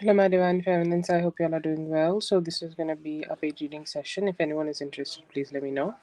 Hello, my divine feminines. I hope you all are doing well. So, this is going to be a page reading session. If anyone is interested, please let me know.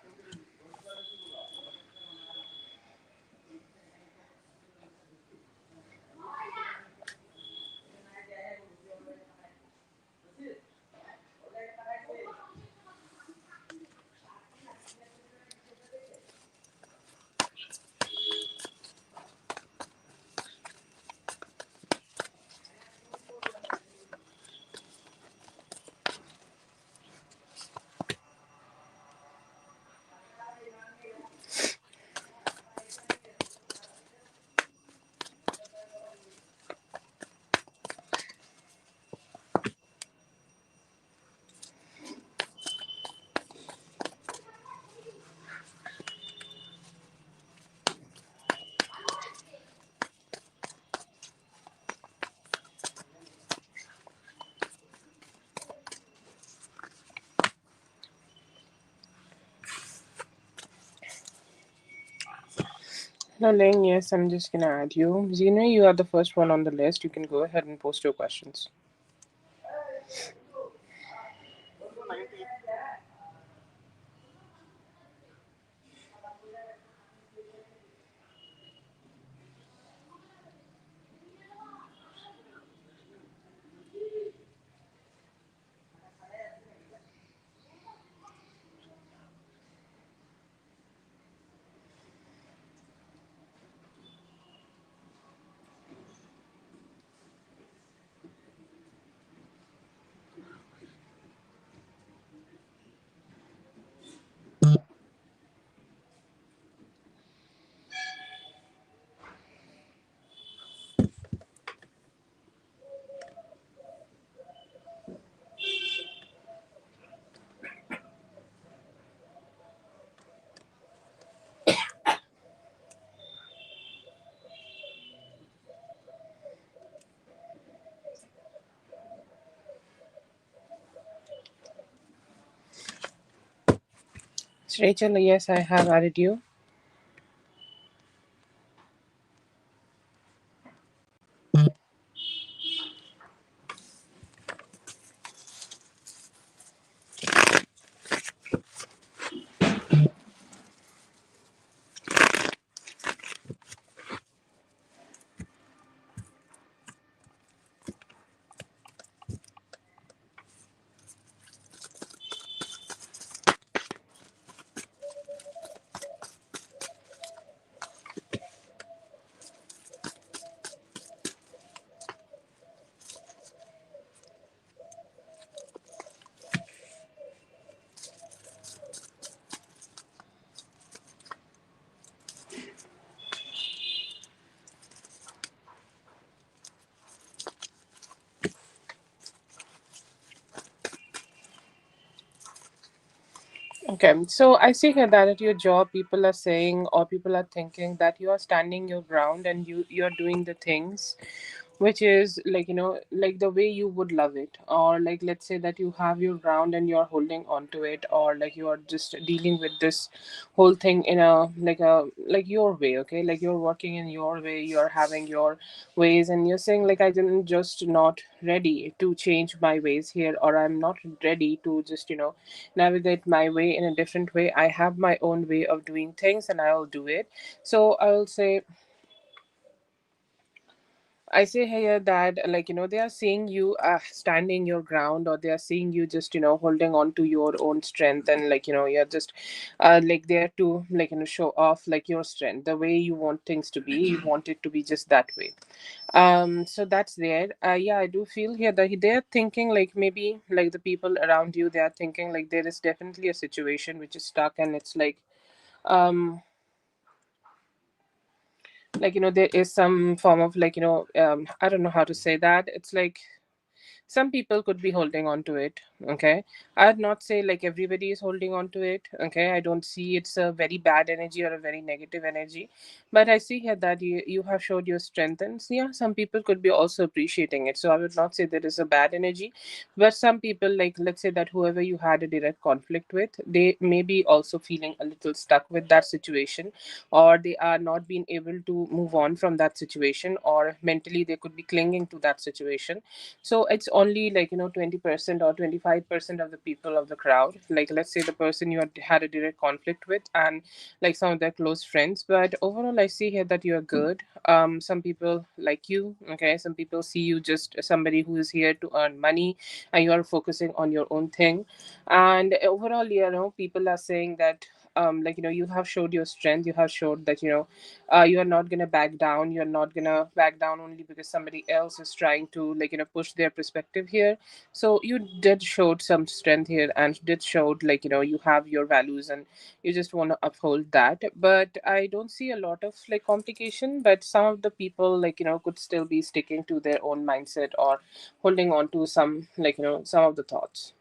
Hello, Ling. Yes, I'm just going to add you. Zina, you are the first one on the list. You can go ahead and post your questions. So, Rachel, yes, I have added you. Okay, so I see here that at your job, people are saying or people are thinking that you are standing your ground and you're doing the things which is like like the way you would love it, or like let's say that you have your ground and you're holding on to it, or like you are just dealing with this whole thing in a your way. Okay, like you're working in your way, you're having your ways, and you're saying like I didn't just not ready to change my ways here, or I'm not ready to just navigate my way in a different way. I have my own way of doing things and I'll do it. So I'll say I say here that they are seeing you standing your ground, or they are seeing you just holding on to your own strength, and you're just like there to show off like your strength, the way you want things to be. You want it to be just that way. So that's there. Yeah, I do feel here that they're thinking like maybe like the people around you, they are thinking like there is definitely a situation which is stuck, and it's um there is some form of I don't know how to say that. It's like some people could be holding on to it, Okay, I'd not say like everybody is holding on to it. Okay, I don't see it's a very bad energy or a very negative energy, but I see here that you have showed your strength, and yeah, some people could be also appreciating it. So I would not say there is a bad energy, but some people, like let's say that whoever you had a direct conflict with, they may be also feeling a little stuck with that situation, or they are not being able to move on from that situation, or mentally they could be clinging to that situation. So it's only like 20% or 25% of the people of the crowd, like let's say the person you had a direct conflict with, and like some of their close friends. But overall I see here that you are good. Some people like you. Okay, some people see you just as somebody who is here to earn money, and you are focusing on your own thing. And overall, people are saying that you have showed your strength. You have showed that you are not gonna back down. You're not gonna back down only because somebody else is trying to push their perspective here. So you did showed some strength here, and did showed you have your values, and you just want to uphold that. But I don't see a lot of like complication, but some of the people could still be sticking to their own mindset, or holding on to some some of the thoughts.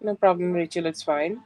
No problem, Rachel, it's fine.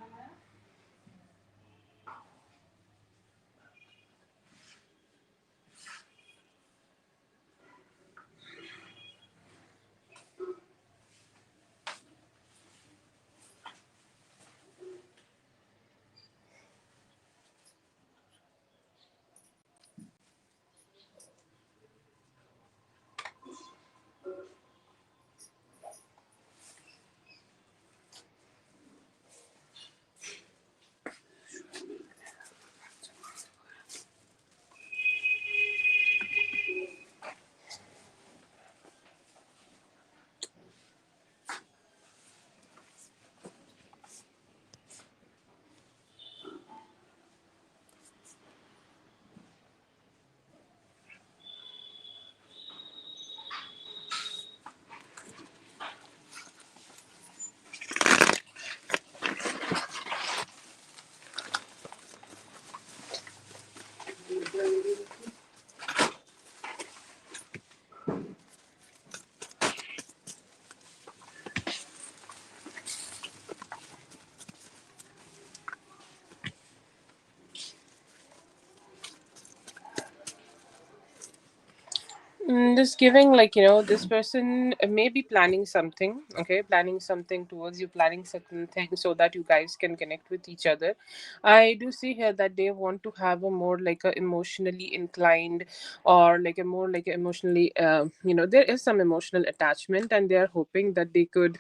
Just giving this person may be planning something. Okay, planning something towards you, planning certain things so that you guys can connect with each other. I do see here that they want to have a more like a emotionally inclined, or like a more like a emotionally there is some emotional attachment, and they are hoping that they could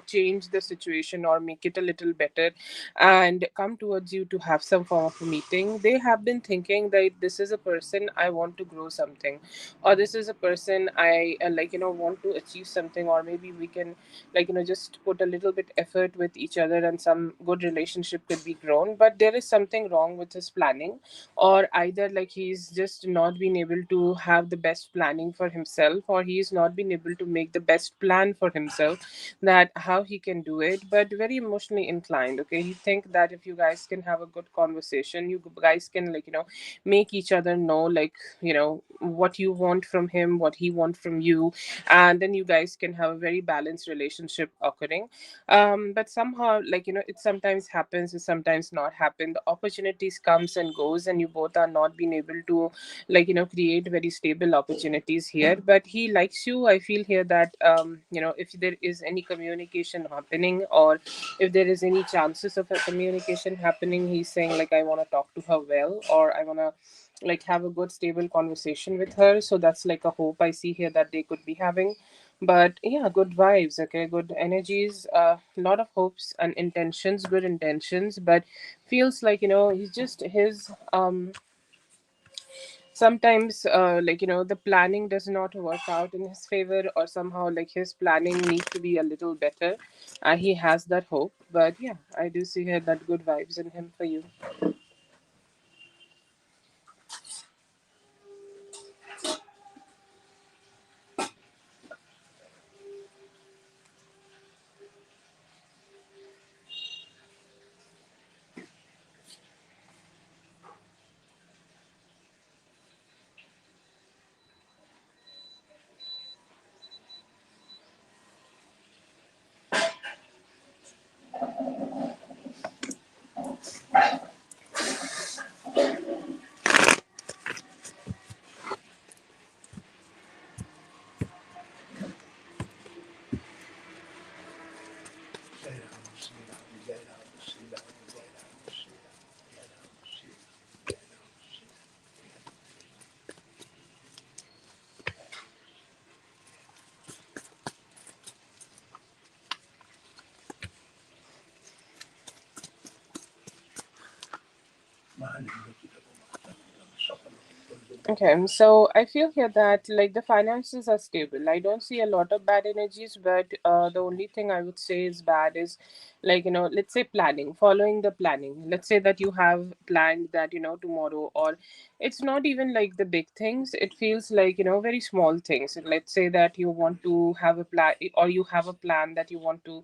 change the situation or make it a little better, and come towards you to have some form of a meeting. They have been thinking that this is a person I want to grow something, or this is a person I want to achieve something, or maybe we can just put a little bit effort with each other, and some good relationship could be grown. But there is something wrong with his planning, or either like he's just not been able to have the best planning for himself, or he's not been able to make the best plan for himself, that how he can do it. But very emotionally inclined. Okay, he think that if you guys can have a good conversation, you guys can make each other know what you want from him, what he want from you, and then you guys can have a very balanced relationship occurring. But somehow it sometimes happens, it sometimes not happen. The opportunities comes and goes, and you both are not being able to create very stable opportunities here. But he likes you. I feel here that if there is any communication happening, or if there is any chances of a communication happening, he's saying like I want to talk to her well, or I want to have a good stable conversation with her. So that's like a hope I see here that they could be having. But yeah, good vibes. Okay, good energies, a lot of hopes and intentions, good intentions. But feels like he's just his sometimes the planning does not work out in his favor, or somehow like his planning needs to be a little better. He has that hope. But yeah, I do see here that good vibes in him for you. Okay, so I feel here that like the finances are stable. I don't see a lot of bad energies, but the only thing I would say is bad is like, let's say planning, following the planning. Let's say that you have planned that, tomorrow, or it's not even like the big things. It feels like, very small things. Let's say that you want to have a plan, or you have a plan that you want to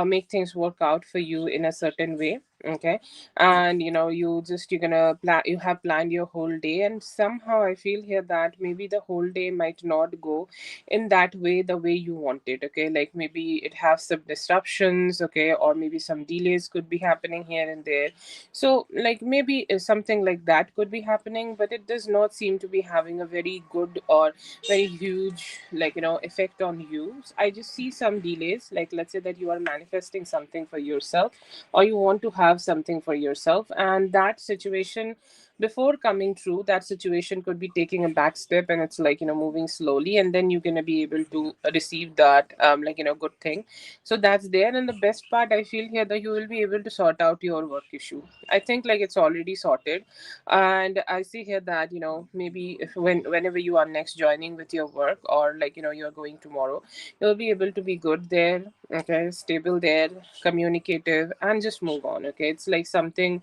make things work out for you in a certain way. Okay, and you're gonna plan, you have planned your whole day, and somehow I feel here that maybe the whole day might not go in that way, the way you want it. Okay, like maybe it has some disruptions, okay, or maybe some delays could be happening here and there. So like maybe something like that could be happening, but it does not seem to be having a very good or very huge, like, effect on you. I just see some delays, like let's say that you are manifesting something for yourself, or you want to have something for yourself, and that situation, before coming true, that situation could be taking a back step, and it's like, moving slowly, and then you're going to be able to receive that like, good thing. So that's there. And the best part I feel here, that you will be able to sort out your work issue. I think like it's already sorted. And I see here that, maybe if whenever you are next joining with your work, or like, you're going tomorrow, you'll be able to be good there. Okay, stable there, communicative, and just move on. Okay, it's like something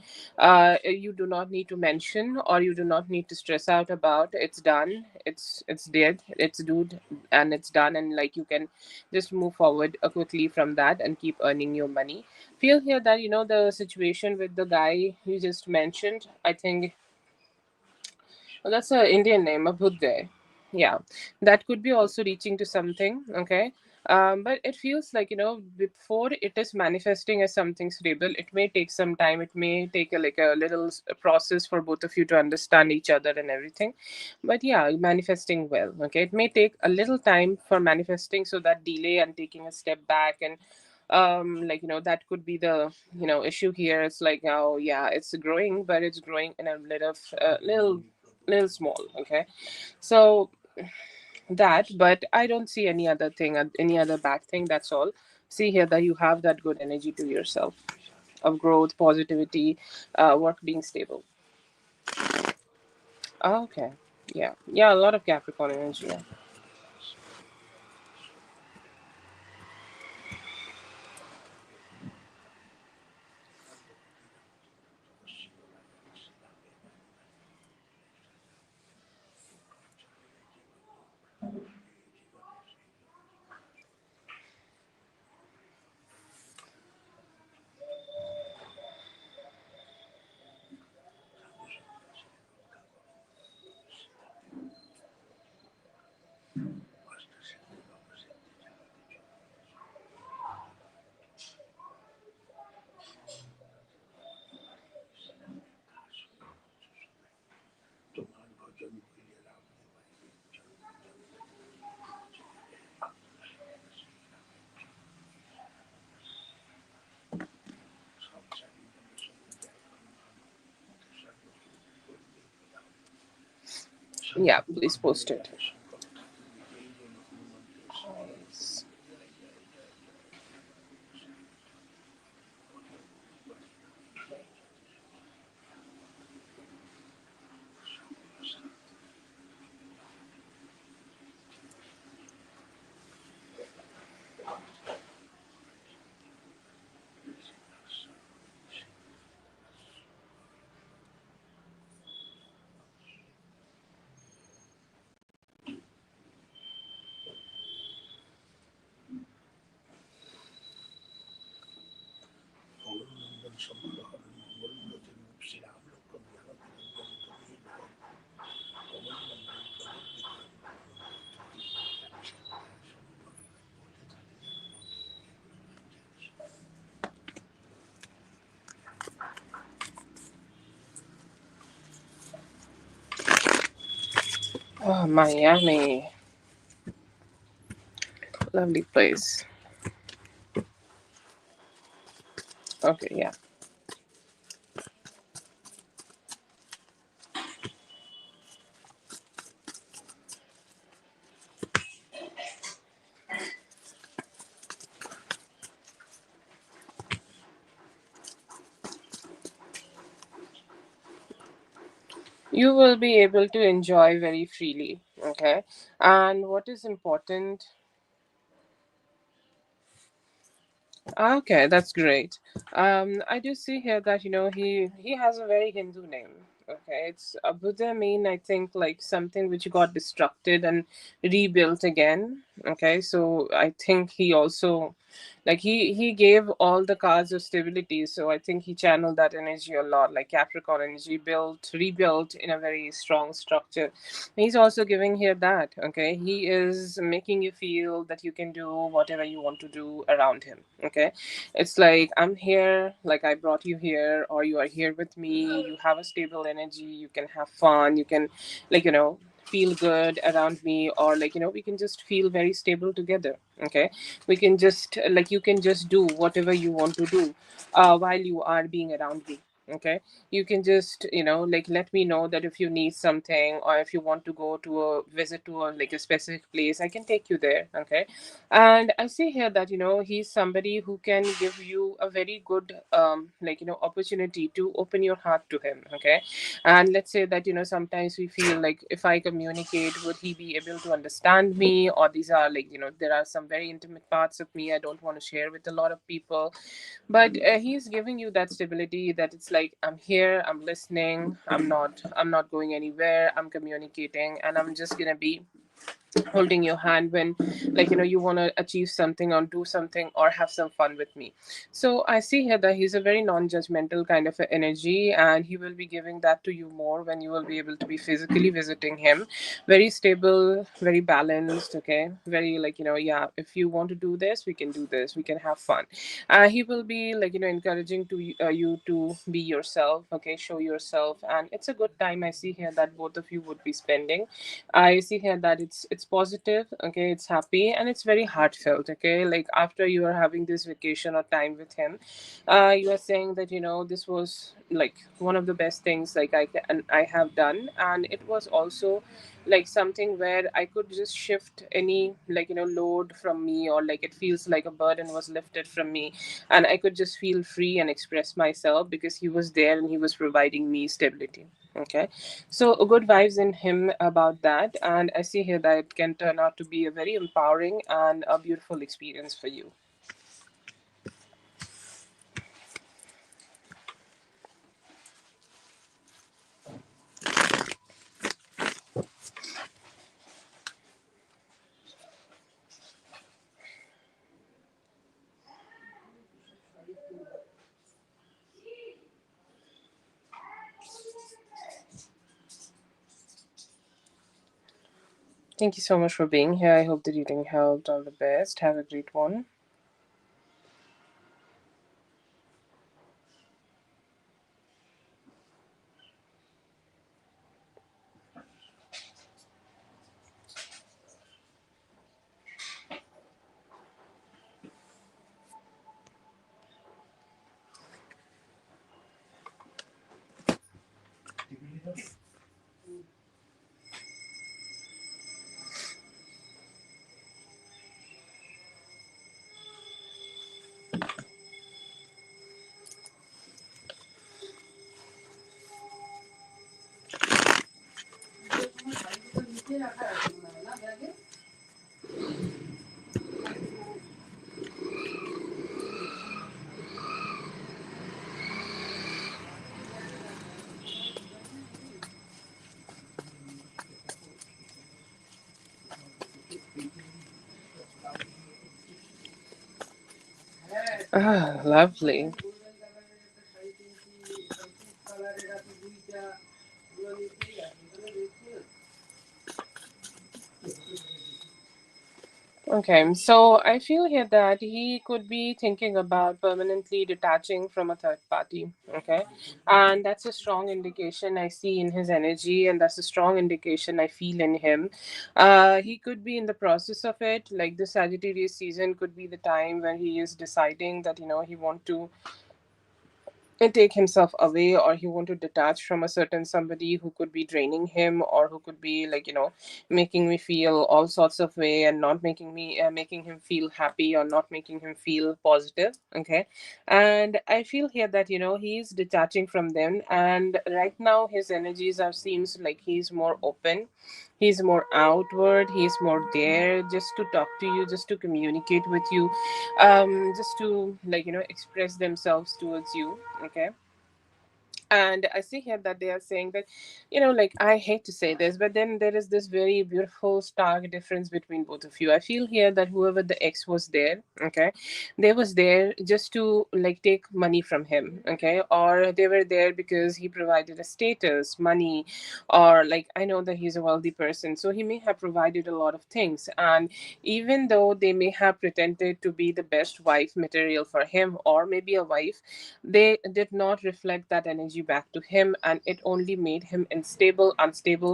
you do not need to mention, or you do not need to stress out about. It's done, it's dead, it's dude, and it's done. And like you can just move forward quickly from that and keep earning your money. Feel here that, the situation with the guy you just mentioned, I think, well, that's an Indian name, a Buddha. Yeah, that could be also reaching to something. Okay. But it feels like, before it is manifesting as something stable, it may take some time. It may take like a little process for both of you to understand each other and everything. But yeah, manifesting well. Okay. It may take a little time for manifesting, so that delay and taking a step back, and like, that could be the, issue here. It's like, oh yeah, it's growing, but it's growing in a little small. Okay, so that, but I don't see any other thing, any other bad thing. That's all. See here that you have that good energy to yourself, of growth, positivity, work being stable. Oh, okay. Yeah, yeah, a lot of Capricorn energy. Yeah. Yeah, please post it. Oh, Miami, lovely place. Okay, yeah. you will be able to enjoy very freely. Okay. And what is important. Okay, that's great. I do see here that he has a very Hindu name. Okay, it's a Buddha mean, I think, like something which got destructed and rebuilt again. Okay, so I think he also, like, he gave all the cards of stability. So I think he channeled that energy a lot, like Capricorn energy, built, rebuilt in a very strong structure. He's also giving here that, okay, he is making you feel that you can do whatever you want to do around him. Okay, it's like, I'm here, like I brought you here, or you are here with me, you have a stable energy, you can have fun, you can, like, feel good around me, or like, we can just feel very stable together. Okay, we can just, like, you can just do whatever you want to do while you are being around me. Okay, you can just, like, let me know that if you need something, or if you want to go to a visit to a, like, a specific place, I can take you there. Okay, and I see here that he's somebody who can give you a very good like, opportunity to open your heart to him. Okay, and let's say that sometimes we feel like, if I communicate, would he be able to understand me, or these are, like, there are some very intimate parts of me I don't want to share with a lot of people. But he's giving you that stability, that it's like, I'm here, I'm listening, I'm not going anywhere, I'm communicating, and I'm just gonna be holding your hand when, like, you want to achieve something, or do something, or have some fun with me. So I see here that he's a very non-judgmental kind of a energy, and he will be giving that to you more when you will be able to be physically visiting him. Very stable, very balanced. Okay, very, like, yeah, if you want to do this, we can do this, we can have fun. He will be, like, encouraging to you to be yourself. Okay, show yourself, and it's a good time. I see here that both of you would be spending. I see here that it's positive. Okay, it's happy, and it's very heartfelt. Okay, like, after you are having this vacation or time with him, you are saying that this was, like, one of the best things, like, I have done, and it was also, like, something where I could just shift any, like, load from me, or like, it feels like a burden was lifted from me, and I could just feel free and express myself, because he was there and he was providing me stability. Okay, so good vibes in him about that, and I see here that it can turn out to be a very empowering and a beautiful experience for you. Thank you so much for being here. I hope the reading helped. All the best. Have a great one. Ah, lovely. Okay, so I feel here that he could be thinking about permanently detaching from a third party. Okay, and that's a strong indication I see in his energy, and that's a strong indication I feel in him. He could be in the process of it. Like, the Sagittarius season could be the time when he is deciding that he want to take himself away, or he want to detach from a certain somebody who could be draining him, or who could be like, making me feel all sorts of way, and not making him feel happy, or not making him feel positive. Okay. And I feel here that he's detaching from them, and right now his energies are seems like he's more open, he's more outward, he's more there just to talk to you, just to communicate with you, just to like express themselves towards you. Okay. And I see here that they are saying that, like, I hate to say this, but then there is this very beautiful stark difference between both of you. I feel here that whoever the ex was there, okay, they was there just to like take money from him. Okay. Or they were there because he provided a status, money, or like, I know that he's a wealthy person, so he may have provided a lot of things. And even though they may have pretended to be the best wife material for him, or maybe a wife, they did not reflect that energy back to him, and it only made him unstable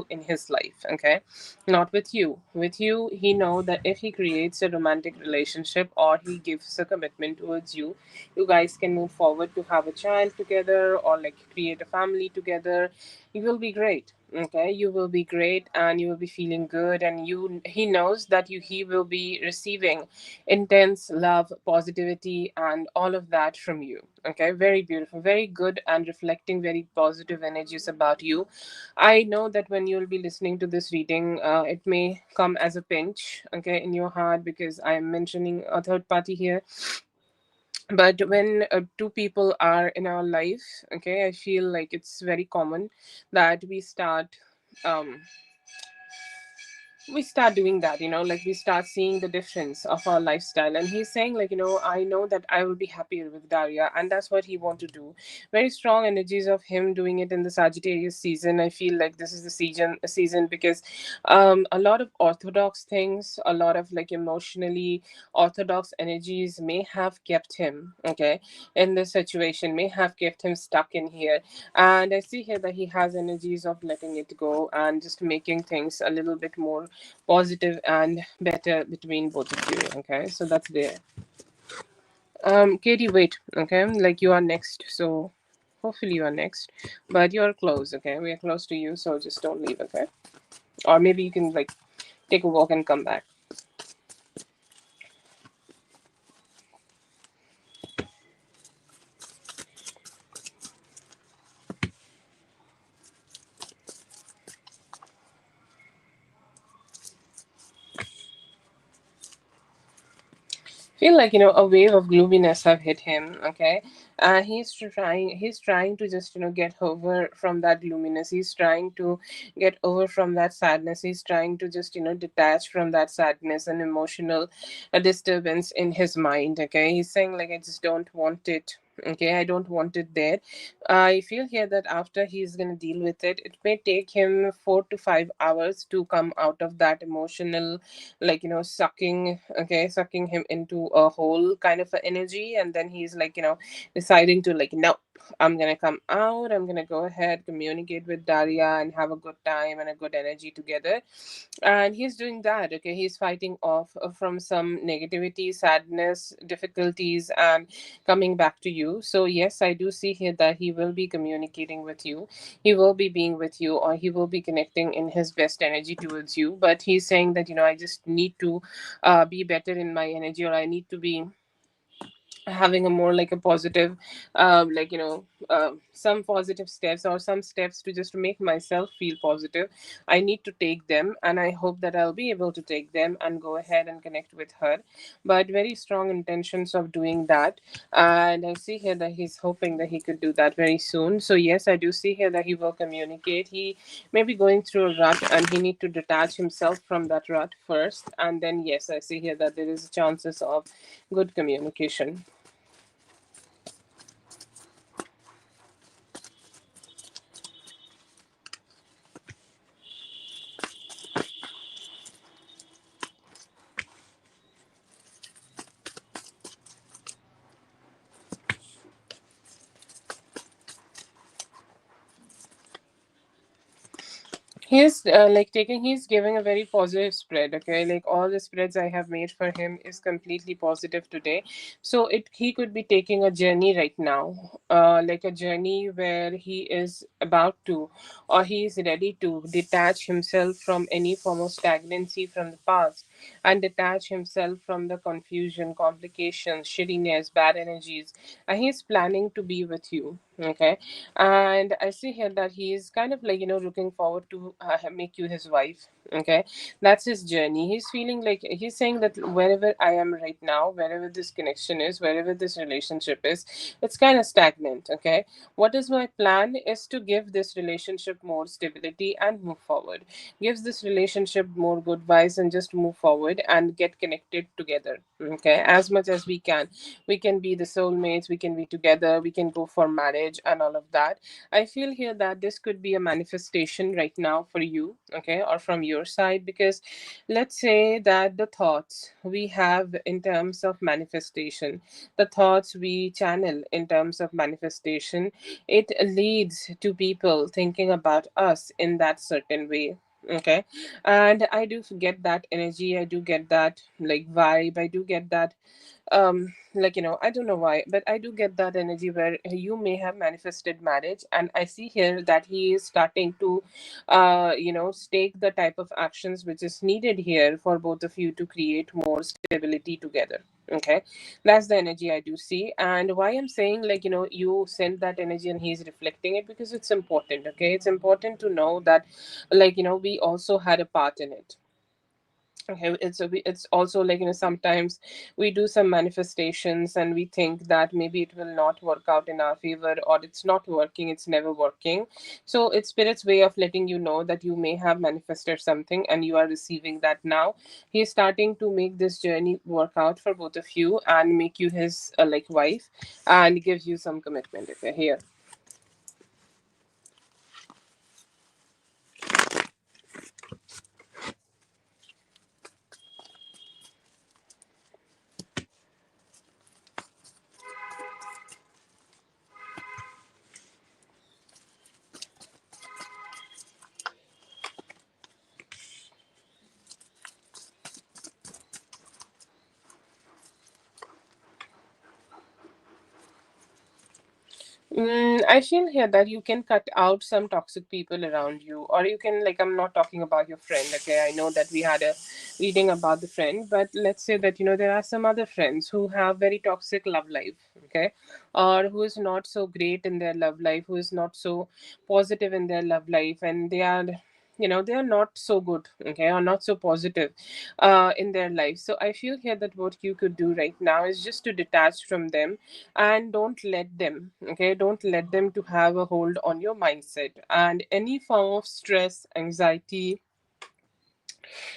in his life. Okay. Not with you. With you, he know that if he creates a romantic relationship, or he gives a commitment towards you, you guys can move forward to have a child together, or like create a family together. You will be great. Okay. You will be great, and you will be feeling good, and he knows that he will be receiving intense love, positivity, and all of that from you. Okay, very beautiful, very good, and reflecting very positive energies about you. I know that when you'll be listening to this reading, it may come as a pinch, okay, in your heart, because I am mentioning a third party here. But when two people are in our life, okay, I feel like it's very common that um, we start doing that, like we start seeing the difference of our lifestyle. And he's saying like, I know that I will be happier with Daria, and that's what he want to do. Very strong energies of him doing it in the Sagittarius season. I feel like this is the season because a lot of orthodox things, a lot of like emotionally orthodox energies may have kept him, okay, in this situation, may have kept him stuck in here. And I see here that he has energies of letting it go and just making things a little bit more positive and better between both of you. Okay, so that's there. Katie, wait. Okay, like you are next, so hopefully you are next, but you're close. Okay, we are close to you, so just don't leave. Okay, or maybe you can like take a walk and come back. Feel like a wave of gloominess have hit him. Okay. He's trying to just get over from that gloominess. He's trying to get over from that sadness. He's trying to just detach from that sadness and emotional disturbance in his mind. Okay. He's saying like, I just don't want it. Okay, I don't want it there. I feel here that after he's gonna deal with it, it may take him 4 to 5 hours to come out of that emotional, like sucking him into a whole kind of a energy. And then he's like deciding to like, no, I'm gonna come out, I'm gonna go ahead, communicate with Daria, and have a good time and a good energy together. And he's doing that. Okay, he's fighting off from some negativity, sadness, difficulties, and coming back to you. So yes, I do see here that he will be communicating with you, he will be being with you, or he will be connecting in his best energy towards you. But he's saying that I just need to be better in my energy, or I need to be having a more like a positive, some positive steps, or some steps to just make myself feel positive. I need to take them, and I hope that I'll be able to take them and go ahead and connect with her. But very strong intentions of doing that. And I see here that he's hoping that he could do that very soon. So yes, I do see here that he will communicate. He may be going through a rut, and he need to detach himself from that rut first, and then yes, I see here that there is chances of good communication. He's like taking, he's giving a very positive spread. Okay, like all the spreads I have made for him is completely positive today. So it, he could be taking a journey right now, like a journey where he is about to, or he is ready to detach himself from any form of stagnancy from the past, and detach himself from the confusion, complications, shittiness, bad energies, and he's planning to be with you. Okay, and I see here that he is kind of like, looking forward to make you his wife. Okay, that's his journey. He's feeling like, he's saying that wherever I am right now, wherever this connection is, wherever this relationship is, it's kind of stagnant. Okay, what is my plan is to give this relationship more stability and move forward, gives this relationship more good vibes, and just move forward and get connected together. Okay, as much as we can, we can be the soulmates, we can be together, we can go for marriage and all of that. I feel here that this could be a manifestation right now for you. Okay, or from your side, because let's say that the thoughts we have in terms of manifestation, the thoughts we channel in terms of manifestation, it leads to people thinking about us in that certain way. Okay, and I do get that energy, I do get that like vibe, I do get that like, I don't know why, but I do get that energy where you may have manifested marriage, and I see here that he is starting to stake the type of actions which is needed here for both of you to create more stability together. Okay, that's the energy I do see. And why I'm saying, like, you send that energy and he's reflecting it, because it's important. Okay, it's important to know that, like, we also had a part in it. Okay, it's also like, sometimes we do some manifestations and we think that maybe it will not work out in our favor, or it's not working, it's never working. So it's spirit's way of letting you know that you may have manifested something and you are receiving that now. He's starting to make this journey work out for both of you and make you his like wife, and gives you some commitment. Okay, here. I feel here that you can cut out some toxic people around you, or you can, like, I'm not talking about your friend. Okay, I know that we had a reading about the friend, but let's say that, there are some other friends who have very toxic love life. Okay, or who is not so great in their love life, who is not so positive in their love life, and they are, they are not so good. Okay, or not so positive in their life. So I feel here that what you could do right now is just to detach from them, and don't let them, okay, don't let them to have a hold on your mindset, and any form of stress, anxiety,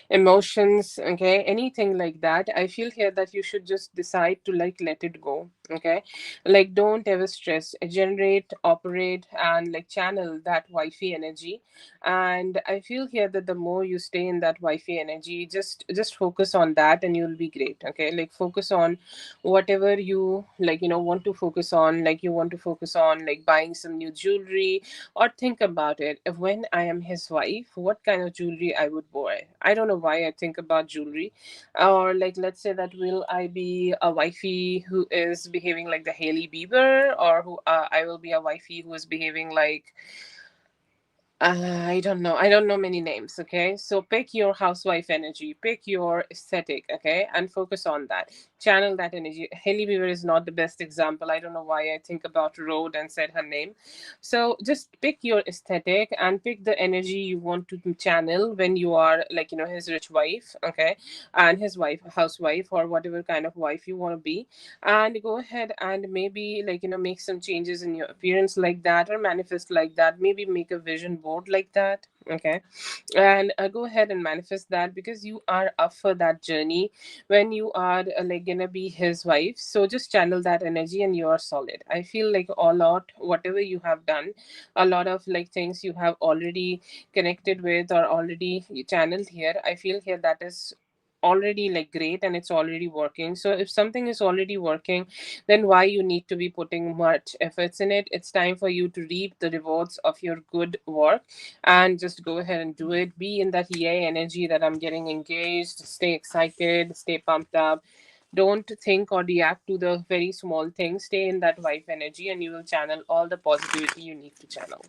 emotions, okay, anything like that. I feel here that you should just decide to, like, let it go. Okay, like, don't ever stress, generate, operate, and like channel that wifey energy. And I feel here that the more you stay in that wifey energy, just focus on that and you'll be great. Okay, like, focus on whatever you, like, want to focus on. Like, you want to focus on, like, buying some new jewelry, or think about it, if when I am his wife, what kind of jewelry I would buy. I don't know why I think about jewelry. Or, like, let's say that, will I be a wifey who is behaving like the Haley Bieber, or who I will be a wifey who is behaving like, I don't know. I don't know many names. Okay. So pick your housewife energy, pick your aesthetic. Okay. And focus on that. Channel that energy. Haley Weaver is not the best example. I don't know why I think about Road and said her name. So just pick your aesthetic and pick the energy you want to channel when you are, like, his rich wife. Okay. And his wife, housewife, or whatever kind of wife you want to be. And go ahead and maybe, like, make some changes in your appearance like that, or manifest like that. Maybe make a vision board like that. Okay, and go ahead and manifest that, because you are up for that journey when you are like gonna be his wife. So just channel that energy and you are solid. I feel like a lot, whatever you have done, a lot of like things you have already connected with or already channeled here, I feel here that is already like great and it's already working. So if something is already working, then why you need to be putting much efforts in it? It's time for you to reap the rewards of your good work and just go ahead and do it. Be in that yay energy that I'm getting engaged, stay excited, stay pumped up. Don't think or react to the very small things. Stay in that vibe energy and you will channel all the positivity you need to channel.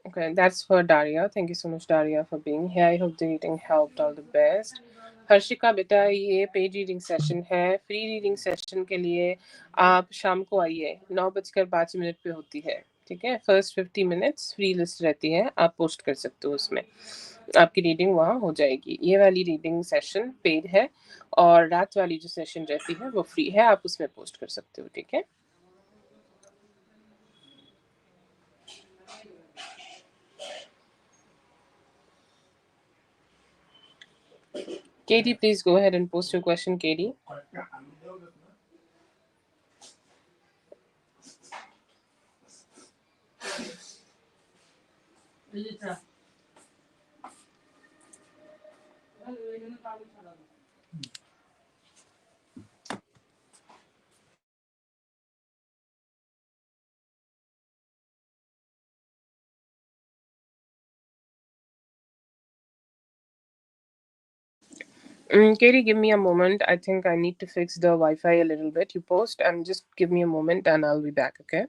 Okay, that's for Daria. Thank you so much, Daria, for being here. I hope the reading helped. All the best. Harshika बेटा, ये paid reading session है। Free reading session के लिए आप शाम को आइए, 9:05 पे होती है। ठीक है, फर्स्ट 50 मिनट्स फ्री लिस्ट रहती है, आप पोस्ट कर सकते हो उसमें, आपकी रीडिंग वहाँ हो जाएगी। ये वाली रीडिंग सेशन पेड है और रात वाली जो सेशन रहती है वो फ्री है, आप उसमें पोस्ट कर सकते हो। ठीक है, Katie, please go ahead and post your question, Katie. Katie, give me a moment. I think I need to fix the Wi Fi a little bit. You post and just give me a moment and I'll be back, okay?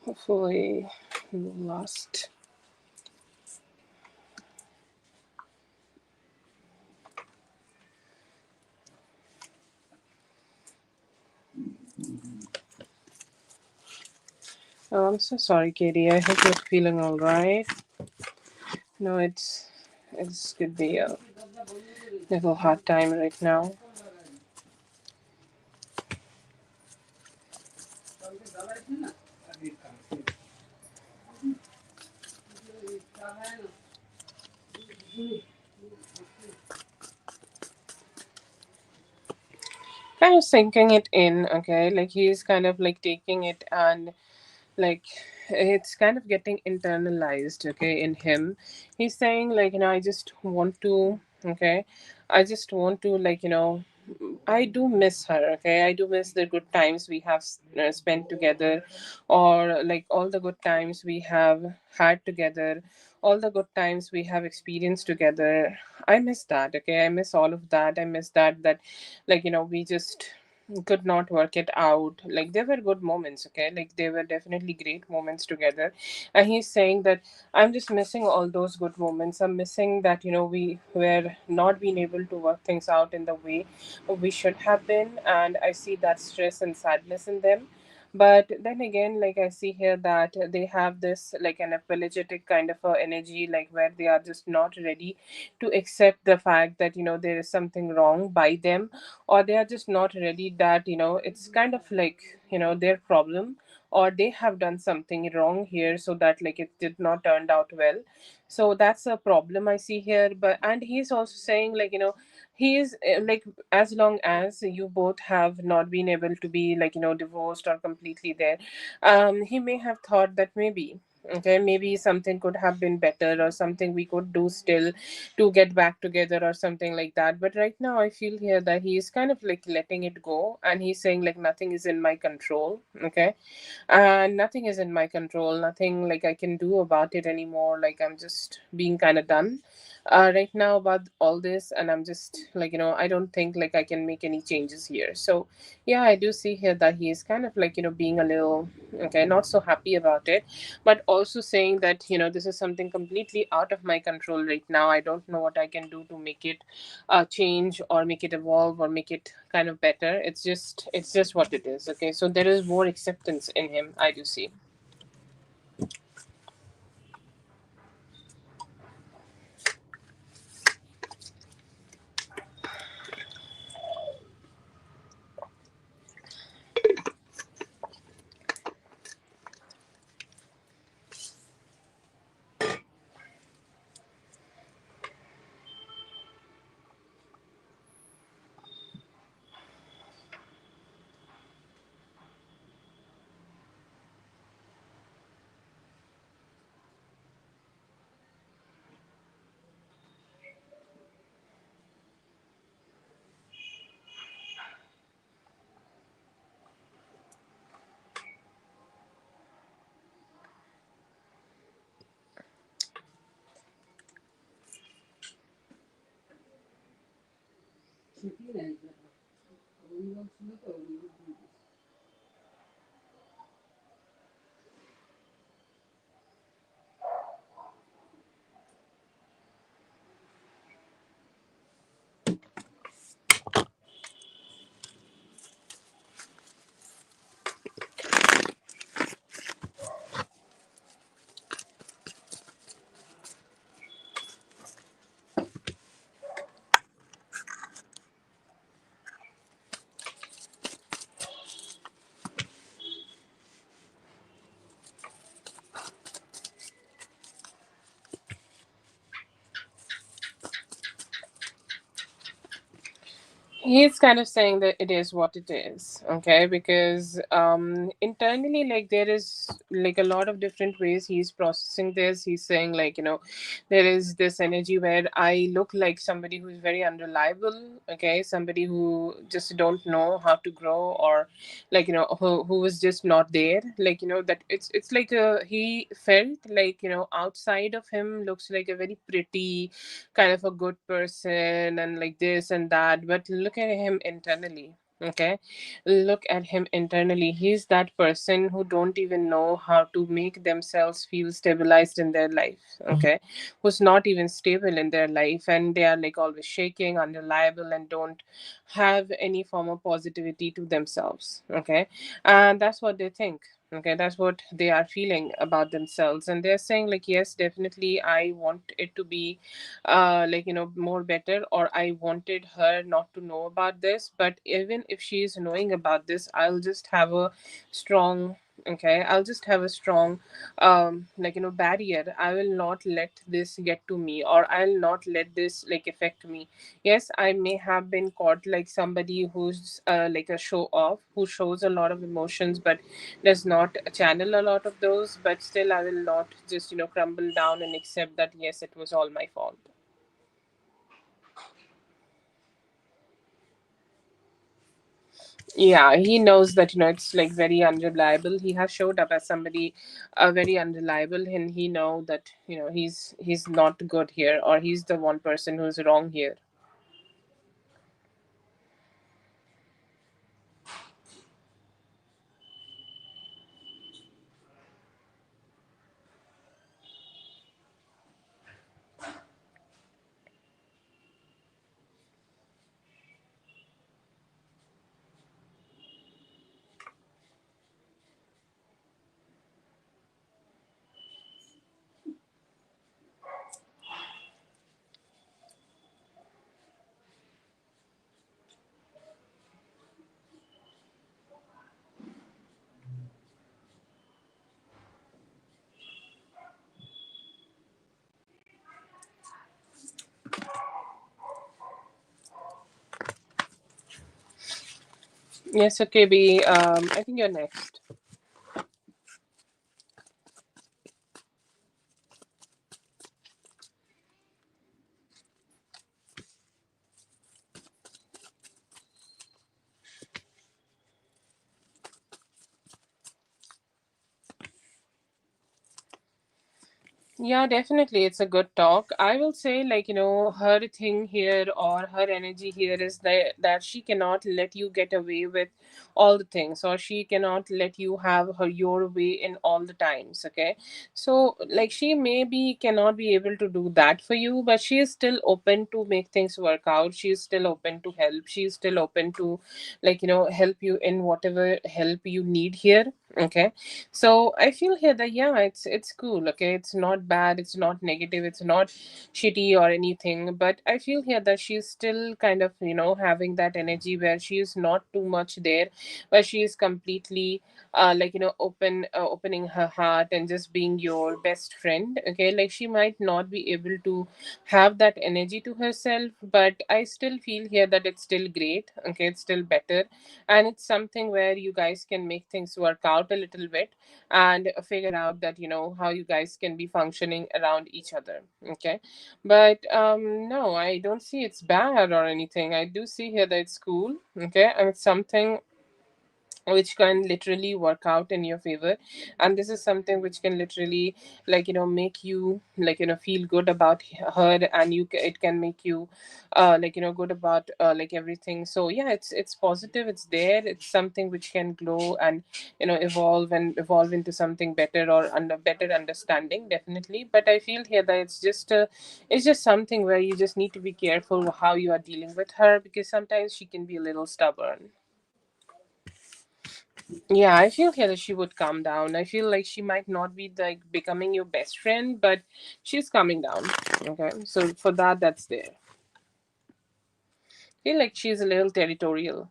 Hopefully we will last. Oh, I'm so sorry, Katie. I hope you're feeling all right. No, it's could be a little hard time right now. Kind of sinking it in, okay? Like he's kind of like taking it and like it's kind of getting internalized, okay, in him. He's saying like, I just want to, okay, I just want to like, I do miss her, okay, I do miss the good times we have spent together, or like all the good times we have had together, all the good times we have experienced together. I miss that, okay, I miss all of that. I miss that like, we just could not work it out. Like there were good moments, okay, like there were definitely great moments together. And he's saying that I'm just missing all those good moments. I'm missing that, we were not being able to work things out in the way we should have been, and I see that stress and sadness in them. But then again, like I see here that they have this like an apologetic kind of a energy, like where they are just not ready to accept the fact that, there is something wrong by them, or they are just not ready that, it's kind of like, their problem, or they have done something wrong here, so that like it did not turned out well. So that's a problem I see here. But and he's also saying like, he is like, as long as you both have not been able to be like, divorced or completely there, he may have thought that maybe, okay, maybe something could have been better, or something we could do still to get back together, or something like that. But right now I feel here that he is kind of like letting it go, and he's saying like nothing is in my control, okay, and nothing is in my control, nothing like I can do about it anymore. Like I'm just being kind of done right now about all this, and I'm just like, I don't think like I can make any changes here. So yeah, I do see here that he is kind of like, being a little, okay, not so happy about it, but also saying that, this is something completely out of my control right now. I don't know what I can do to make it change, or make it evolve, or make it kind of better. It's just what it is, okay. So there is more acceptance in him, I do see. He's kind of saying that it is what it is, okay, because internally, like there is like a lot of different ways he's processing this. He's saying like, there is this energy where I look like somebody who's very unreliable, okay, somebody who just don't know how to grow, or like, who was just not there, like, that it's like he felt like, outside of him looks like a very pretty kind of a good person, and like this and that, but look at him internally. Okay, look at him internally. He's that person who don't even know how to make themselves feel stabilized in their life. Okay, who's not even stable in their life, and they are like always shaking, unreliable, and don't have any form of positivity to themselves. Okay, and that's what they think. Okay, that's what they are feeling about themselves, and they're saying like, yes, definitely I want it to be more better, or I wanted her not to know about this, but even if she's knowing about this, I'll just have a strong, okay, I'll just have a strong barrier. I will not let this get to me, or I'll not let this like affect me. Yes, I may have been caught like somebody who's like a show off, who shows a lot of emotions but does not channel a lot of those, but still I will not just crumble down and accept that yes, it was all my fault. Yeah, he knows that it's like very unreliable. He has showed up as somebody very unreliable, and he know that he's not good here, or he's the one person who's wrong here. Yes, okay, B. I think you're next. Yeah, definitely. It's a good talk. I will say, like, her thing here, or her energy here is that she cannot let you get away with all the things, or she cannot let you have her your way in all the times. Okay. So, like, she maybe cannot be able to do that for you, but she is still open to make things work out. She is still open to help. She is still open to, like, help you in whatever help you need here. Okay, so I feel here that yeah, it's cool. Okay, it's not bad, it's not negative, it's not shitty or anything, but I feel here that she's still kind of having that energy where she is not too much there, where she is completely opening her heart and just being your best friend. Okay, like she might not be able to have that energy to herself, but I still feel here that it's still great. Okay, it's still better, and it's something where you guys can make things work out a little bit, and figure out that how you guys can be functioning around each other. Okay, but no, I don't see it's bad or anything. I do see here that it's cool. Okay, and it's something which can literally work out in your favor, and this is something which can literally make you feel good about her, and it can make you good about everything. So yeah, it's positive, it's there, it's something which can grow and evolve into something better, or under better understanding, definitely. But I feel here that it's just something where you just need to be careful how you are dealing with her, because sometimes she can be a little stubborn. Yeah, I feel here that she would calm down. I feel like she might not be like becoming your best friend, but she's coming down. Okay, so for that, that's there. I feel like she's a little territorial.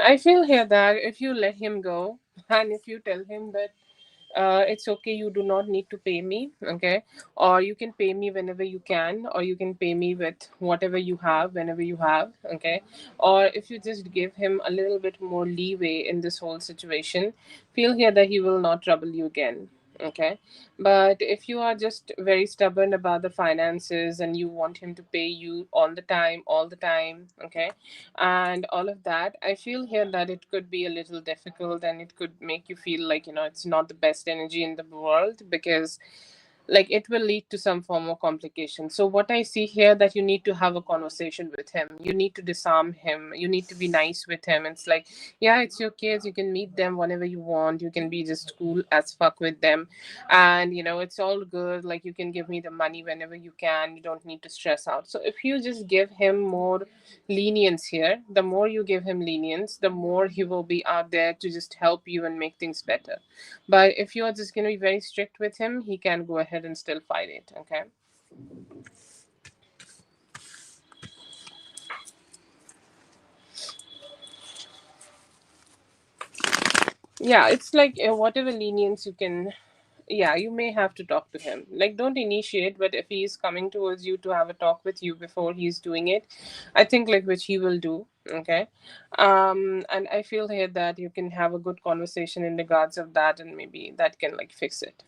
I feel here that if you let him go and if you tell him that it's okay, you do not need to pay me, okay, or you can pay me whenever you can, or you can pay me with whatever you have whenever you have, okay, or if you just give him a little bit more leeway in this whole situation, feel here that he will not trouble you again, okay. But if you are just very stubborn about the finances and you want him to pay you all the time, okay, and all of that, I feel here that it could be a little difficult and it could make you feel like, it's not the best energy in the world, because like it will lead to some form of complication. So what I see here, that you need to have a conversation with him, you need to disarm him, you need to be nice with him. It's like, yeah, it's your kids, you can meet them whenever you want, you can be just cool as fuck with them, and it's all good, like you can give me the money whenever you can, you don't need to stress out. So if you just give him more lenience here, the more you give him lenience, the more he will be out there to just help you and make things better. But if you are just going to be very strict with him, he can go ahead and still fight it, okay. Yeah, it's like whatever lenience you can. Yeah, you may have to talk to him, like don't initiate, but if he is coming towards you to have a talk with you before he's doing it, I think like which he will do, okay. And I feel here that you can have a good conversation in regards of that, and maybe that can like fix it.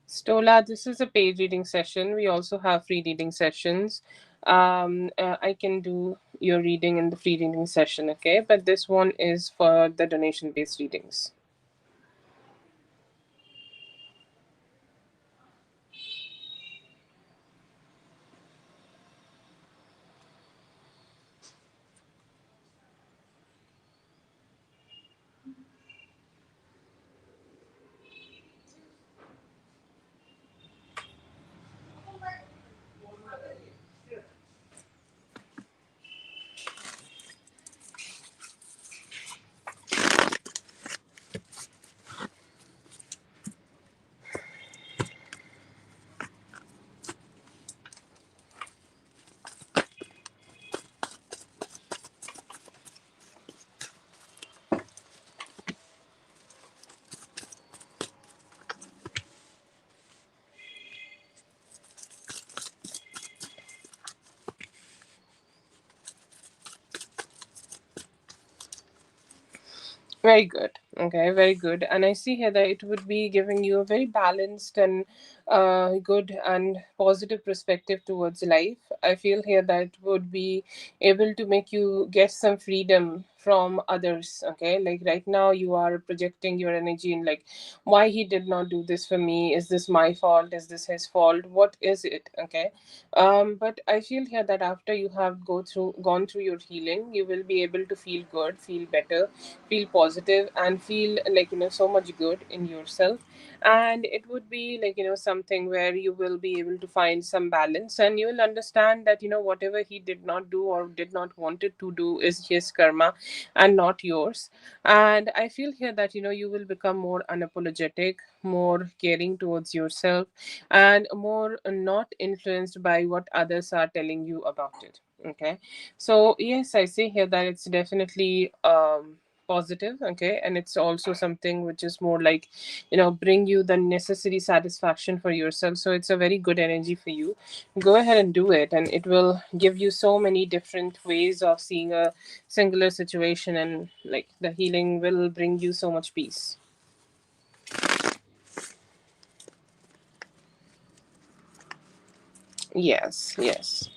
Stola, this is a paid reading session. We also have free reading sessions. I can do your reading in the free reading session, okay? But this one is for the donation based readings. Very good. Okay, very good. And I see here that it would be giving you a very balanced and good and positive perspective towards life. I feel here that it would be able to make you get some freedom from others. Okay, like right now you are projecting your energy in like, why he did not do this for me? Is this my fault? Is this his fault? What is it? Okay, but I feel here that after you have gone through your healing, you will be able to feel good, feel better, feel positive, and feel like so much good in yourself. And it would be like something where you will be able to find some balance, and you will understand that whatever he did not do or did not wanted to do is his karma and not yours. And I feel here that you will become more unapologetic, more caring towards yourself, and more not influenced by what others are telling you about it, okay. So yes, I see here that it's definitely positive, okay, and it's also something which is more like bring you the necessary satisfaction for yourself. So it's a very good energy for you. Go ahead and do it, and it will give you so many different ways of seeing a singular situation, and like the healing will bring you so much peace. Yes, yes.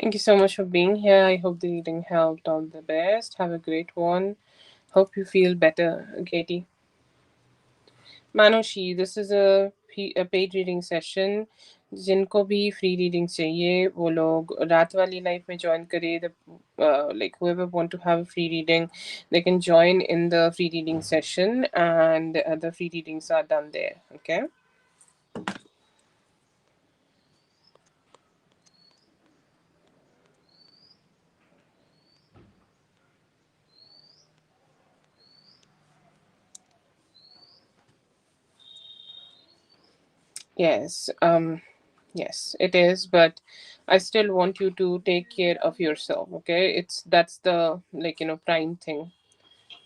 Thank you so much for being here. I hope the reading helped. All the best. Have a great one. Hope you feel better, Katie. Manushi, this is a paid reading session. जिनको भी free reading चाहिए वो लोग रात वाली life में join करे. The like whoever want to have a free reading, they can join in the free reading session, and the free readings are done there. Okay. Yes. Yes, it is, but I still want you to take care of yourself. Okay, that's the, prime thing.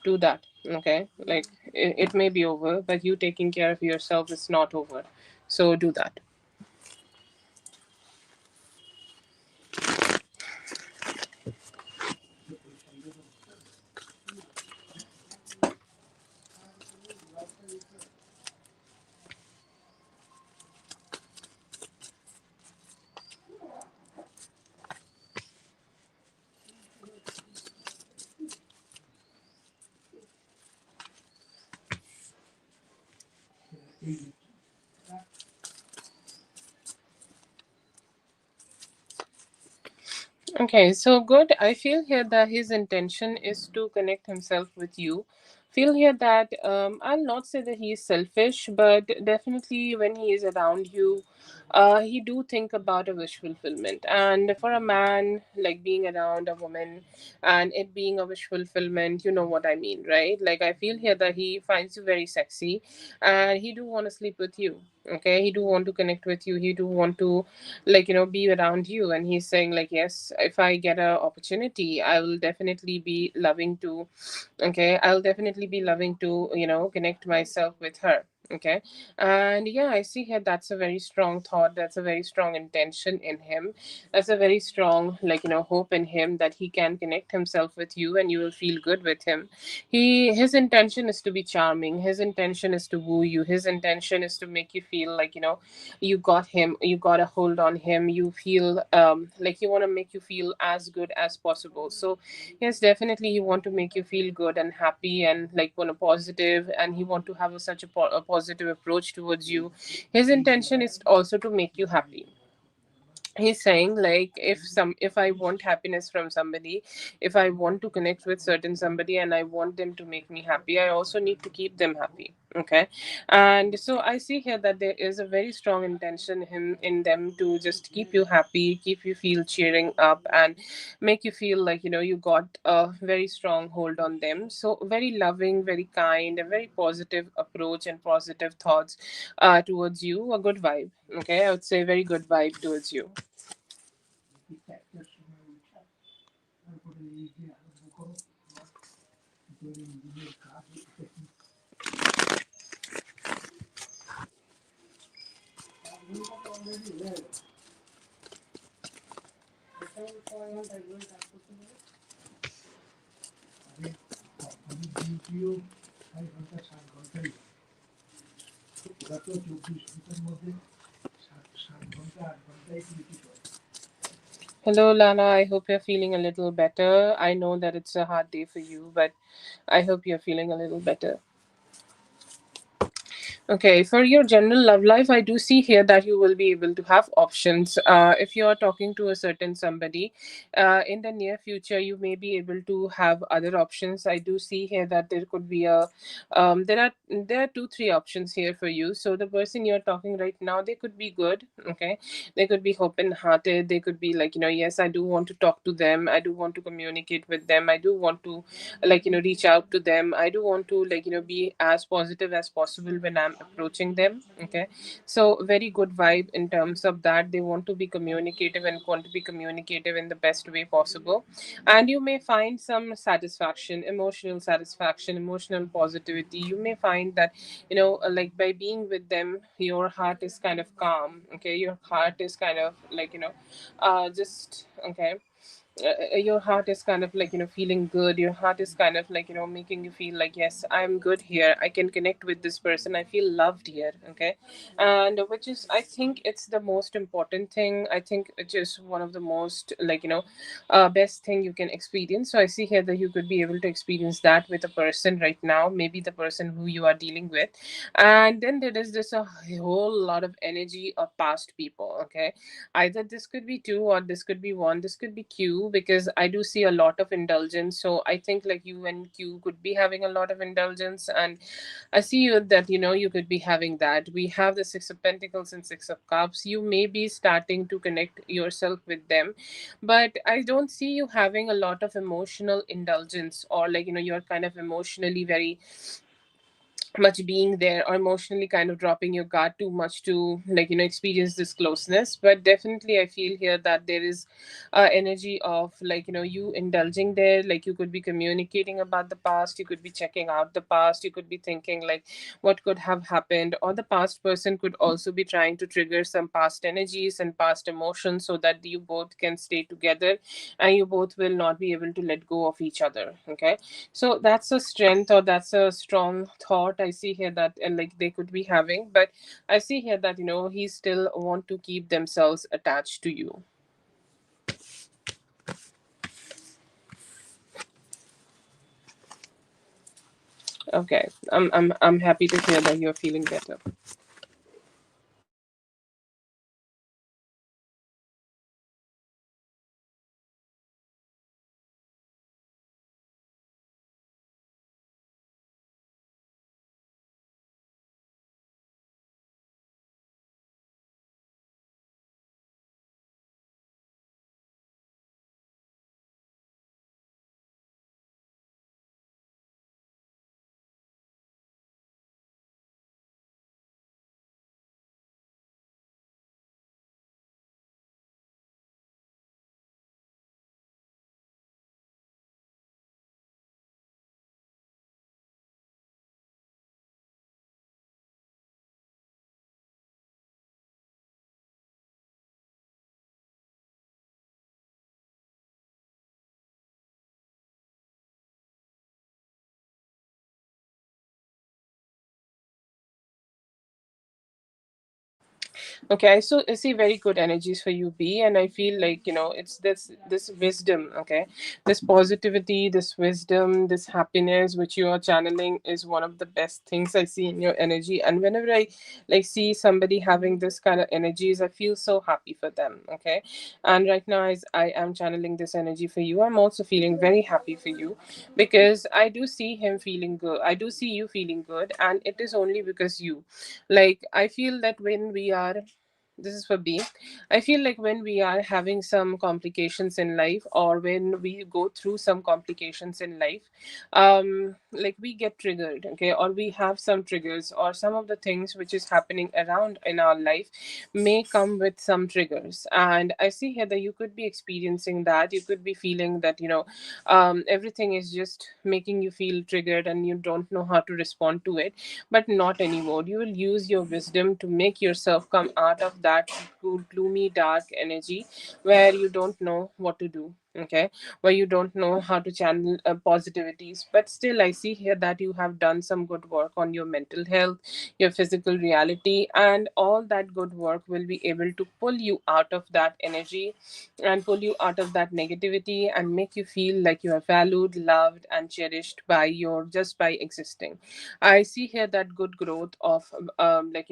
Do that. Okay, like it may be over, but you taking care of yourself is not over. So do that. Okay, so good. I feel here that his intention is to connect himself with you. Feel here that I'll not say that he is selfish, but definitely when he is around you, he do think about a wish fulfillment. And for a man, like being around a woman and it being a wish fulfillment, you know what I mean, right? Like I feel here that he finds you very sexy, and he do want to sleep with you. Okay, he do want to connect with you. He do want to, be around you, and he's saying like, yes, if I get a opportunity, I will definitely be loving to. Okay, I'll definitely be loving to, connect myself with her. Okay, and yeah, I see here that's a very strong thought, that's a very strong intention in him, that's a very strong, hope in him that he can connect himself with you and you will feel good with him. His intention is to be charming, his intention is to woo you, his intention is to make you feel like, you got him, you got a hold on him, you feel like you want to make you feel as good as possible. So yes, definitely he want to make you feel good and happy and like on a positive, and he want to have such a positive approach towards you. His intention is also to make you happy. He's saying like, if I want happiness from somebody, if I want to connect with certain somebody and I want them to make me happy, I also need to keep them happy. Okay, and so I see here that there is a very strong intention in them to just keep you happy, keep you feel cheering up, and make you feel like, you got a very strong hold on them. So very loving, very kind, a very positive approach and positive thoughts towards you, a good vibe. Okay, I would say very good vibe towards you. Hello, Lana. I hope you're feeling a little better. I know that it's a hard day for you, but I hope you're feeling a little better. Okay, for your general love life, I do see here that you will be able to have options. If you are talking to a certain somebody, in the near future, you may be able to have other options. I do see here that there could be there are two, three options here for you. So the person you're talking right now, they could be good. Okay, they could be open-hearted. They could be like, yes, I do want to talk to them. I do want to communicate with them. I do want to reach out to them. I do want to be as positive as possible when I'm approaching them. Okay, so very good vibe in terms of that. They want to be communicative and want to be communicative in the best way possible, and you may find some satisfaction, emotional satisfaction, emotional positivity. You may find that like by being with them, your heart is kind of calm. Okay, your heart is kind of just okay, your heart is kind of like, feeling good. Your heart is kind of like, making you feel like, yes, I'm good here, I can connect with this person, I feel loved here. Okay. And which is, I think it's the most important thing. I think it is one of the most, like, best thing you can experience. So I see here that you could be able to experience that with a person right now, maybe the person who you are dealing with. And then there is this a whole lot of energy of past people. Okay. Either this could be two, or this could be one, this could be Q, because I do see a lot of indulgence. So I think like you and Q could be having a lot of indulgence. And I see you that, you could be having that. We have the Six of Pentacles and Six of Cups. You may be starting to connect yourself with them, but I don't see you having a lot of emotional indulgence, or like, you're kind of emotionally very much being there, or emotionally kind of dropping your guard too much to, like, experience this closeness. But definitely I feel here that there is energy of, like, you indulging there. Like, you could be communicating about the past, you could be checking out the past, you could be thinking like what could have happened, or the past person could also be trying to trigger some past energies and past emotions, so that you both can stay together and you both will not be able to let go of each other. Okay. So that's a strength, or that's a strong thought I see here that, like, they could be having. But I see here that, he still want to keep themselves attached to you. Okay. I'm happy to hear that you're feeling better. Okay, so I see very good energies for you, B, and I feel like, it's this wisdom. Okay, this positivity, this wisdom, this happiness which you are channeling is one of the best things I see in your energy. And whenever I like see somebody having this kind of energies, I feel so happy for them. Okay, and right now, as I am channeling this energy for you, I'm also feeling very happy for you, because I do see him feeling good. I do see you feeling good, and it is only because you, like, I feel that when we are, this is for B. I feel like when we are having some complications in life, or when we go through some complications in life, like, we get triggered. Okay, or we have some triggers, or some of the things which is happening around in our life may come with some triggers. And I see here that you could be experiencing that. You could be feeling that, everything is just making you feel triggered, and you don't know how to respond to it. But not anymore. You will use your wisdom to make yourself come out of that gloomy, dark energy where you don't know what to do. Okay, where you don't know how to channel positivities. But still, I see here that you have done some good work on your mental health, your physical reality, and all that good work will be able to pull you out of that energy, and pull you out of that negativity, and make you feel like you are valued, loved, and cherished by your, just by existing. I see here that good growth of, like,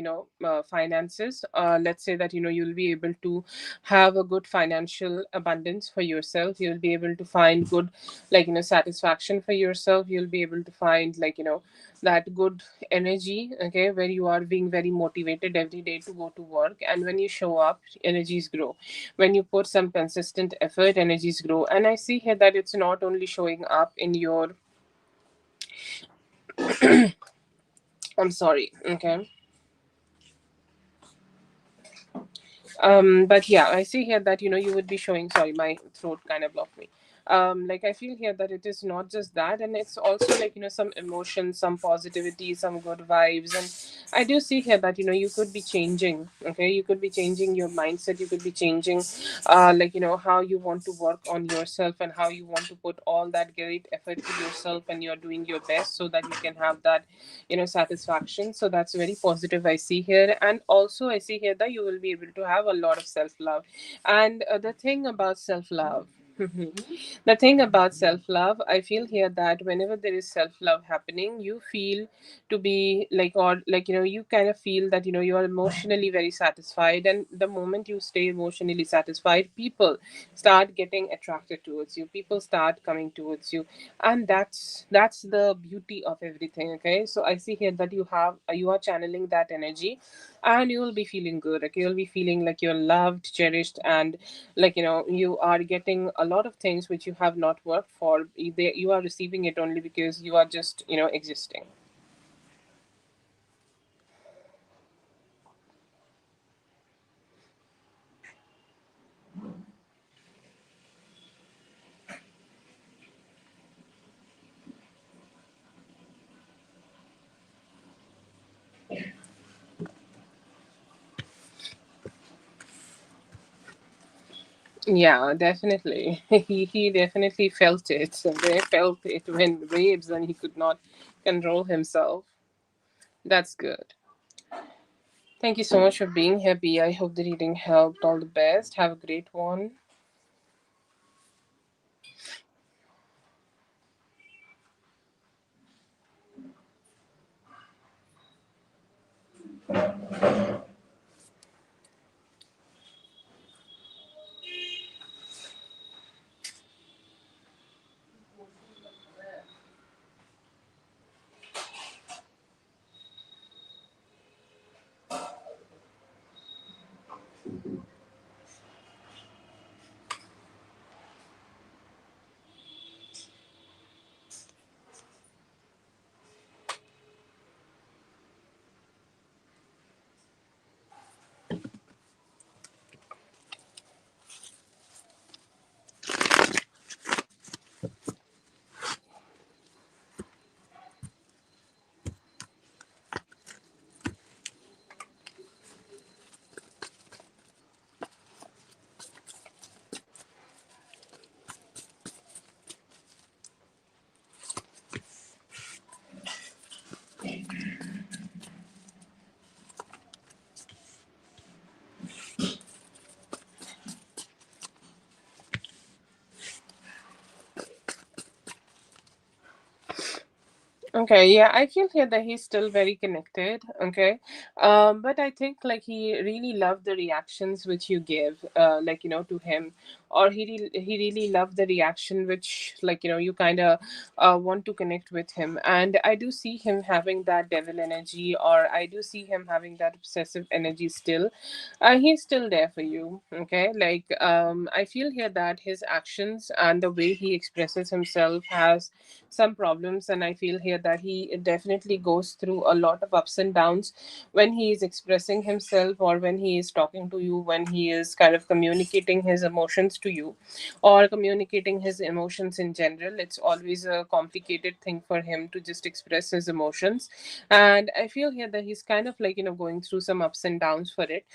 finances. Let's say that, you'll be able to have a good financial abundance for yourself. You'll be able to find good, like, satisfaction for yourself. You'll be able to find, like, that good energy. Okay, where you are being very motivated every day to go to work, and when you show up, energies grow. When you put some consistent effort, energies grow. And I see here that it's not only showing up in your, I'm sorry. Okay. But yeah, I see here that, you would be showing, sorry, my throat kind of blocked me. Like I feel here that it is not just that, and it's also like, some emotion, some positivity, some good vibes. And I do see here that, you could be changing. Okay, you could be changing your mindset, you could be changing like, how you want to work on yourself, and how you want to put all that great effort to yourself, and you're doing your best so that you can have that, satisfaction. So that's very positive I see here. And also I see here that you will be able to have a lot of self love. And the thing about self love, the thing about self love, I feel here that whenever there is self love happening, you feel to be like, or like, you kind of feel that, you are emotionally very satisfied. And the moment you stay emotionally satisfied, people start getting attracted towards you, people start coming towards you. And that's the beauty of everything. Okay, so I see here that you are channeling that energy, and you will be feeling good. Okay, you'll be feeling like you're loved, cherished, and like, you are getting a lot of things which you have not worked for. You are receiving it only because you are just, existing. Yeah, definitely. He definitely felt it. They felt it when waves, and he could not control himself. That's good. Thank you so much for being here, B. I hope the reading helped. All the best. Have a great one. Okay, yeah, I feel here that he's still very connected. Okay, but I think like he really loved the reactions which you give, like, to him, or he really loved the reaction which, like, you kind of want to connect with him. And I do see him having that devil energy, or I do see him having that obsessive energy still. He's still there for you. Okay, like, I feel here that his actions and the way he expresses himself has some problems. And I feel here that he definitely goes through a lot of ups and downs when he is expressing himself, or when he is talking to you, when he is kind of communicating his emotions to you, or communicating his emotions in general. It's always a complicated thing for him to just express his emotions. And I feel here that he's kind of like, going through some ups and downs for it.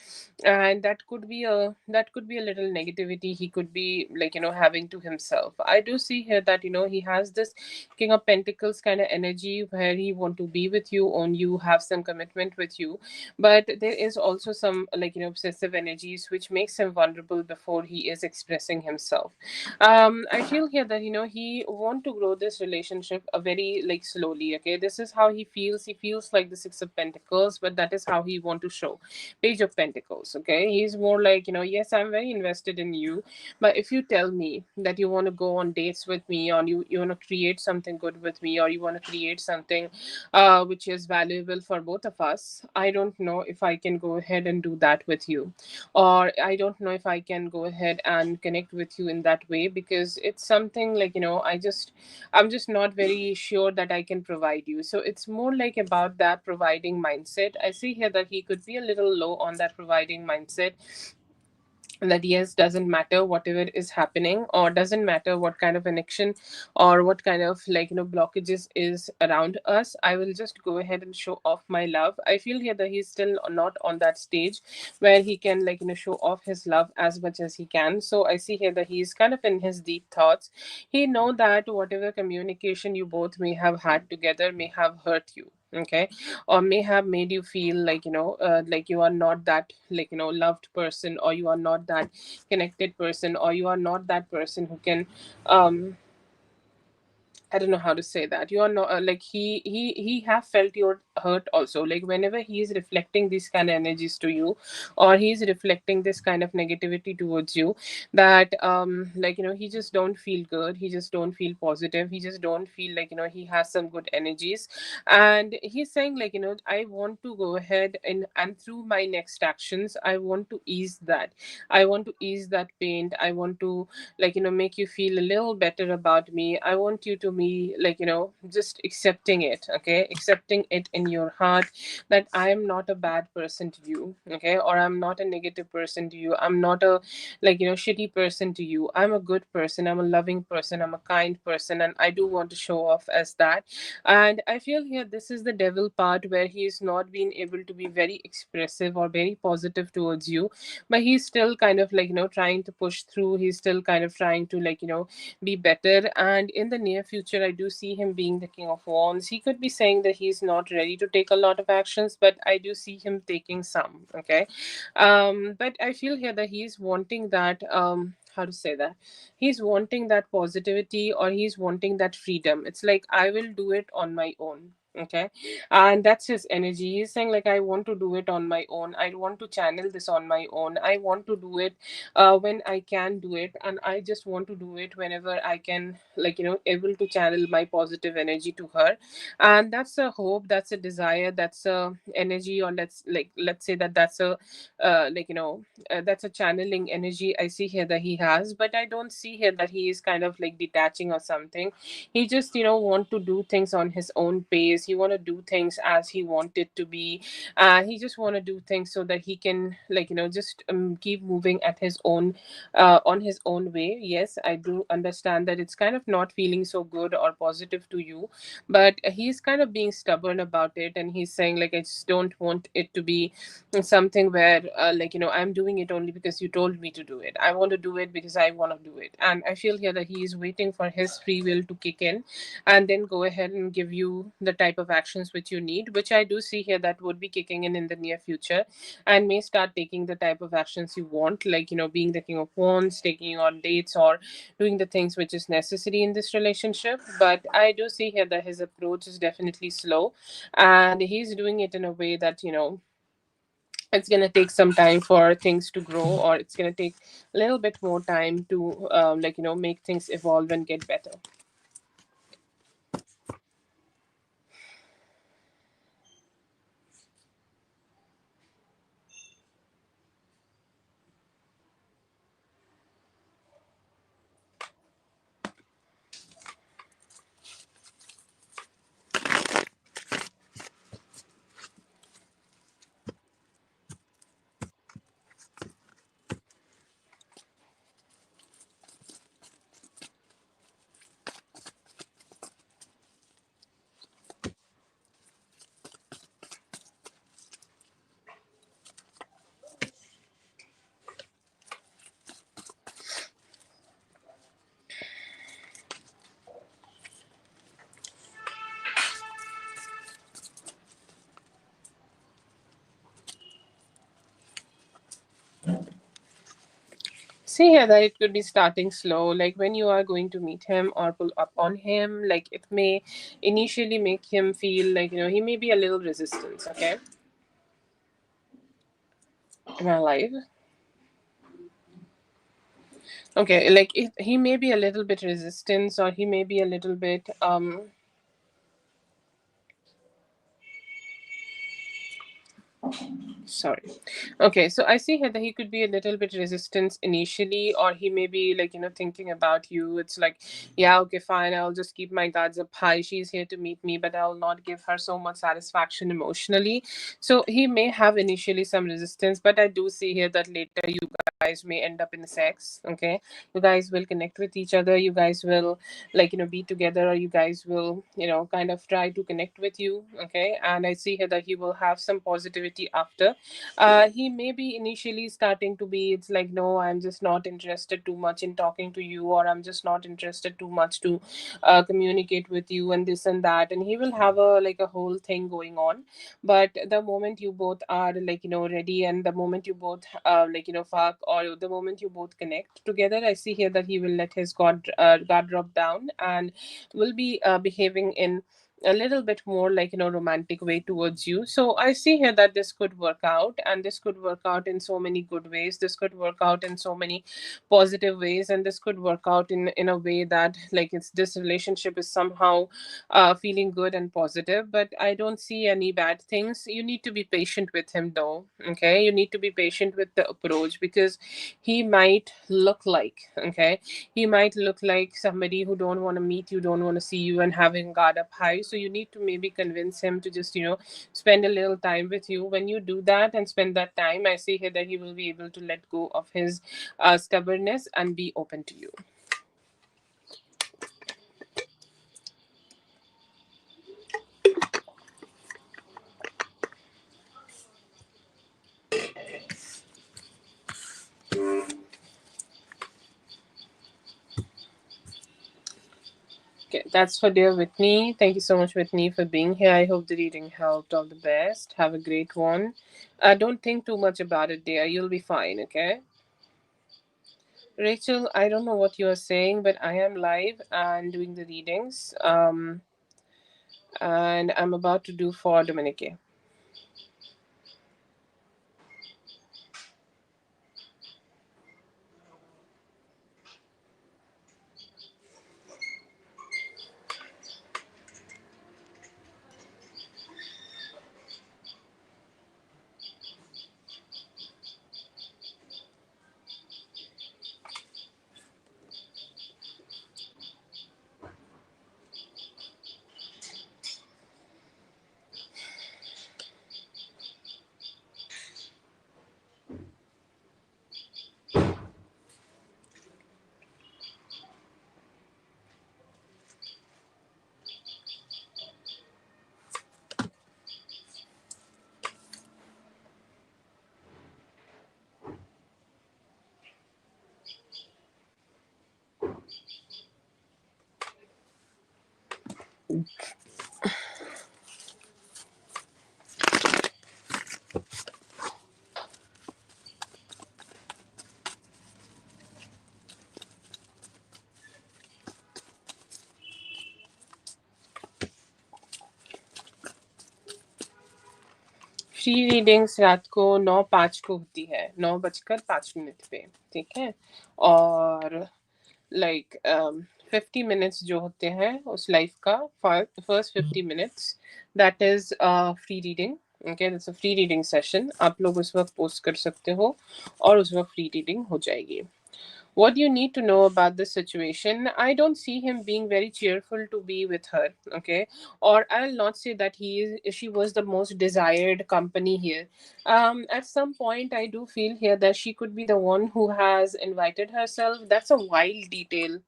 And that could be a little negativity he could be like, having to himself. I do see here that, he has this king of pentacles kind of energy, where he want to be with you, on you, have some commitment with you. But there is also some, like, obsessive energies which makes him vulnerable before he is expressing himself. I feel here that, he want to grow this relationship a very like slowly. Okay, this is how he feels like the six of pentacles, but that is how he want to show. Page of Pentacles. Okay, he's more like, yes, I'm very invested in you, but if you tell me that you want to go on dates with me, or you want to create something good with me, or you want to create something which is valuable for both of us, I don't know if I can go ahead and do that with you, or I don't know if I can go ahead and connect with you in that way, because it's something like, I'm just not very sure that I can provide you. So it's more like about that providing mindset. I see here that he could be a little low on that providing mindset. that yes, doesn't matter whatever is happening, or doesn't matter what kind of connection or what kind of blockages is around us, I will just go ahead and show off my love. I feel here that he's still not on that stage where he can show off his love as much as he can. So I see here that he's kind of in his deep thoughts. He know that whatever communication you both may have had together may have hurt you, okay, or may have made you feel like you are not that loved person, or you are not that connected person, or you are not that person who can um I don't know how to say that. You are not like he have felt your hurt also. Like whenever he is reflecting these kind of energies to you, or he's reflecting this kind of negativity towards you, that he just don't feel good. He just don't feel positive. He just don't feel he has some good energies, and he's saying I want to go ahead and through my next actions, I want to ease that. I want to ease that pain. I want to make you feel a little better about me. I want you to be just accepting it, okay, accepting it in your heart, that I am not a bad person to you, okay, or I'm not a negative person to you. I'm not a shitty person to you. I'm a good person. I'm a loving person. I'm a kind person, and I do want to show off as that. And I feel here this is the devil part, where he is not being able to be very expressive or very positive towards you, but he's still kind of trying to push through. He's still kind of trying to be better. And in the near future, I do see him being the king of wands. He could be saying that he's not ready to take a lot of actions, but I do see him taking some, okay. But I feel here that he's wanting that how to say that, he's wanting that positivity, or he's wanting that freedom. It's like I will do it on my own, okay. And that's his energy. He's saying I want to do it on my own. I want to channel this on my own. I want to do it when I can do it, and I just want to do it whenever I can able to channel my positive energy to her. And that's a hope, that's a desire, that's a energy, or let's say that that's a that's a channeling energy I see here that he has. But I don't see here that he is kind of detaching or something. He just want to do things on his own pace. He want to do things as he wanted to be. He just want to do things so that he can just keep moving at his own on his own way. Yes, I do understand that it's kind of not feeling so good or positive to you, but he's kind of being stubborn about it, and he's saying I just don't want it to be something where I'm doing it only because you told me to do it. I want to do it because I want to do it. And I feel here that he is waiting for his free will to kick in, and then go ahead and give you the type of actions which you need, which I do see here that would be kicking in the near future, and may start taking the type of actions you want, being the king of wands, taking you on dates, or doing the things which is necessary in this relationship. But I do see here that his approach is definitely slow, and he's doing it in a way that it's going to take some time for things to grow, or it's going to take a little bit more time to make things evolve and get better. See here that it could be starting slow, like when you are going to meet him or pull up on him, like it may initially make him feel he may be a little resistance, okay. Am I alive? Okay, he may be a little bit resistance, or he may be a little bit Sorry. Okay, so I see here that he could be a little bit resistant initially, or he may be like, thinking about you. It's like, yeah, okay, fine, I'll just keep my guards up high. She's here to meet me, but I'll not give her so much satisfaction emotionally. So he may have initially some resistance, but I do see here that later you guys may end up in sex. Okay, you guys will connect with each other. You guys will, like, be together, or you guys will, kind of try to connect with you. Okay, and I see here that he will have some positivity after. He may be initially starting to be, it's like, no, I'm just not interested too much in talking to you, or I'm just not interested too much to communicate with you, and this and that, and he will have a, like, a whole thing going on. But the moment you both are, like, ready, and the moment you both like, fuck, or the moment you both connect together, I see here that he will let his guard drop down, and will be behaving in a little bit more, like, romantic way towards you. So I see here that this could work out, and this could work out in so many good ways. This could work out in so many positive ways, and this could work out in a way that, like, it's this relationship is somehow feeling good and positive. But I don't see any bad things. You need to be patient with him, though. Okay, you need to be patient with the approach, because he might look like, okay, he might look like somebody who don't want to meet you, don't want to see you, and having guard up high. So you need to maybe convince him to just, spend a little time with you. When you do that and spend that time, I see here that he will be able to let go of his stubbornness and be open to you. Okay, that's for dear Whitney. Thank you so much, Whitney, for being here. I hope the reading helped. All the best. Have a great one. Don't think too much about it, dear. You'll be fine, okay? Rachel, I don't know what you are saying, but I am live and doing the readings. And I'm about to do for Dominique. Free readings रात को 9:05 को होती है, 9:05 पे, ठीक है। और like 50 minutes जो होते हैं उस लाइफ का, first 50 minutes, that is free reading. Okay, that's a free reading session. आप लोग उस वक्त पोस्ट कर सकते हो, और उस वक्त फ्री रीडिंग हो जाएगी। What do you need to know about this situation? I don't see him being very cheerful to be with her, okay? Or I'll not say that she was the most desired company here. At some point, I do feel here that she could be the one who has invited herself. That's a wild detail.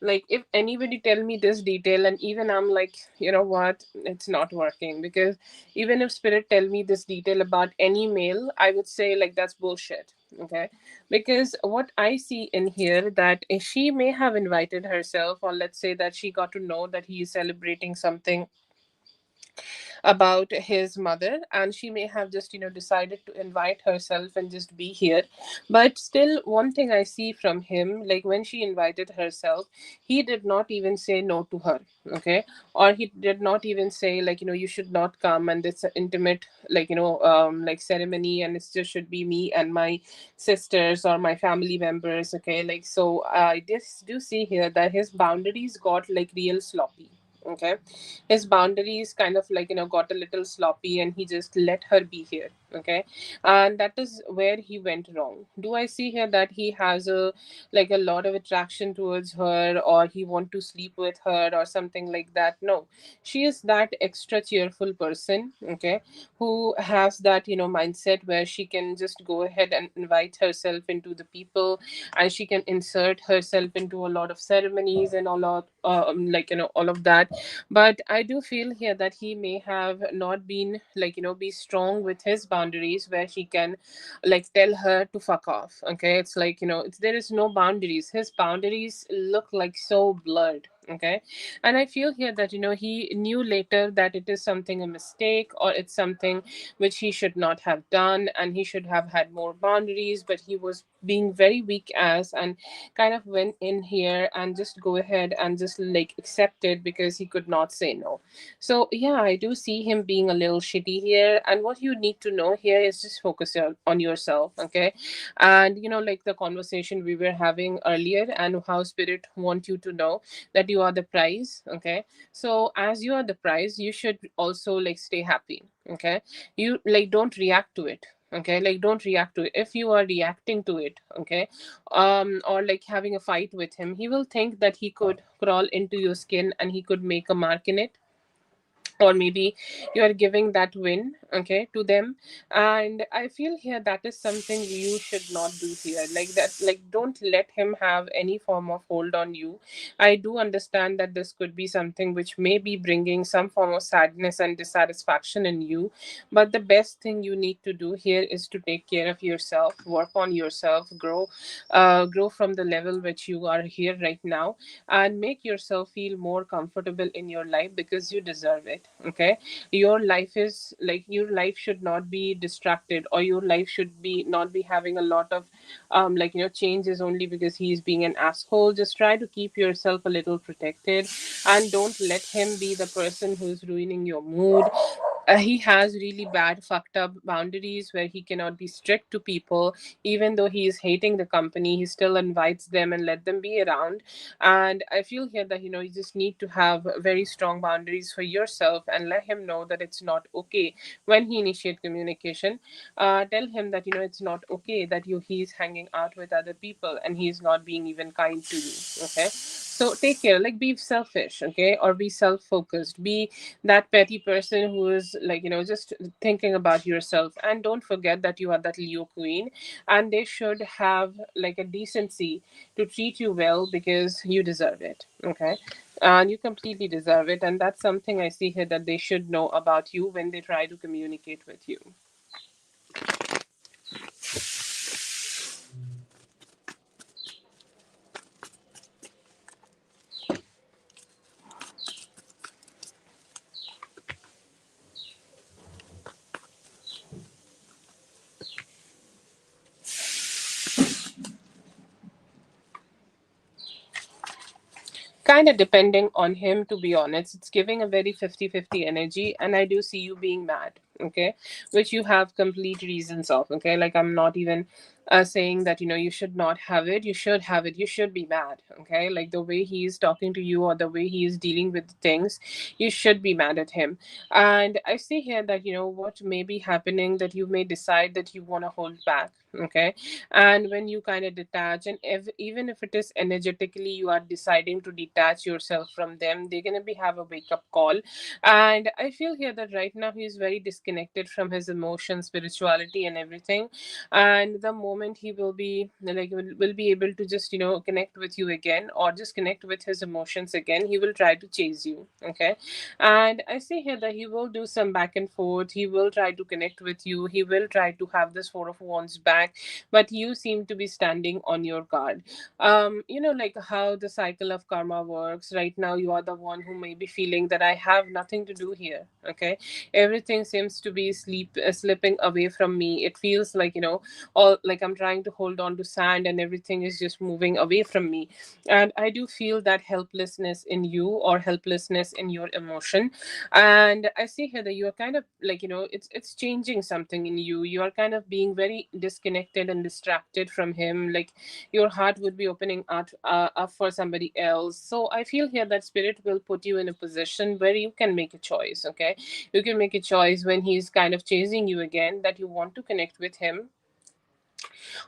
Like, if anybody tell me this detail, and even I'm like, you know what, it's not working, because even if spirit tell me this detail about any male, I would say, like, that's bullshit. Okay, because what I see in here, that she may have invited herself, or let's say that she got to know that he is celebrating something about his mother, and she may have just, decided to invite herself and just be here. But still, one thing I see from him, like, when she invited herself, he did not even say no to her. Okay, or he did not even say, like, you should not come, and it's an intimate, like, like, ceremony, and it just should be me and my sisters or my family members. Okay, like, so I just do see here that his boundaries got, like, real sloppy. Okay, his boundaries kind of like got a little sloppy, and he just let her be here. Okay, and that is where he went wrong. Do I see here that he has a like a lot of attraction towards her, or he want to sleep with her or something like that? No, she is that extra cheerful person, okay, who has that mindset where she can just go ahead and invite herself into the people, and she can insert herself into a lot of ceremonies and all of all of that. But I do feel here that he may have not been be strong with his boundaries, where he can tell her to fuck off. Okay, it's there is no boundaries. His boundaries look like so blurred. Okay, and I feel here that he knew later that it is something a mistake, or it's something which he should not have done, and he should have had more boundaries, but he was being very weak ass and kind of went in here and just go ahead and just accept it because he could not say no. So yeah, I do see him being a little shitty here, and what you need to know here is just focus on yourself. Okay, and like the conversation we were having earlier, and how spirit want you to know that you are the prize. Okay, so as you are the prize, you should also stay happy. Okay, you don't react to it. Okay, don't react to it. If you are reacting to it, okay, or having a fight with him, he will think that he could crawl into your skin and he could make a mark in it, or maybe you are giving that win, okay, to them. And I feel here that is something you should not do here, like that. Don't let him have any form of hold on you. I do understand that this could be something which may be bringing some form of sadness and dissatisfaction in you, but the best thing you need to do here is to take care of yourself, work on yourself, grow from the level which you are here right now, and make yourself feel more comfortable in your life, because you deserve it. Okay, your life is your life should not be distracted, or your life should be not be having a lot of changes only because he's being an asshole. Just try to keep yourself a little protected, and don't let him be the person who's ruining your mood. He has really bad fucked up boundaries where he cannot be strict to people. Even though he is hating the company, he still invites them and let them be around. And I feel here that you just need to have very strong boundaries for yourself, and let him know that it's not okay. When he initiate communication, tell him that it's not okay that he's hanging out with other people and he's not being even kind to you. Okay, so take care, be selfish, okay, or be self-focused, be that petty person who is just thinking about yourself. And don't forget that you are that Leo queen, and they should have a decency to treat you well, because you deserve it. Okay, and you completely deserve it, and that's something I see here that they should know about you when they try to communicate with you. Kind of depending on him, to be honest. It's giving a very 50-50 energy, and I do see you being mad. Okay, which you have complete reasons of. Okay, I'm not even saying that you should not have it. You should have it. You should be mad. Okay, the way he is talking to you, or the way he is dealing with things, you should be mad at him. And I see here that what may be happening, that you may decide that you want to hold back. Okay, and when you kind of detach, and even if it is energetically you are deciding to detach yourself from them, they're going to be have a wake up call. And I feel here that right now he is very disconnected from his emotions, spirituality, and everything. And the moment he will be will be able to just connect with you again, or just connect with his emotions again, he will try to chase you. Okay, and I see here that he will do some back and forth. He will try to connect with you. He will try to have this Four of Wands back, but you seem to be standing on your guard. How the cycle of karma works. Right now you are the one who may be feeling that I have nothing to do here. Okay, everything seems to be slipping away from me. It feels all like I'm trying to hold on to sand and everything is just moving away from me. And I do feel that helplessness in you, or helplessness in your emotion. And I see here that you are kind of like, it's changing something in you. You are kind of being very disconnected and distracted from him. Like your heart would be opening up for somebody else. So I feel here that spirit will put you in a position where you can make a choice. Okay, you can make a choice when he's kind of chasing you again, that you want to connect with him,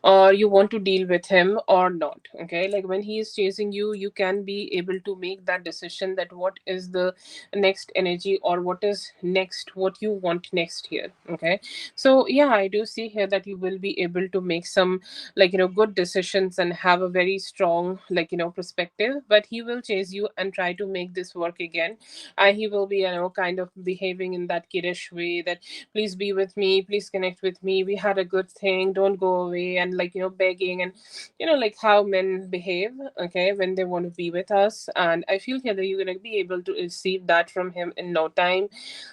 or you want to deal with him or not. Okay, like when he is chasing you, you can be able to make that decision, that what is the next energy, or what is next, what you want next here. Okay, so yeah, I do see here that you will be able to make some, like, good decisions and have a very strong, like, perspective. But he will chase you and try to make this work again. And he will be, kind of behaving in that kiddish way, that please be with me, please connect with me, we had a good thing, don't go away, and like, begging, and like how men behave, okay, when they want to be with us. And I feel here that you're going to be able to receive that from him in no time.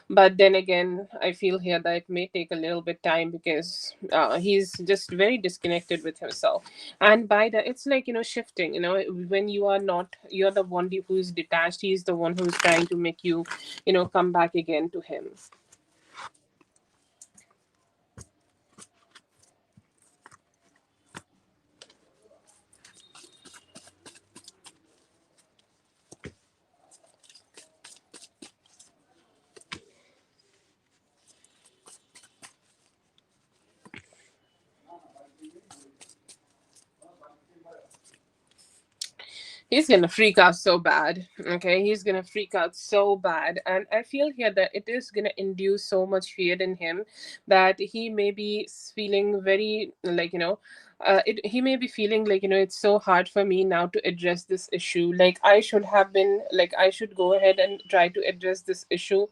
But then again, I feel here that it may take a little bit time, because he's just very disconnected with himself. And by that, it's like, shifting, when you are not, you're the one who's detached, he's the one who's trying to make you, come back again to him. He's gonna freak out so bad. Okay, he's gonna freak out so bad. And I feel here that it is gonna induce so much fear in him, that he may be feeling very, like, he may be feeling like, it's so hard for me now to address this issue. Like I should have been, like, I should go ahead and try to address this issue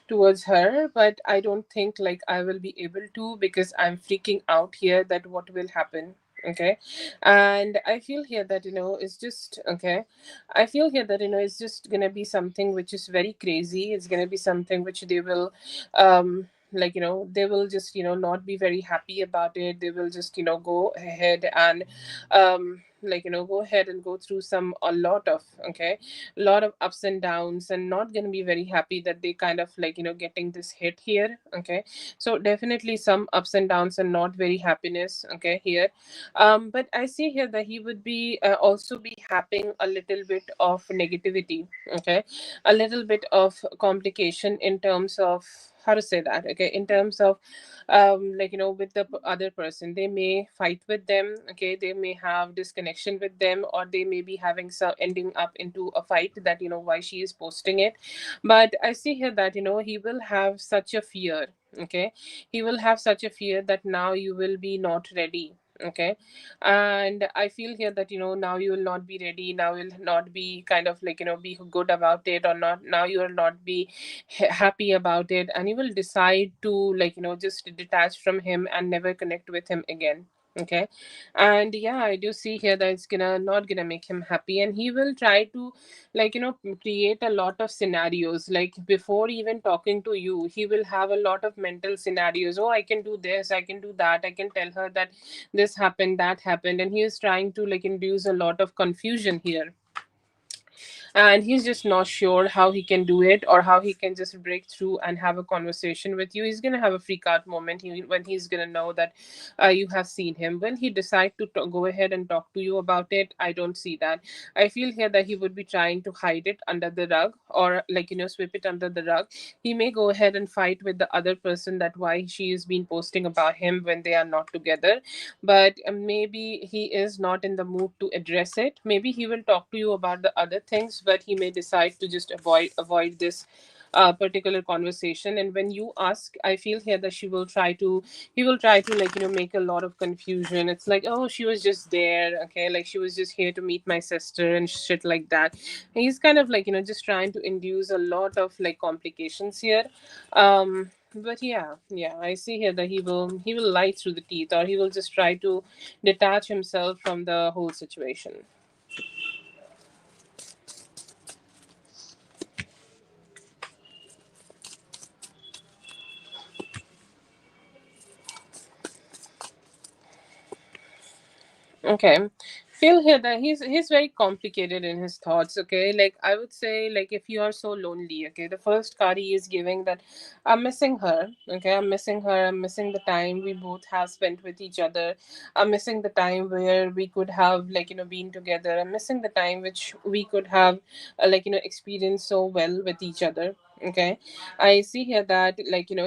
towards her, but I don't think like I will be able to, because I'm freaking out here that what will happen. Okay, and I feel here that, it's just okay. I feel here that, it's just gonna be something which is very crazy. It's gonna be something which they will, like, they will just, not be very happy about it. They will just, go ahead and, like, go ahead and go through some a lot of, okay, a lot of ups and downs, and not gonna be very happy that they kind of like, getting this hit here. Okay, so definitely some ups and downs, and not very happiness, okay, here. But I see here that he would be, also be having a little bit of negativity, okay, a little bit of complication in terms of, how to say that, okay, in terms of, like, with the other person, they may fight with them, okay, they may have disconnection with them, or they may be having some ending up into a fight, that, why she is posting it. But I see here that, he will have such a fear, okay, he will have such a fear that now you will be not ready. Okay, and I feel here that, now you will not be ready, now you'll not be kind of like, be good about it, or not, now you will not be happy about it, and you will decide to, like, just detach from him and never connect with him again. Okay, and yeah, I do see here that it's gonna not gonna make him happy, and he will try to, like, create a lot of scenarios. Like before even talking to you, he will have a lot of mental scenarios. Oh, I can do this, I can do that, I can tell her that this happened, that happened, and he is trying to like induce a lot of confusion here. And he's just not sure how he can do it, or how he can just break through and have a conversation with you. He's gonna have a freak out moment, when he's gonna know that, you have seen him. Will he decide to go ahead and talk to you about it? I don't see that. I feel here that he would be trying to hide it under the rug, or like, sweep it under the rug. He may go ahead and fight with the other person, that why she has been posting about him when they are not together. But maybe he is not in the mood to address it. Maybe he will talk to you about the other things, but he may decide to just avoid this particular conversation. And when you ask, I feel here that he will try to, like, make a lot of confusion. It's like, oh, she was just there, okay, like she was just here to meet my sister and shit like that. And he's kind of like, just trying to induce a lot of like complications here. But yeah, I see here that he will lie through the teeth, or he will just try to detach himself from the whole situation. Okay. Feel here that he's very complicated in his thoughts. Okay, like I would say, like if you are so lonely, okay, the first card he is giving that I'm missing her. Okay, I'm missing her. I'm missing the time we both have spent with each other. I'm missing the time where we could have been together. I'm missing the time which we could have experienced so well with each other. Okay, I see here that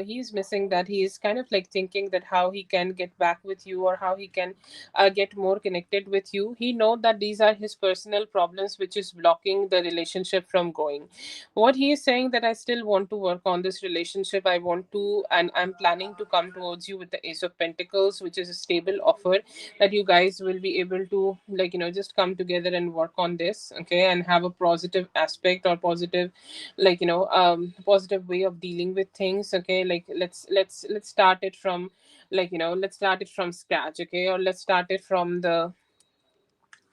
he's missing that. He is kind of like thinking that how he can get back with you, or how he can get more connected with you. He know that these are his personal problems which is blocking the relationship from going. What he is saying that I still want to work on this relationship. I want to, and I'm planning to come towards you with the Ace of Pentacles, which is a stable offer that you guys will be able to just come together and work on this. Okay, and have a positive aspect, or positive positive way of dealing with things. Okay, like let's start it from let's start it from scratch. Okay, or let's start it from the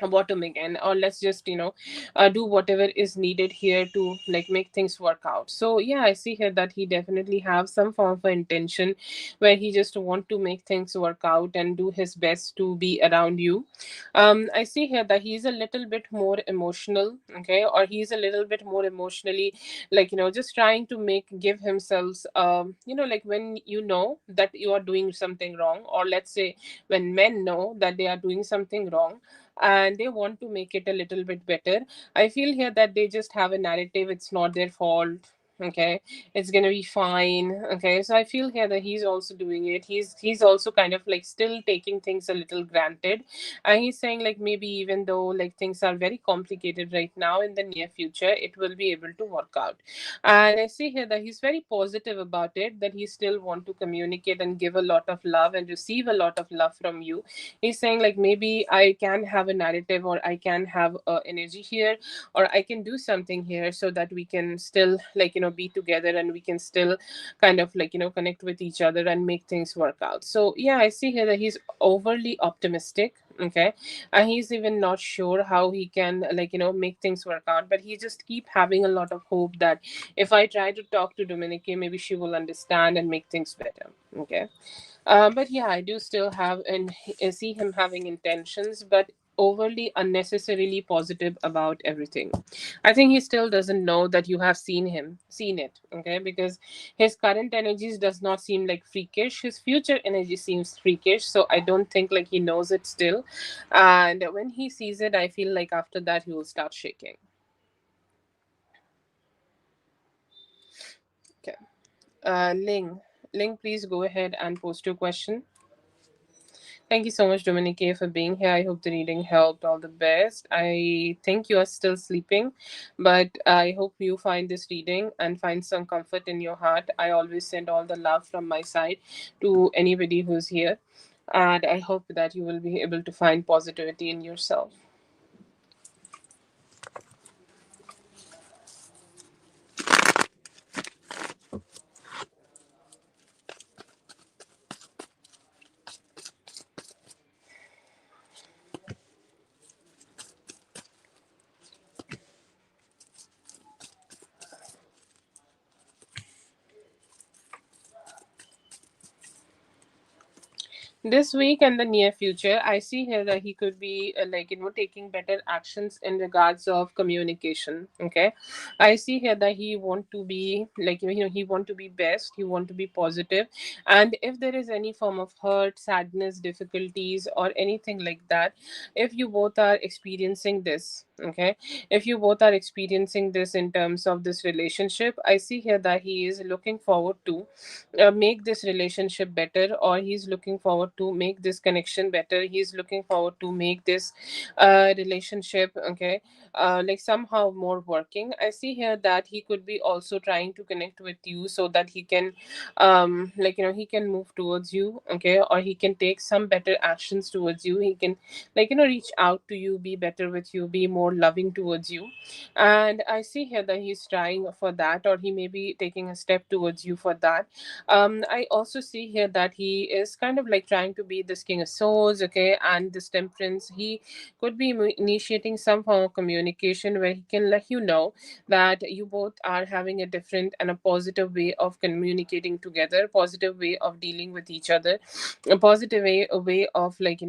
bottom again, or let's just do whatever is needed here to make things work out. So yeah, I see here that he definitely have some form of intention where he just want to make things work out and do his best to be around you. I see here that he's a little bit more emotional. Okay, or he's a little bit more emotionally just trying to make give himself like when you know that you are doing something wrong, or let's say when men know that they are doing something wrong and they want to make it a little bit better. I feel here that they just have a narrative, it's not their fault. Okay, it's gonna be fine. Okay, so I feel here that he's also doing it. He's also kind of like still taking things a little granted, and he's saying like maybe even though like things are very complicated right now, in the near future it will be able to work out. And I see here that he's very positive about it, that he still want to communicate and give a lot of love and receive a lot of love from you. He's saying like maybe I can have a narrative, or I can have energy here, or I can do something here so that we can still be together, and we can still kind of connect with each other and make things work out. So yeah, I see here that he's overly optimistic. Okay, and he's even not sure how he can make things work out, but he just keep having a lot of hope that if I try to talk to Dominique, maybe she will understand and make things better. Okay, but yeah, I do still have and see him having intentions, but overly unnecessarily positive about everything. I think he still doesn't know that you have seen it. Okay, because his current energies does not seem like freakish. His future energy seems freakish, so I don't think like he knows it still. And when he sees it, I feel like after that he will start shaking. Okay, Ling, please go ahead and post your question. Thank you so much, Dominique, for being here. I hope the reading helped. All the best. I think you are still sleeping, but I hope you find this reading and find some comfort in your heart. I always send all the love from my side to anybody who's here, and I hope that you will be able to find positivity in yourself. This week and the near future, I see here that he could be taking better actions in regards of communication. Okay, I see here that he want to be he want to be best, he want to be positive, and if there is any form of hurt, sadness, difficulties, or anything like that, if you both are experiencing this, okay, if you both are experiencing this in terms of this relationship, I see here that he is looking forward to make this relationship better, or he's looking forward to make this connection better. He's looking forward to make this relationship, okay, somehow more working. I see here that he could be also trying to connect with you so that he can he can move towards you. Okay, or he can take some better actions towards you. He can reach out to you, be better with you, be more more loving towards you. And I see here that he's trying for that, or he may be taking a step towards you for that. I also see here that he is kind of like trying to be this King of Swords, okay, and this Temperance. He could be initiating some form of communication where he can let you know that you both are having a different and a positive way of communicating together, positive way of dealing with each other, a way of like,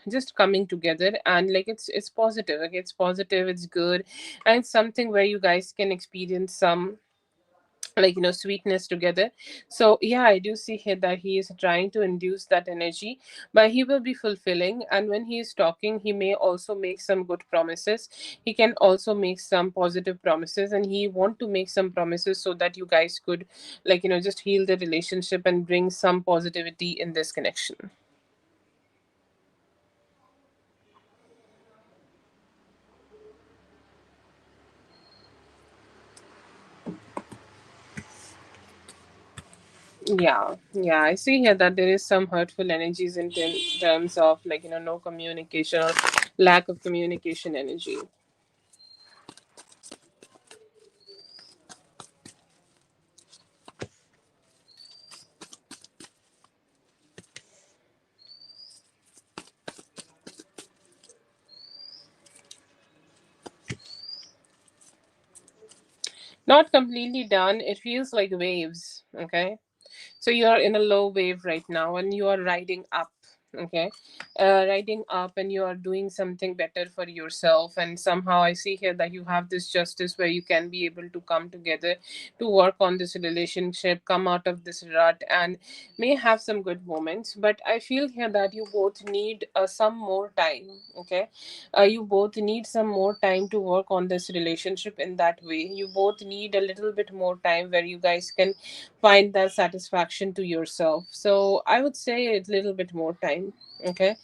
just coming together. And like it's positive, like it's positive, it's good, and it's something where you guys can experience some, like, sweetness together. So yeah, I do see here that he is trying to induce that energy, but he will be fulfilling. And when he is talking, he may also make some good promises. He can also make some positive promises, and he want to make some promises so that you guys could, like, just heal the relationship and bring some positivity in this connection. Yeah, I see here that there is some hurtful energies in terms of, like, no communication or lack of communication energy. Not completely done. It feels like waves. Okay. So you are in a low wave right now and you are riding up. Okay. Riding up, and you are doing something better for yourself. And somehow I see here that you have this justice where you can be able to come together to work on this relationship, come out of this rut, and may have some good moments. But I feel here that you both need some more time. Okay. You both need some more time to work on this relationship in that way. You both need a little bit more time where you guys can find that satisfaction to yourself. So I would say a little bit more time. Okay.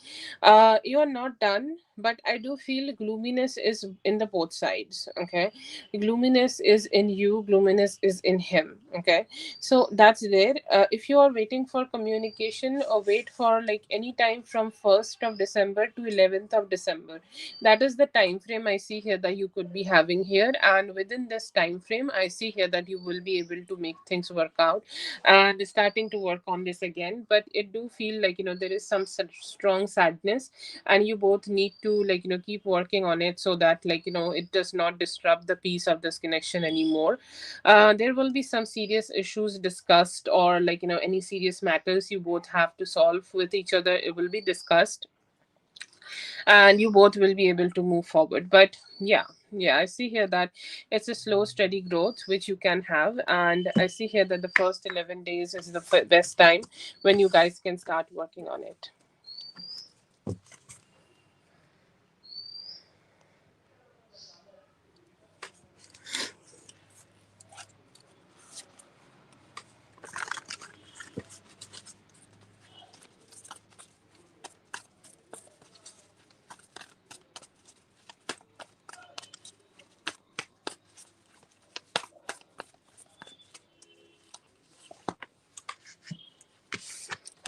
You are not done, but I do feel gloominess is in the both sides. Okay. Gloominess is in you, gloominess is in him. Okay. So that's there. If you are waiting for communication, or wait for like any time from 1st of December to 11th of December. That is the time frame I see here that you could be having here. And within this time frame, I see here that you will be able to make things work out and starting to work on this again. But it do feel like, there is some such strong sadness, and you both need to, like, keep working on it so that, like, it does not disrupt the peace of this connection anymore. There will be some serious issues discussed, or like, any serious matters you both have to solve with each other. It will be discussed, and you both will be able to move forward. But yeah, I see here that it's a slow steady growth which you can have. And I see here that the first 11 days is the best time when you guys can start working on it.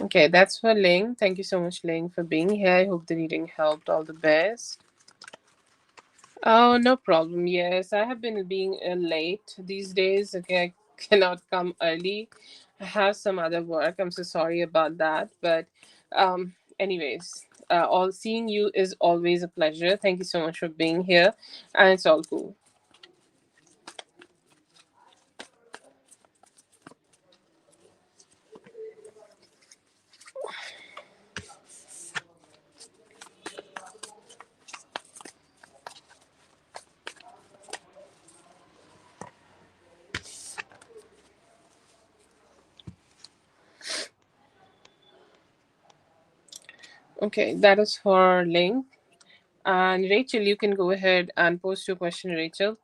Okay, that's for Ling. Thank you so much, Ling, for being here. I hope the reading helped. All the best. Oh, no problem. Yes, I have been being late these days. Okay, I cannot come early. I have some other work. I'm so sorry about that. But, anyways, all seeing you is always a pleasure. Thank you so much for being here, and it's all cool. Okay, that is for Ling. And Rachel, you can go ahead and post your question, Rachel.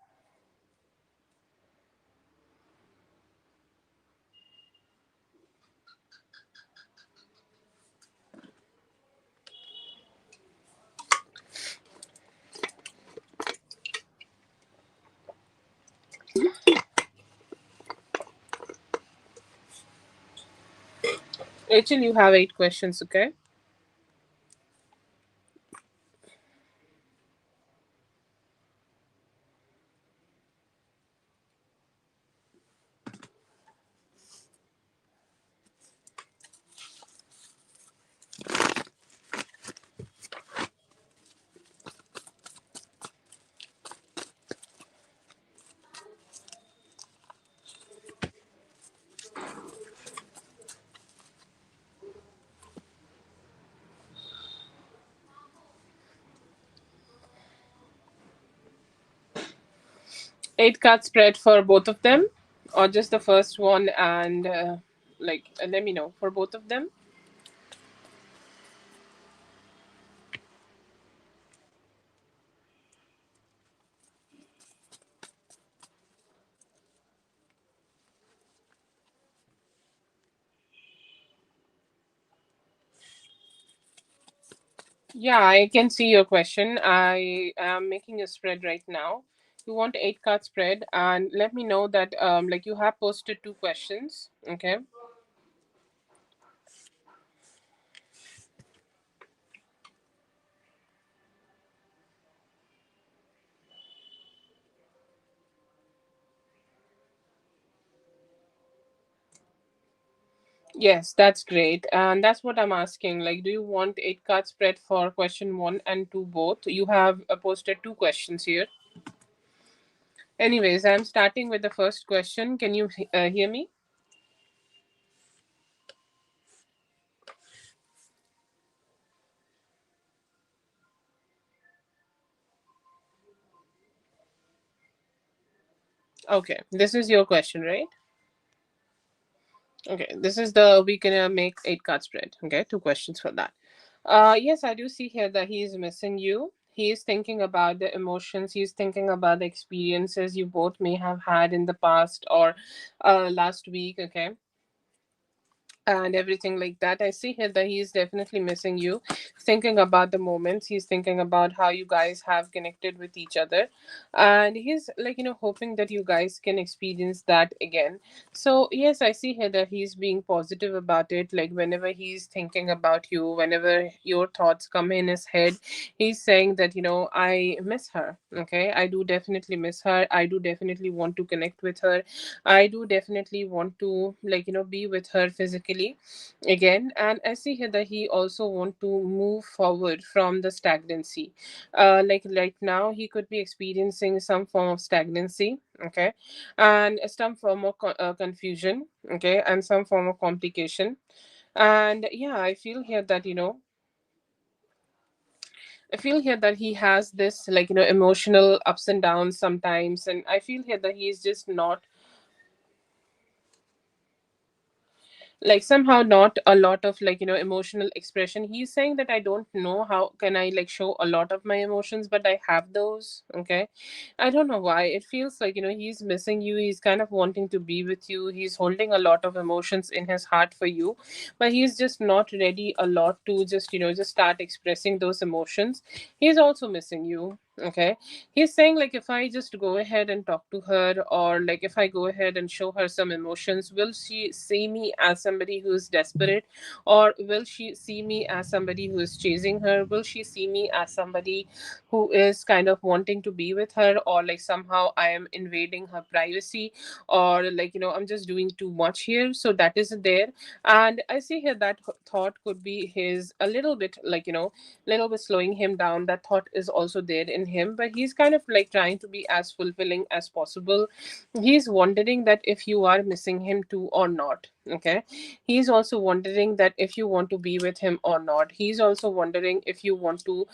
Rachel, you have 8 questions, okay? Eight card spread for both of them, or just the first one? And let me know for both of them. Yeah, I can see your question. I am making a spread right now. You want eight card spread, and let me know that you have posted two questions. Okay. Yes, that's great. And that's what I'm asking. Like, do you want eight card spread for question one and two both? You have posted two questions here. Anyways, I'm starting with the first question. Can you hear me? Okay, this is your question, right? Okay, this is the we can make eight card spread. Okay, two questions for that. Yes, I do see here that he is missing you. He is thinking about the emotions. He's thinking about the experiences you both may have had in the past or last week. Okay, and everything like that. I see here that he's definitely missing you, thinking about the moments. He's thinking about how you guys have connected with each other, and he's hoping that you guys can experience that again. So yes, I see here that he's being positive about it. Like whenever he's thinking about you, whenever your thoughts come in his head, he's saying that I miss her. Okay, I do definitely miss her. I do definitely want to connect with her. I do definitely want to be with her physically again. And I see here that he also want to move forward from the stagnancy. Like right now he could be experiencing some form of stagnancy, okay, and some form of confusion, okay, and some form of complication. And yeah, I feel here that he has this emotional ups and downs sometimes, and I feel here that he's just not somehow not a lot of emotional expression. He's saying that I don't know how can I show a lot of my emotions, but I have those. Okay, I don't know why it feels like he's missing you. He's kind of wanting to be with you. He's holding a lot of emotions in his heart for you, but he's just not ready a lot to just start expressing those emotions. He's also missing you. Okay, he's saying if I just go ahead and talk to her, or if I go ahead and show her some emotions, will she see me as somebody who's desperate, or will she see me as somebody who is chasing her? Will she see me as somebody who is kind of wanting to be with her, or somehow I am invading her privacy, or I'm just doing too much here? So that is there. And I see here that thought could be his a little bit little bit slowing him down. That thought is also there in him, but he's kind of trying to be as fulfilling as possible. He's wondering that if you are missing him too or not. Okay, he's also wondering that if you want to be with him or not. He's also wondering if you want to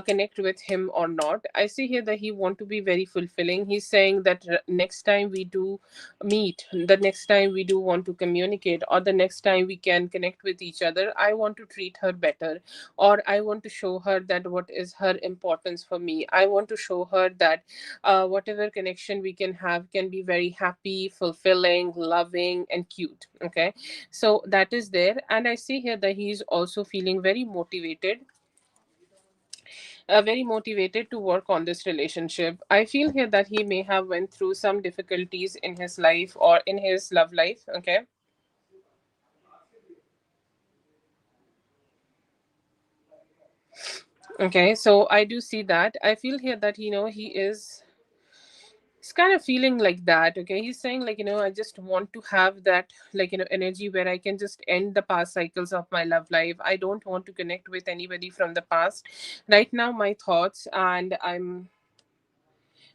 connect with him or not. I see here that he want to be very fulfilling. He's saying that next time we do meet, the next time we do want to communicate, or the next time we can connect with each other, I want to treat her better, or I want to show her that what is her importance for me. I want to show her that whatever connection we can have can be very happy, fulfilling, loving, and cute. Okay, so that is there. And I see here that he's also feeling very motivated to work on this relationship. I feel here that he may have went through some difficulties in his life or in his love life. Okay, okay, so I do see that. I feel here that he's kind of feeling like that. Okay, he's saying I just want to have that energy where I can just end the past cycles of my love life. I don't want to connect with anybody from the past. Right now my thoughts, and I'm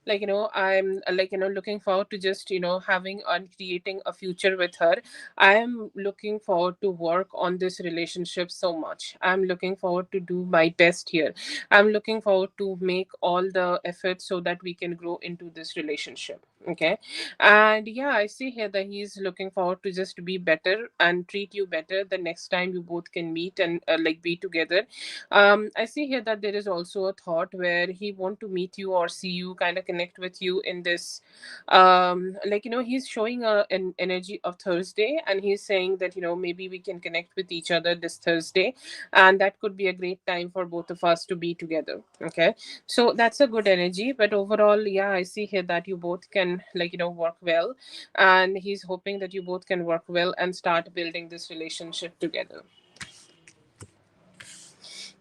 looking forward to just having and creating a future with her. I am looking forward to work on this relationship so much. I'm looking forward to do my best here. I'm looking forward to make all the efforts so that we can grow into this relationship. Okay. And yeah, I see here that he's looking forward to just be better and treat you better the next time you both can meet and like be together. I see here that there is also a thought where he want to meet you or see you, kind of connect with you in this like, he's showing an energy of Thursday, and he's saying that, maybe we can connect with each other this Thursday, and that could be a great time for both of us to be together. Okay. So that's a good energy, but overall, yeah, I see here that you both can, like, work well, and he's hoping that you both can work well and start building this relationship together.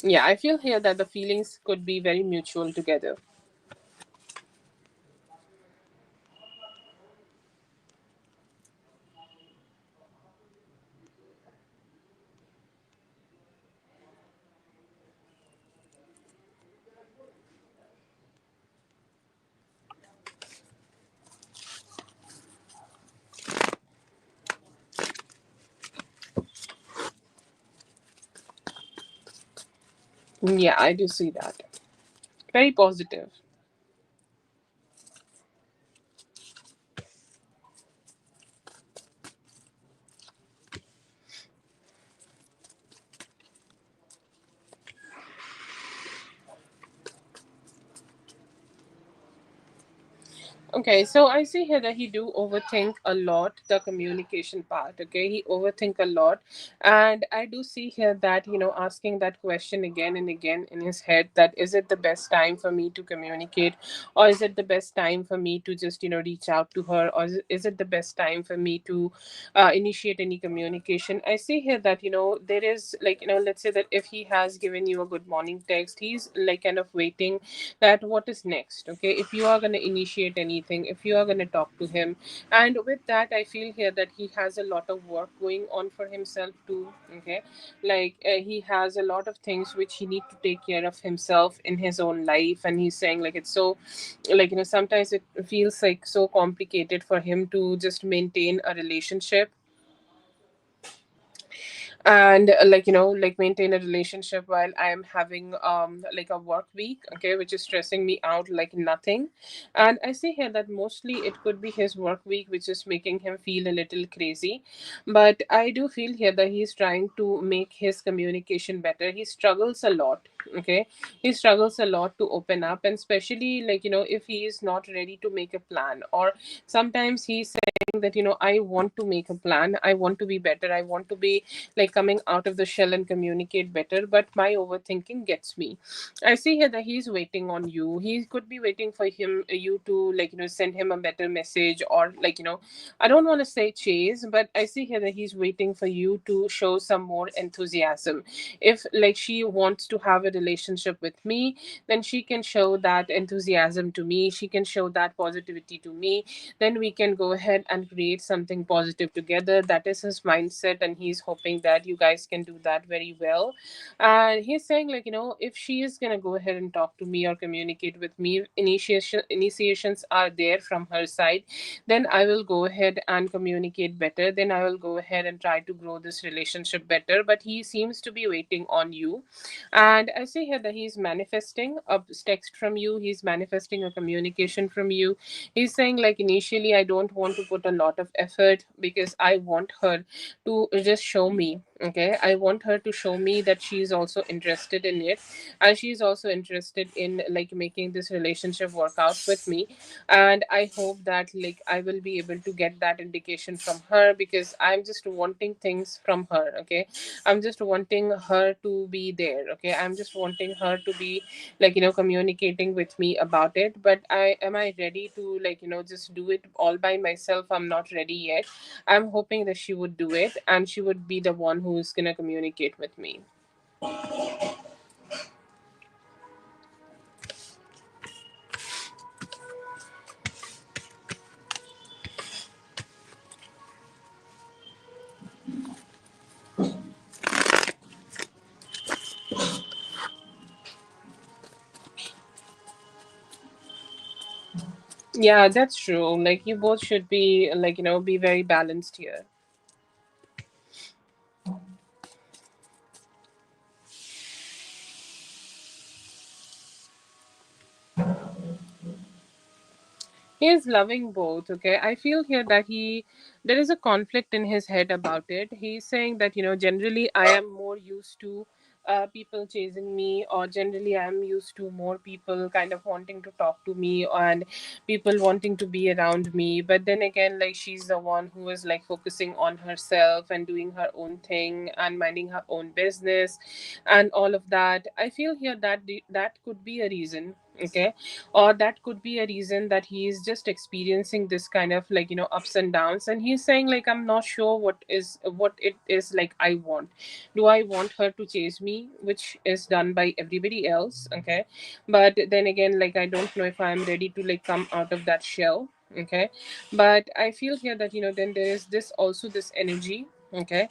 Yeah, I feel here that the feelings could be very mutual together. Yeah, I do see that. Very positive. Okay, so I see here that he do overthink a lot the communication part. Okay, he overthink a lot, and I do see here that, asking that question again and again in his head, that is it the best time for me to communicate, or is it the best time for me to just, reach out to her, or is it the best time for me to initiate any communication? I see here that, there is, like, let's say that if he has given you a good morning text, he's like kind of waiting that what is next. Okay, if you are going to initiate anything, if you are going to talk to him. And with that, I feel here that he has a lot of work going on for himself too. Okay, like, he has a lot of things which he need to take care of himself in his own life, and he's saying like it's so, like, sometimes it feels like so complicated for him to just maintain a relationship, and like, like maintain a relationship while I am having like a work week, okay, which is stressing me out like nothing. And I see here that mostly it could be his work week which is making him feel a little crazy, but I do feel here that he's trying to make his communication better. He struggles a lot. Okay, he struggles a lot to open up, and especially, like, if he is not ready to make a plan, or sometimes he's saying that, I want to make a plan, I want to be better, I want to be like coming out of the shell and communicate better, but my overthinking gets me. I see here that he's waiting on you. He could be waiting for you to, like, send him a better message, or like, I don't want to say chase, but I see here that he's waiting for you to show some more enthusiasm. If, like, she wants to have a relationship with me, then she can show that enthusiasm to me, she can show that positivity to me, then we can go ahead and create something positive together. That is his mindset, and he's hoping that you guys can do that very well. And he's saying, like, if she is going to go ahead and talk to me or communicate with me, initiations are there from her side, then I will go ahead and communicate better, then I will go ahead and try to grow this relationship better. But he seems to be waiting on you, and I see here that he's manifesting a text from you, he's manifesting a communication from you. He's saying, like, initially I don't want to put a lot of effort because I want her to just show me. Okay, I want her to show me that she's also interested in it, and she's also interested in, like, making this relationship work out with me. And I hope that, like, I will be able to get that indication from her, because I'm just wanting things from her. Okay, I'm just wanting her to be there. Okay, I'm just wanting her to be, like, communicating with me about it. But am I ready to, like, just do it all by myself? I'm not ready yet. I'm hoping that she would do it, and she would be the one who's gonna communicate with me. Yeah, that's true. Like, you both should be, like, be very balanced here. He is loving both. Okay, I feel here that there is a conflict in his head about it. He's saying that, generally I am more used to people chasing me, or generally I'm used to more people kind of wanting to talk to me and people wanting to be around me. But then again, like, she's the one who is like focusing on herself and doing her own thing and minding her own business and all of that. I feel here that that could be a reason. Okay, or that could be a reason that he is just experiencing this kind of, like, ups and downs, and he's saying like, I'm not sure what it is like I want. Do I want her to chase me, which is done by everybody else? Okay, but then again, like, I don't know if I'm ready to like come out of that shell. Okay, but I feel here that, then there is this also this energy. Okay,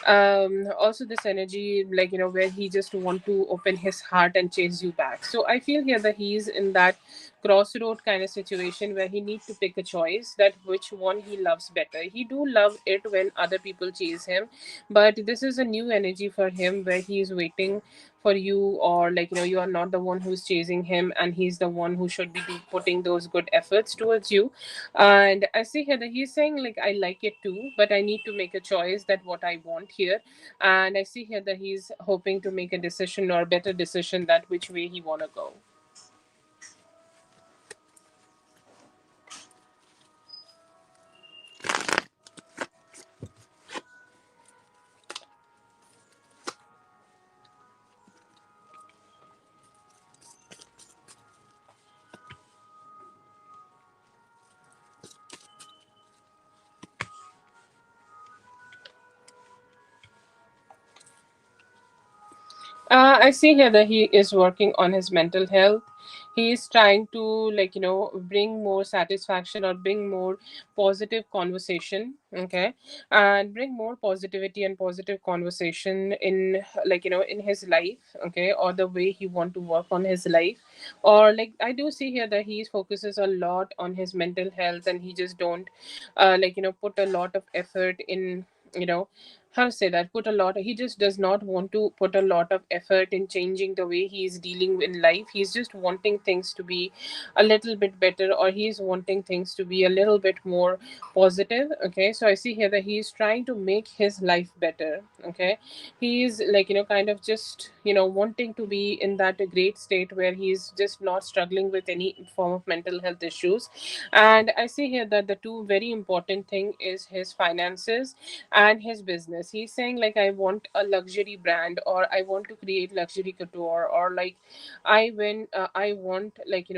also this energy, like, where he just want to open his heart and chase you back. So I feel here that he's in that crossroad kind of situation where he needs to pick a choice, that which one he loves better. He do love it when other people chase him, but this is a new energy for him where he is waiting for you, or like, you are not the one who's chasing him, and he's the one who should be putting those good efforts towards you. And I see here that he's saying like, I like it too, but I need to make a choice that what I want here. And I see here that he's hoping to make a decision, or a better decision, that which way he want to go. I see here that he is working on his mental health. He is trying to, like, bring more satisfaction, or bring more positive conversation. Okay, and bring more positivity and positive conversation in, like, in his life. Okay, or the way he want to work on his life. Or like, I do see here that he focuses a lot on his mental health, and he just don't, like, put a lot of effort in, you know how to say that, put a lot, he just does not want to put a lot of effort in changing the way he is dealing in life. He's just wanting things to be a little bit better, or he's wanting things to be a little bit more positive. Okay, so I see here that he is trying to make his life better. Okay, he is like, kind of just, wanting to be in that great state where he's just not struggling with any form of mental health issues. And I see here that the two very important thing is his finances and his business. He's saying like, I want a luxury brand, or I want to create luxury couture, or like, I want, like,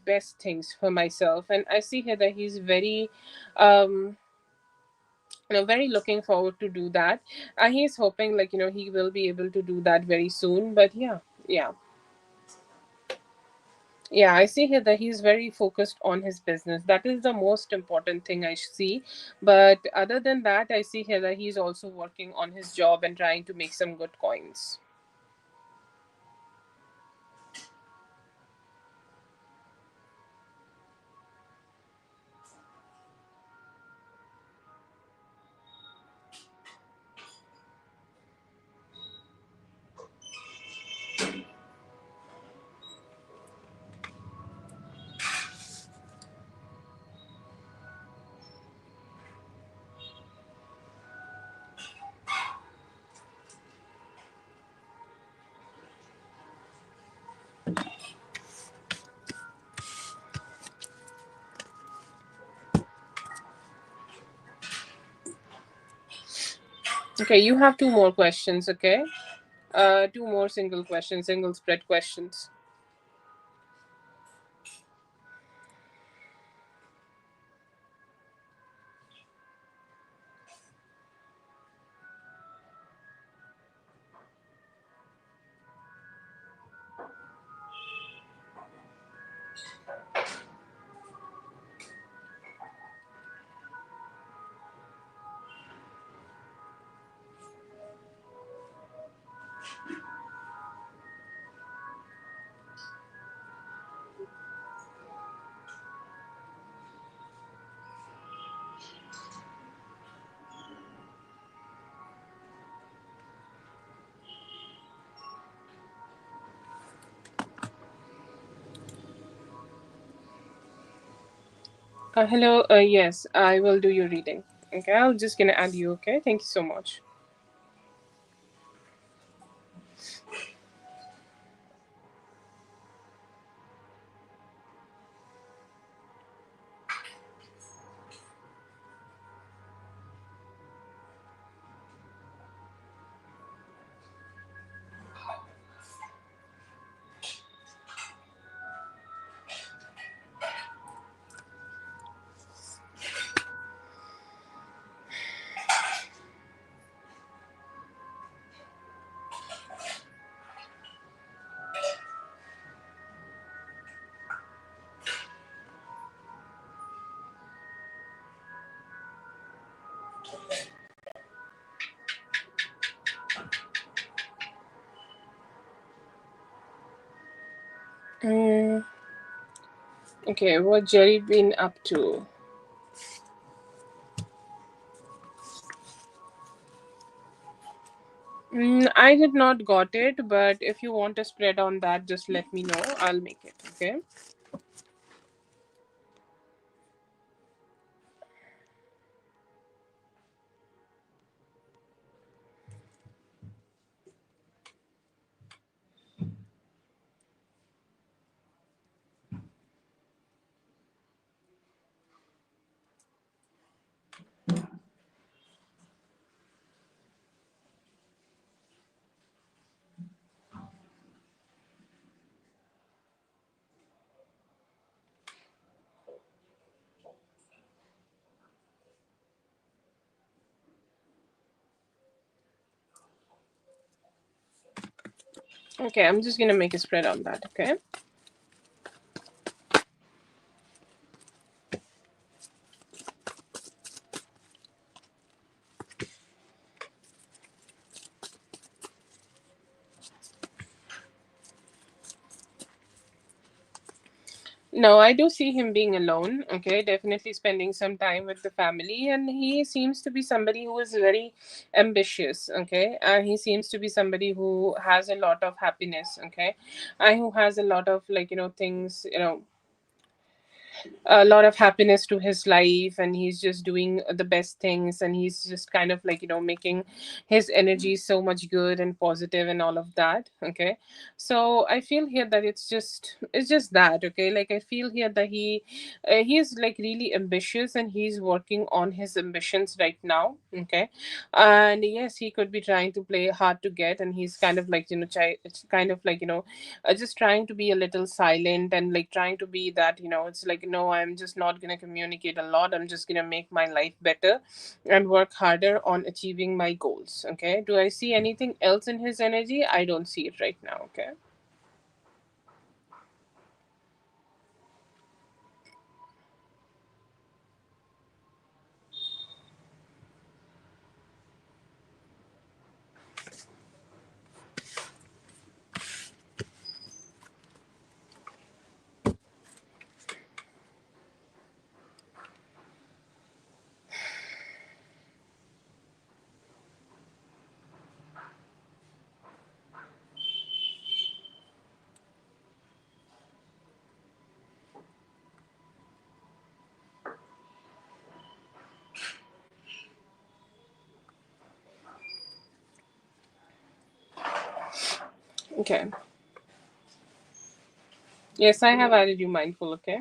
best things for myself. And I see here that he's very, um very looking forward to do that. He's hoping, like, he will be able to do that very soon. But yeah, yeah. Yeah, I see here that he's very focused on his business. That is the most important thing I see. But other than that, I see here that he's also working on his job and trying to make some good coins. Okay, you have two more questions, okay? Two more single questions, single spread questions. Hello. Yes, I will do your reading. Okay, I'm just gonna add you. Okay, thank you so much. Mm, okay, what Jerry been up to? I did not got it, but if you want a spread on that, just let me know. I'll make it. Okay. Okay, I'm just gonna make a spread on that. Okay. No, I do see him being alone. Okay, definitely spending some time with the family, and he seems to be somebody who is very ambitious. Okay, he seems to be somebody who has a lot of happiness. Okay, and who has a lot of things, a lot of happiness to his life, and he's just doing the best things, and he's just kind of making his energy so much good and positive and all of that. Okay, so I feel here that it's just that. Okay, like I feel here that he is like really ambitious, and he's working on his ambitions right now. Okay, and yes, he could be trying to play hard to get, and he's kind of it's kind of just trying to be a little silent, and like trying to be that, it's like, no, I'm just not going to communicate a lot. I'm just going to make my life better and work harder on achieving my goals. Okay, do I see anything else in his energy? I don't see it right now. Okay. Okay, yes, I have added you mindful. Okay.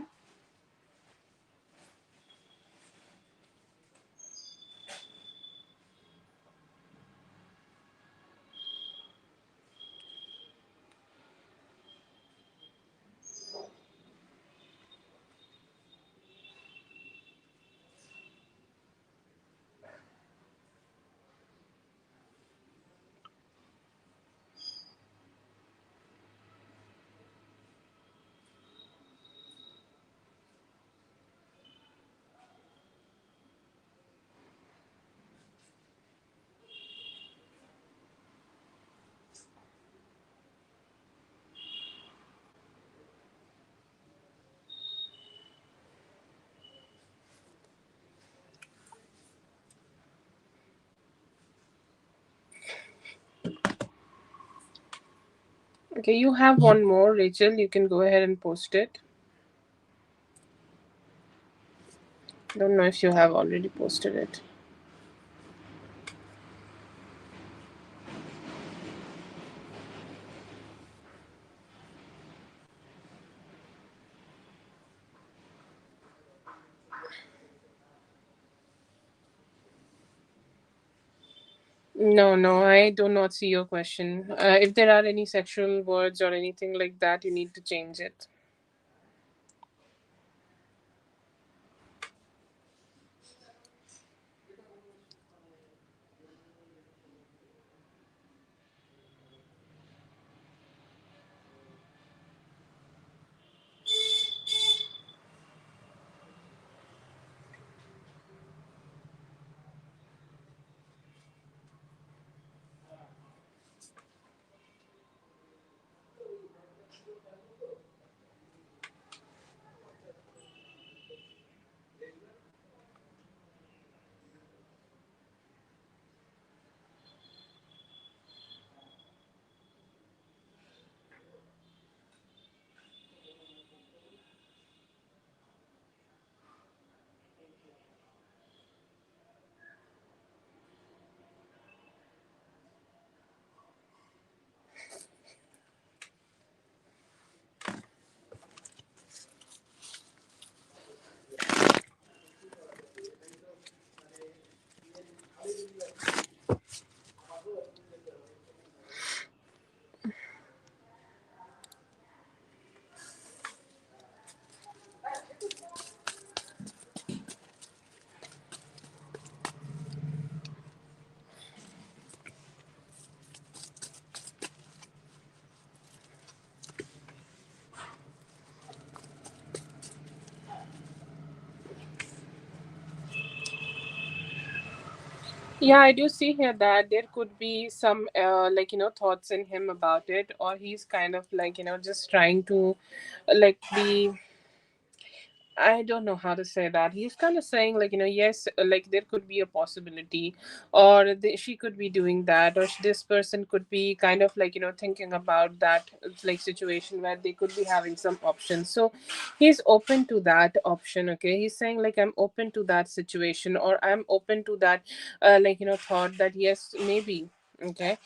Okay, you have one more, Rachel. You can go ahead and post it. Don't know if you have already posted it. No, no, I do not see your question. If there are any sexual words or anything like that, you need to change it. Yeah, I do see here that there could be some, thoughts in him about it, or he's kind of like, just trying to, be. I don't know how to say that. He's kind of saying, like, yes, like there could be a possibility, or she could be doing that, or this person could be kind of like, thinking about that, like, situation where they could be having some options. So he's open to that option, okay? He's saying, like, I'm open to that situation, or I'm open to that, thought that, yes, maybe. Okay,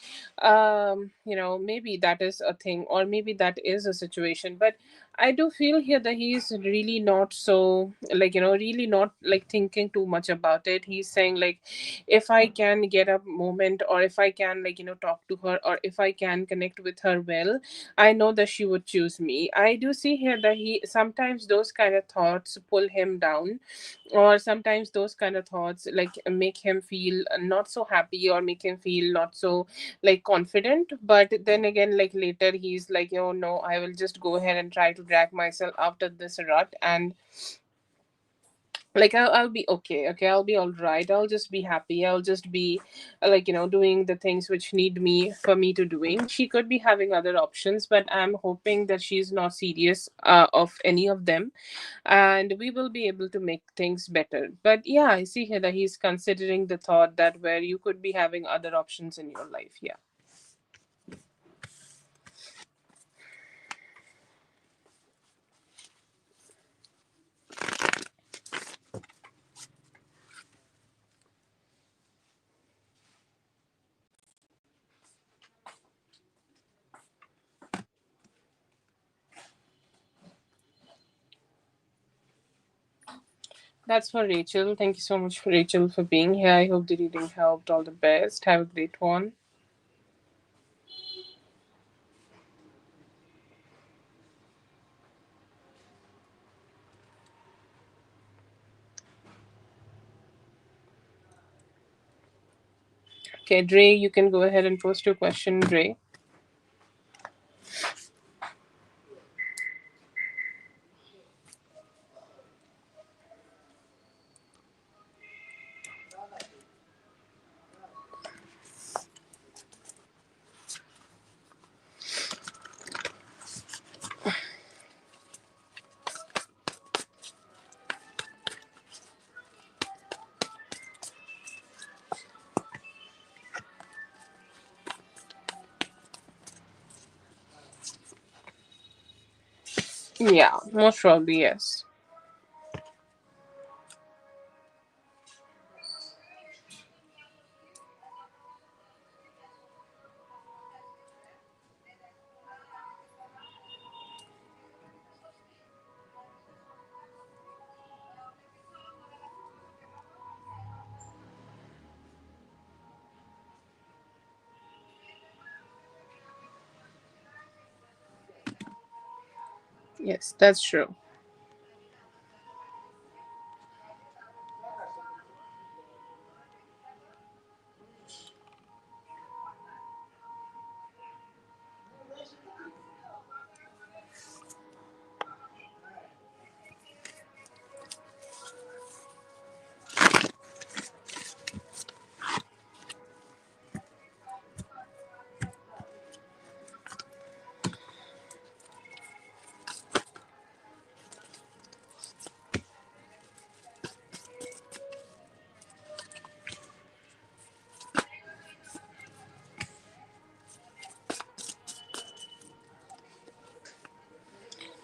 maybe that is a thing, or maybe that is a situation, but I do feel here that he's really not so, really not like thinking too much about it. He's saying, like, if I can get a moment, or if I can, talk to her, or if I can connect with her well, I know that she would choose me. I do see here that he sometimes those kind of thoughts pull him down, or sometimes those kind of thoughts like make him feel not so happy, or make him feel not so like confident. But then again, like later he's like, oh no, I will just go ahead and try to drag myself out of this rut, and like I'll be okay, okay, I'll be all right, I'll just be happy, I'll just be doing the things which need me for me to doing. She could be having other options, but I'm hoping that she's not serious of any of them, and we will be able to make things better. But yeah, I see here that he's considering the thought that where you could be having other options in your life. Yeah. That's for Rachel. Thank you so much, for Rachel, for being here. I hope the reading helped. All the best. Have a great one. Okay, Dre, you can go ahead and post your question, Dre. Yeah, most probably, yes. Yes, that's true.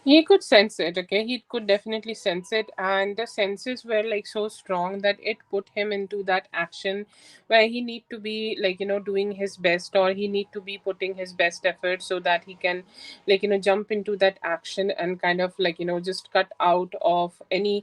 He could sense it, okay? He could definitely sense it, and the senses were like so strong that it put him into that action where he need to be like, doing his best, or he need to be putting his best effort so that he can like, jump into that action and kind of like, just cut out of any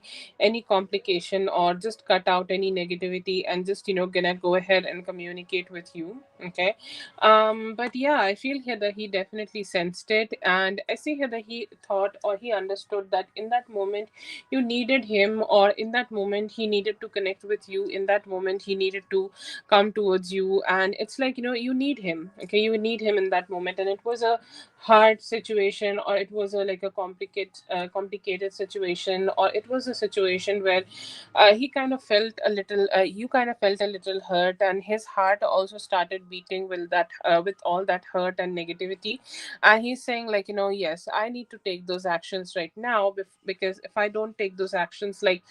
complication, or just cut out any negativity, and just, gonna go ahead and communicate with you, okay? But yeah, I feel here that he definitely sensed it, and I see here that he thought, or he understood that in that moment you needed him, or in that moment he needed to connect with you, in that moment he needed to come towards you, and it's like, you need him, okay? You need him in that moment, and it was a hard situation, or it was a like a complicated situation, or it was a situation where he kind of felt a little you kind of felt a little hurt, and his heart also started beating with that with all that hurt and negativity. And he's saying like, yes, I need to take those actions right now, because if I don't take those actions, like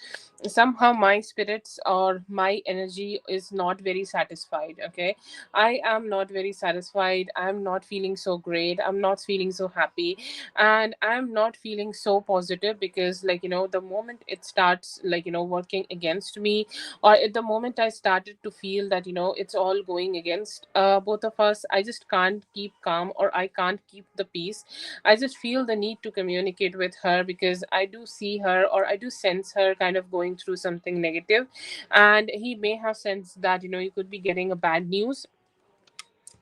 somehow my spirits or my energy is not very satisfied, okay? I am not very satisfied, I'm not feeling so great, I'm not feeling so happy, and I'm not feeling so positive, because like, the moment it starts like, working against me, or at the moment I started to feel that, it's all going against both of us, I just can't keep calm, or I can't keep the peace. I just feel the need to communicate with her, because I do see her, or I do sense her kind of going through something negative, and he may have sensed that, you could be getting a bad news,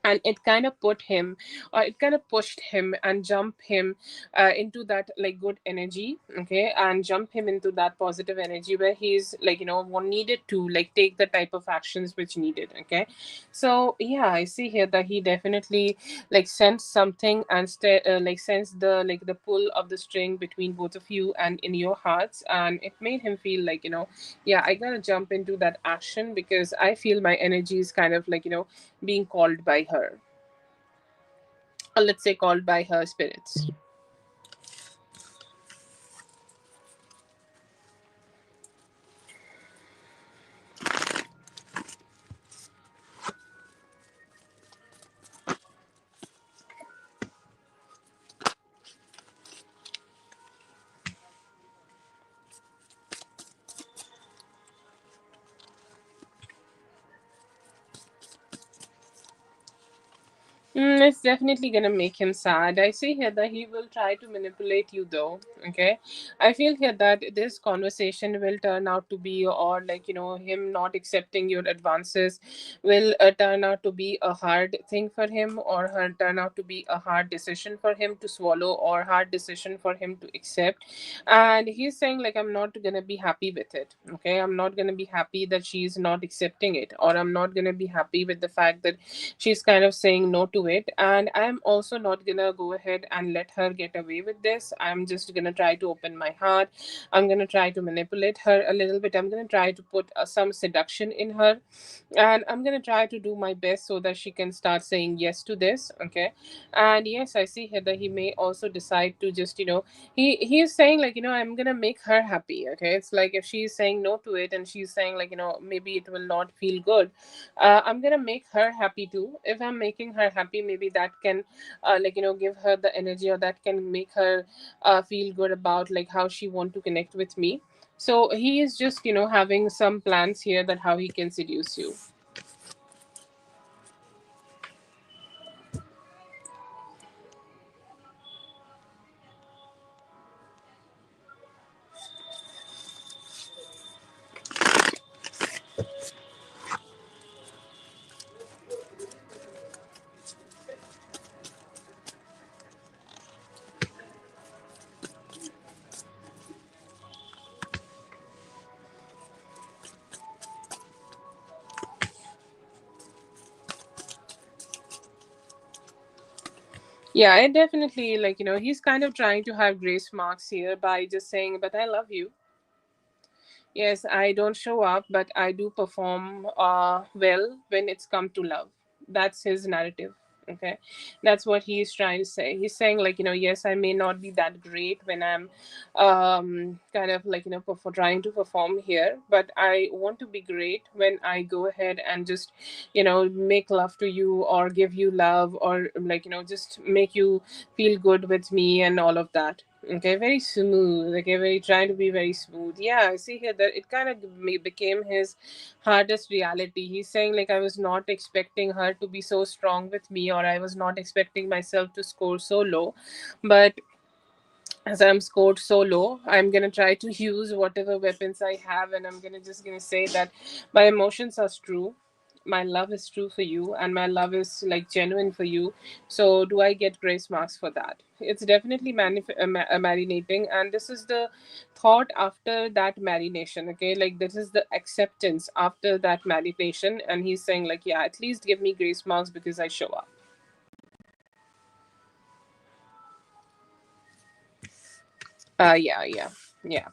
and it kind of put him, or it kind of pushed him and jump him into that like good energy, okay? And jump him into that positive energy where he's like, one needed to like take the type of actions which needed, okay? So yeah, I see here that he definitely like sensed something, and like sensed the pull of the string between both of you and in your hearts, and it made him feel like, yeah, I gotta jump into that action, because I feel my energy is kind of like, being called by her, or let's say called by her spirits. It's definitely gonna make him sad. I see here that he will try to manipulate you, though. Okay, I feel here that this conversation will turn out to be, or like, him not accepting your advances will turn out to be a hard thing for him, or her turn out to be a hard decision for him to swallow, or hard decision for him to accept. And he's saying like, I'm not gonna be happy with it. Okay, I'm not gonna be happy that she's not accepting it, or I'm not gonna be happy with the fact that she's kind of saying no to it, and I'm also not gonna go ahead and let her get away with this. I'm just gonna try to open my heart, I'm gonna try to manipulate her a little bit, I'm gonna try to put some seduction in her, and I'm gonna try to do my best so that she can start saying yes to this, okay? And yes, I see here that he may also decide to just, he is saying like, I'm gonna make her happy, okay? It's like if she's saying no to it, and she's saying like, maybe it will not feel good, I'm gonna make her happy too. If I'm making her happy, maybe that can like, give her the energy, or that can make her feel good about like how she want to connect with me. So he is just, having some plans here that how he can seduce you. Yeah, it definitely, he's kind of trying to have grace marks here by just saying, but I love you. Yes, I don't show up, but I do perform well when it's come to love. That's his narrative. Okay, that's what he's trying to say. He's saying, yes, I may not be that great when I'm kind of trying to perform here, but I want to be great when I go ahead and just make love to you or give you love or just make you feel good with me and all of that. Okay, very smooth. Okay, very trying to be very smooth. Yeah, I see here that it kind of became his hardest reality. He's saying, I was not expecting her to be so strong with me, or I was not expecting myself to score so low. But as I'm scored so low, I'm gonna try to use whatever weapons I have, and I'm gonna say that my emotions are true, my love is true for you, and my love is genuine for you. So do I get grace marks for that? It's definitely marinating, and this is the thought after that marination. Okay, this is the acceptance after that marination, and he's saying yeah, at least give me grace marks because I show up. Yeah, yeah, yeah.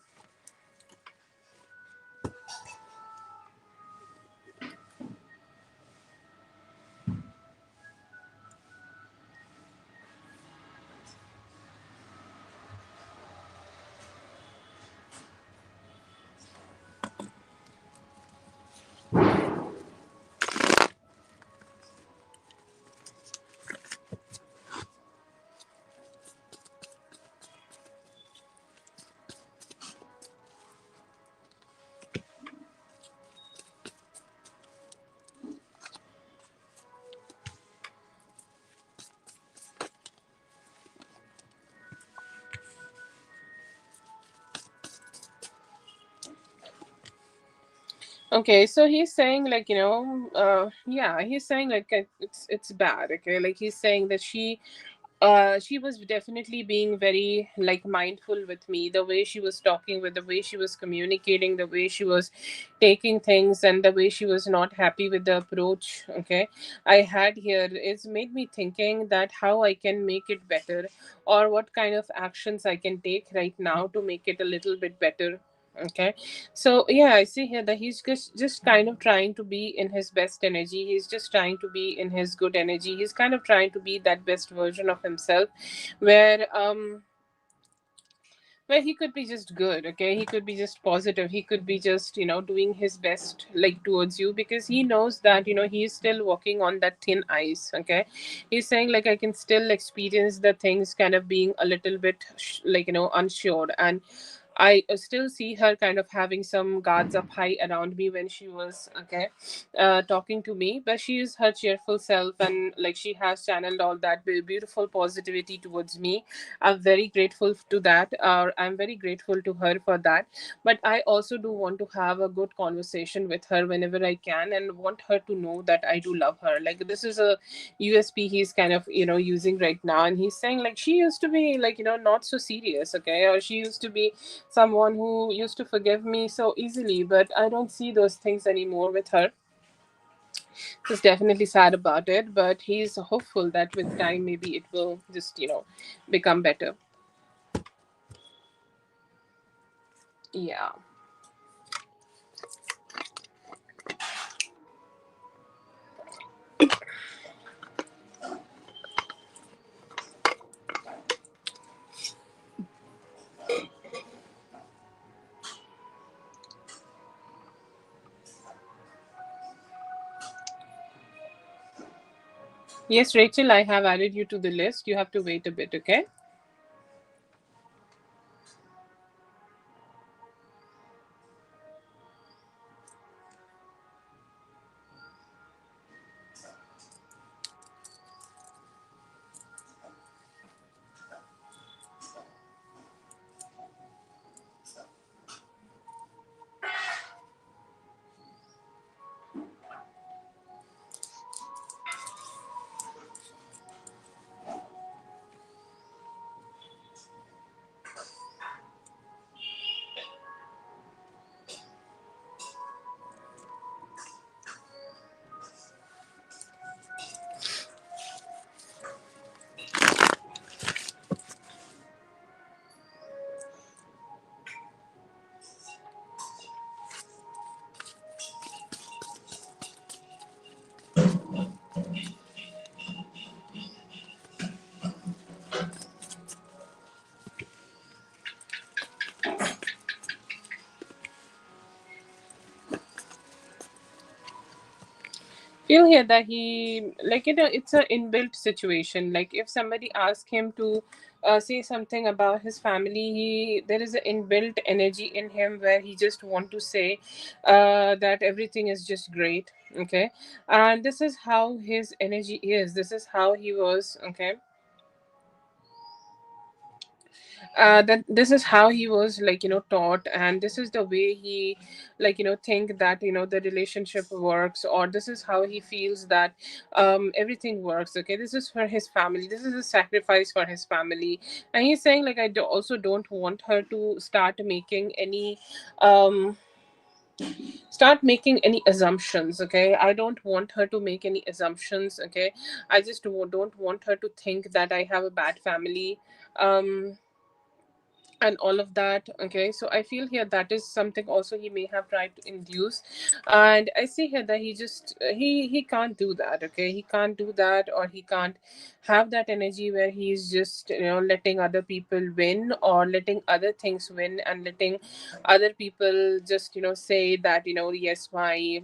Okay, so he's saying yeah, he's saying it's bad. Okay, he's saying that she was definitely being very mindful with me, the way she was talking, with the way she was communicating, the way she was taking things, and the way she was not happy with the approach. Okay, I had here, it's made me thinking that how I can make it better, or what kind of actions I can take right now to make it a little bit better. Okay, so yeah, I see here that he's just kind of trying to be in his best energy. He's just trying to be in his good energy. He's kind of trying to be that best version of himself, where he could be just good. Okay, he could be just positive, he could be just doing his best towards you, because he knows that he's still walking on that thin ice. Okay, he's saying I can still experience the things kind of being a little bit unsure, and I still see her kind of having some guards up high around me when she was talking to me, but she is her cheerful self, and she has channeled all that beautiful positivity towards me. I'm very grateful to that. I'm very grateful to her for that. But I also do want to have a good conversation with her whenever I can, and want her to know that I do love her. This is a USP he's kind of using right now, and he's saying she used to be not so serious. Okay, or she used to be someone who used to forgive me so easily, but I don't see those things anymore with her. He's definitely sad about it, but he's hopeful that with time maybe it will just become better. Yeah. Yes, Rachel, I have added you to the list. You have to wait a bit. Okay. feel here that he, like, it's a inbuilt situation. Like if somebody asks him to say something about his family, he there is an inbuilt energy in him where he just want to say that everything is just great. Okay, and this is how his energy is, this is how he was. Okay, that this is how he was, like, taught, and this is the way he, like, think that, the relationship works, or this is how he feels that everything works. Okay, this is for his family, this is a sacrifice for his family. And he's saying, like, also don't want her to um start making any assumptions. Okay, I don't want her to make any assumptions. Okay, I just don't want her to think that I have a bad family. um and all of that. Okay, so I feel here that is something also he may have tried to induce. And I see here that he just he can't do that. Okay, he can't do that, or he can't have that energy where he's just, letting other people win, or letting other things win, and letting other people just, say that, yes, my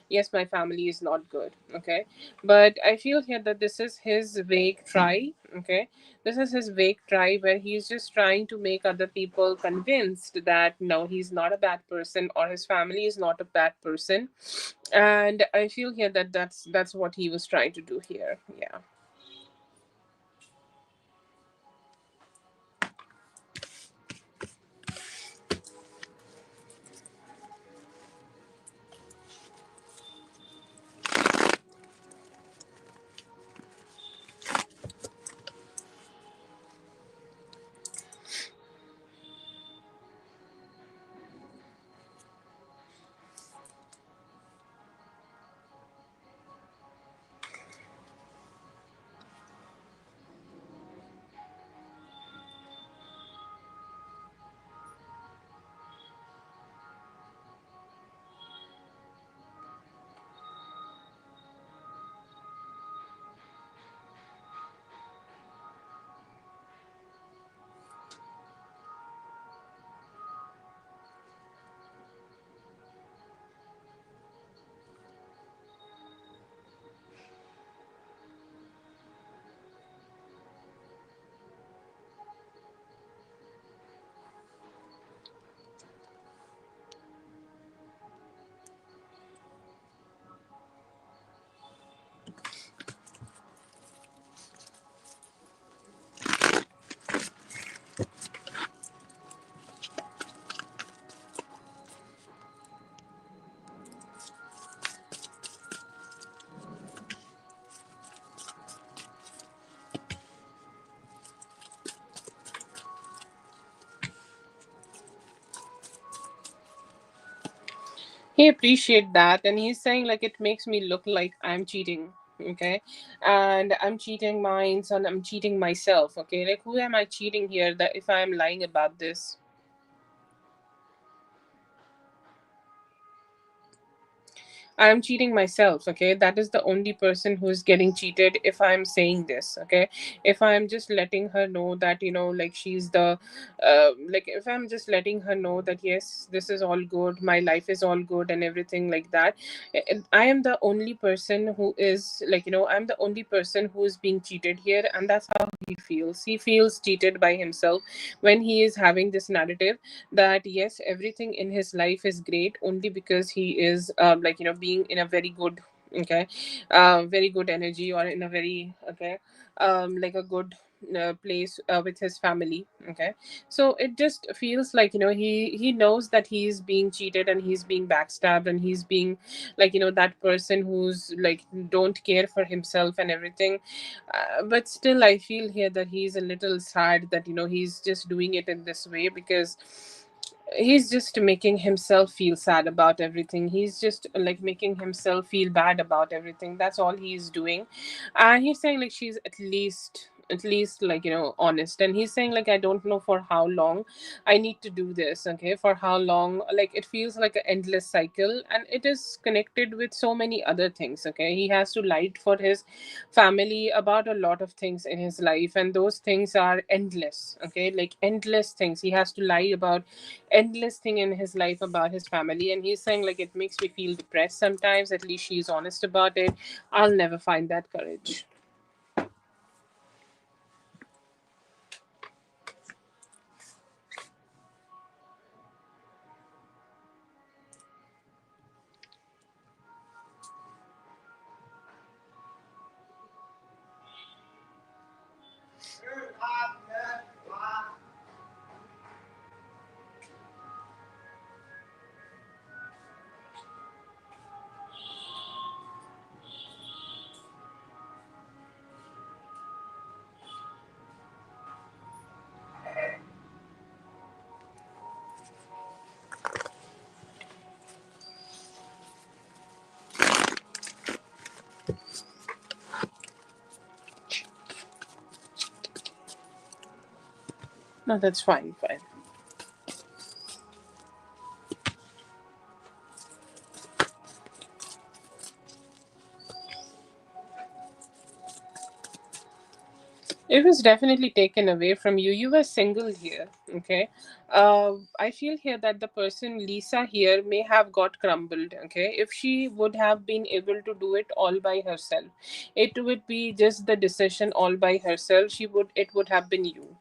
yes, my family is not good. Okay, but I feel here that this is his vague try. Okay, this is his vague try where he's just trying to make other people convinced that no, he's not a bad person, or his family is not a bad person. And I feel here that that's what he was trying to do here. Yeah. He appreciate that, and he's saying, like, it makes me look like I'm cheating. Okay, and I'm cheating mine, so I'm cheating myself. Okay, like, who am I cheating here, that if I'm lying about this? I'm cheating myself. Okay, that is the only person who is getting cheated if I'm saying this. Okay, if I'm just letting her know that, like, she's the like, if I'm just letting her know that yes, this is all good, my life is all good, and everything like that, I am the only person who is, like, I'm the only person who is being cheated here. And that's how he feels cheated by himself when he is having this narrative that yes, everything in his life is great only because he is, like, being in a very good, okay, very good energy, or in a very, okay, like a good place with his family. Okay, so it just feels like, he knows that he's being cheated, and he's being backstabbed, and he's being, like, that person who's like don't care for himself and everything. But still I feel here that he's a little sad that, he's just doing it in this way, because he's just making himself feel sad about everything. He's just like making himself feel bad about everything. That's all he's doing. And he's saying, like, she's at least at least, like, honest. And he's saying, like, I don't know for how long I need to do this, okay, for how long. Like, it feels like an endless cycle, and it is connected with so many other things, okay. He has to lie for his family about a lot of things in his life, and those things are endless, okay, like endless things. He has to lie about endless thing in his life about his family, and he's saying, like, it makes me feel depressed sometimes. At least she's honest about it. I'll never find that courage. No, that's fine, fine. It was definitely taken away from you. You were single here, okay. I feel here that the person Lisa here may have got crumbled, okay. If she would have been able to do it all by herself, it would be just the decision all by herself. It would have been you,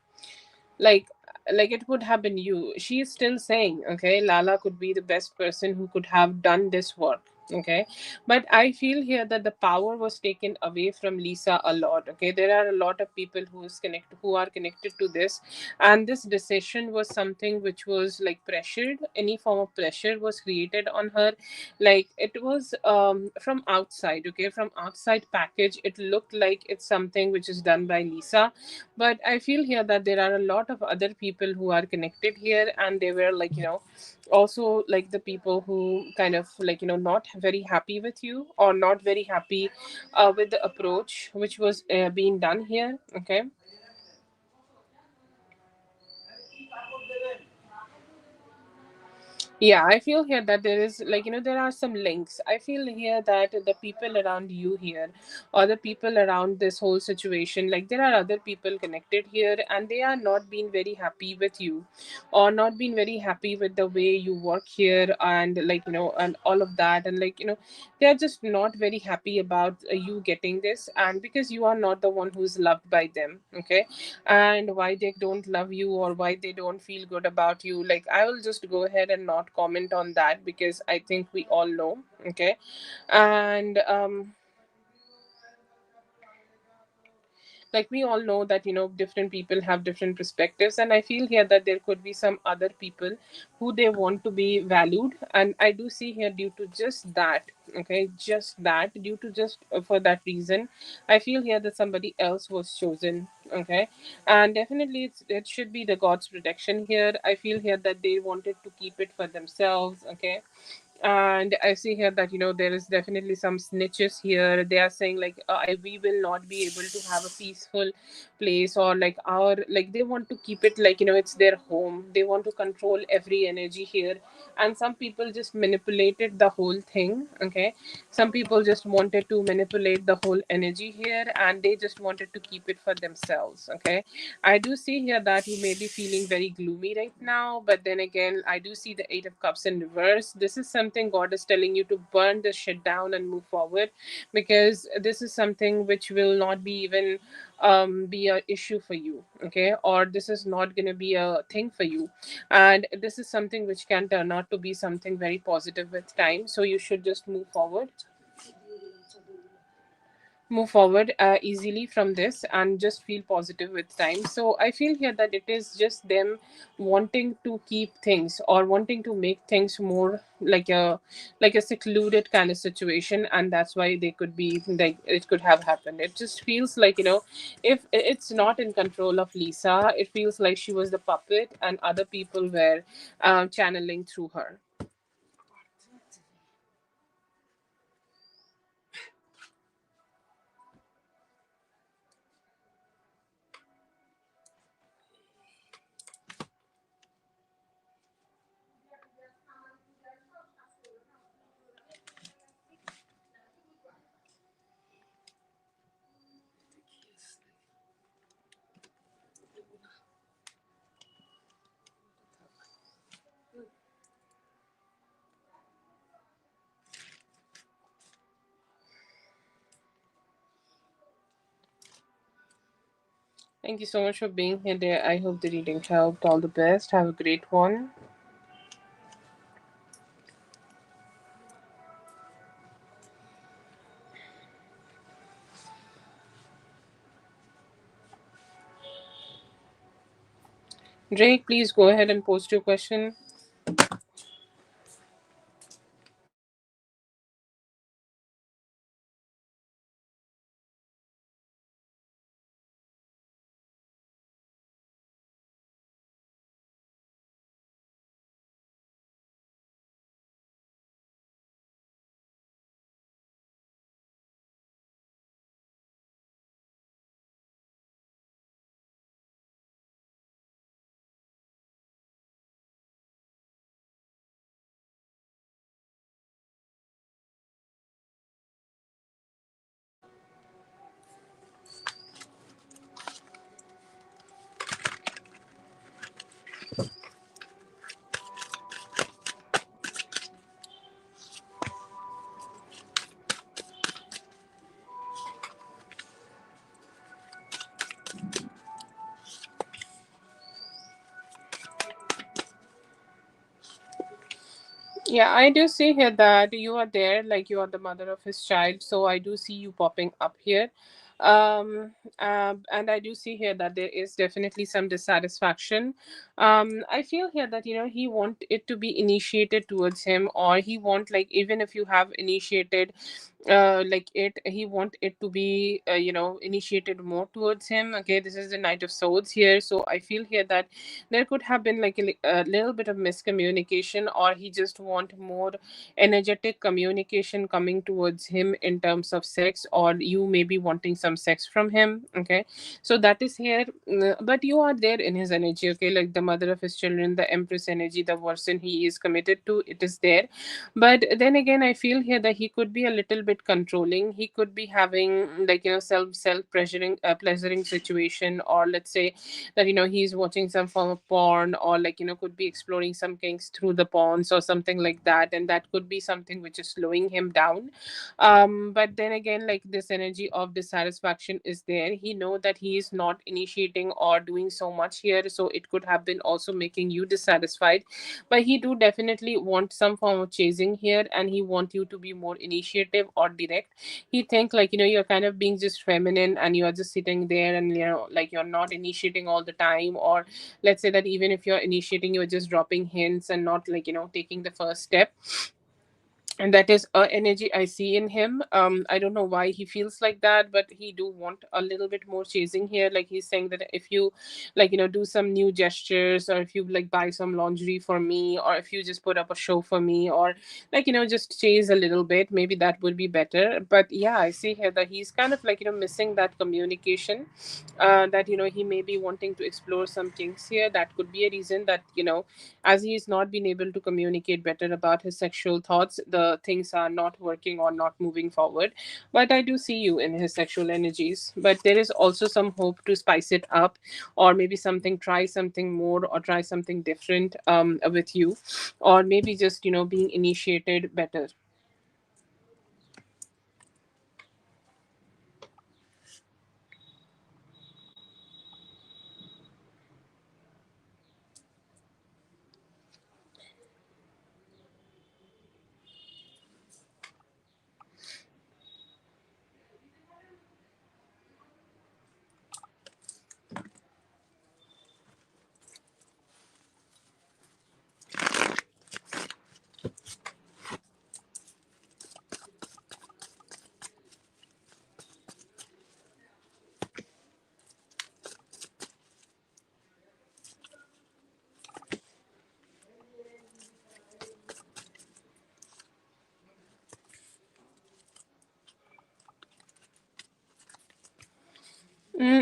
like it would have been you. She is still saying, okay, Lala could be the best person who could have done this work, okay. But I feel here that the power was taken away from Lisa a lot, okay. There are a lot of people who are connected to this, and this decision was something which was like pressured. Any form of pressure was created on her. Like, it was from outside, okay, from outside package, it looked like it's something which is done by Lisa. But I feel here that there are a lot of other people who are connected here, and they were, like, also like the people who kind of, like, not very happy with you, or not very happy with the approach which was being done here, okay. Yeah, I feel here that there is, like, there are some links. I feel here that the people around you here, or the people around this whole situation, like, there are other people connected here, and they are not being very happy with you, or not being very happy with the way you work here, and, like, and all of that. And, like, they are just not very happy about you getting this, and because you are not the one who's loved by them, okay. And why they don't love you, or why they don't feel good about you, like, I will just go ahead and not comment on that, because I think we all know, okay. And like, we all know that, different people have different perspectives, and I feel here that there could be some other people who they want to be valued. And I do see here, due to just that, okay, just that, due to just for that reason, I feel here that somebody else was chosen, okay. And definitely it should be the God's protection here. I feel here that they wanted to keep it for themselves, okay. And I see here that, there is definitely some snitches here. They are saying, like, we will not be able to have a peaceful place, or like our, like, they want to keep it, like, it's their home. They want to control every energy here. And some people just manipulated the whole thing, okay. Some people just wanted to manipulate the whole energy here, and they just wanted to keep it for themselves, okay. I do see here that you may be feeling very gloomy right now, but then again, I do see the Eight of Cups in reverse. This is something God is telling you to burn this shit down and move forward, because this is something which will not be even be a issue for you, okay, or this is not going to be a thing for you. And this is something which can turn out to be something very positive with time, so you should just move forward easily from this, and just feel positive with time. So I feel here that it is just them wanting to keep things, or wanting to make things more like a secluded kind of situation, and that's why they could be like, it could have happened. It just feels like, if it's not in control of Lisa, it feels like she was the puppet, and other people were channeling through her. Thank you so much for being here, dear. I hope the reading helped. All the best. Have a great one. Drake, please go ahead and post your question. Yeah, I do see here that you are there, like you are the mother of his child. So I do see you popping up here. And I do see here that there is definitely some dissatisfaction. I feel here that he want it to be initiated towards him, or he want, like, even if you have initiated like it, he want it to be initiated more towards him. Okay, this is the Knight of Swords here, so I feel here that there could have been like a little bit of miscommunication, or he just want more energetic communication coming towards him in terms of sex, or you may be wanting some sex from him. Okay, so that is here. But you are there in his energy. Okay, like the mother of his children, the Empress energy, the person he is committed to, it is there. But then again, I feel here that he could be a little bit controlling. He could be having, like, self pressuring pleasuring situation, or let's say that he's watching some form of porn, or like could be exploring some kinks through the porns or something like that, and that could be something which is slowing him down. But then again, like, this energy of dissatisfaction is there. He know that he is not initiating or doing so much here, so it could have been also making you dissatisfied. But he do definitely want some form of chasing here, and he want you to be more initiative or direct. He think, like, you're kind of being just feminine, and you are just sitting there, and like, you're not initiating all the time, or let's say that even if you're initiating, you're just dropping hints and not, like, taking the first step. And that is energy I see in him. I don't know why he feels like that, but he do want a little bit more chasing here. Like, he's saying that if you, like, do some new gestures, or if you, like, buy some lingerie for me, or if you just put up a show for me, or like, just chase a little bit, maybe that would be better. But yeah, I see here that he's kind of, like, missing that communication. That he may be wanting to explore some kinks here. That could be a reason that as he's not been able to communicate better about his sexual thoughts, the things are not working or not moving forward. But I do see you in his sexual energies. But there is also some hope to spice it up, or maybe try something more, or try something different with you, or maybe just being initiated better.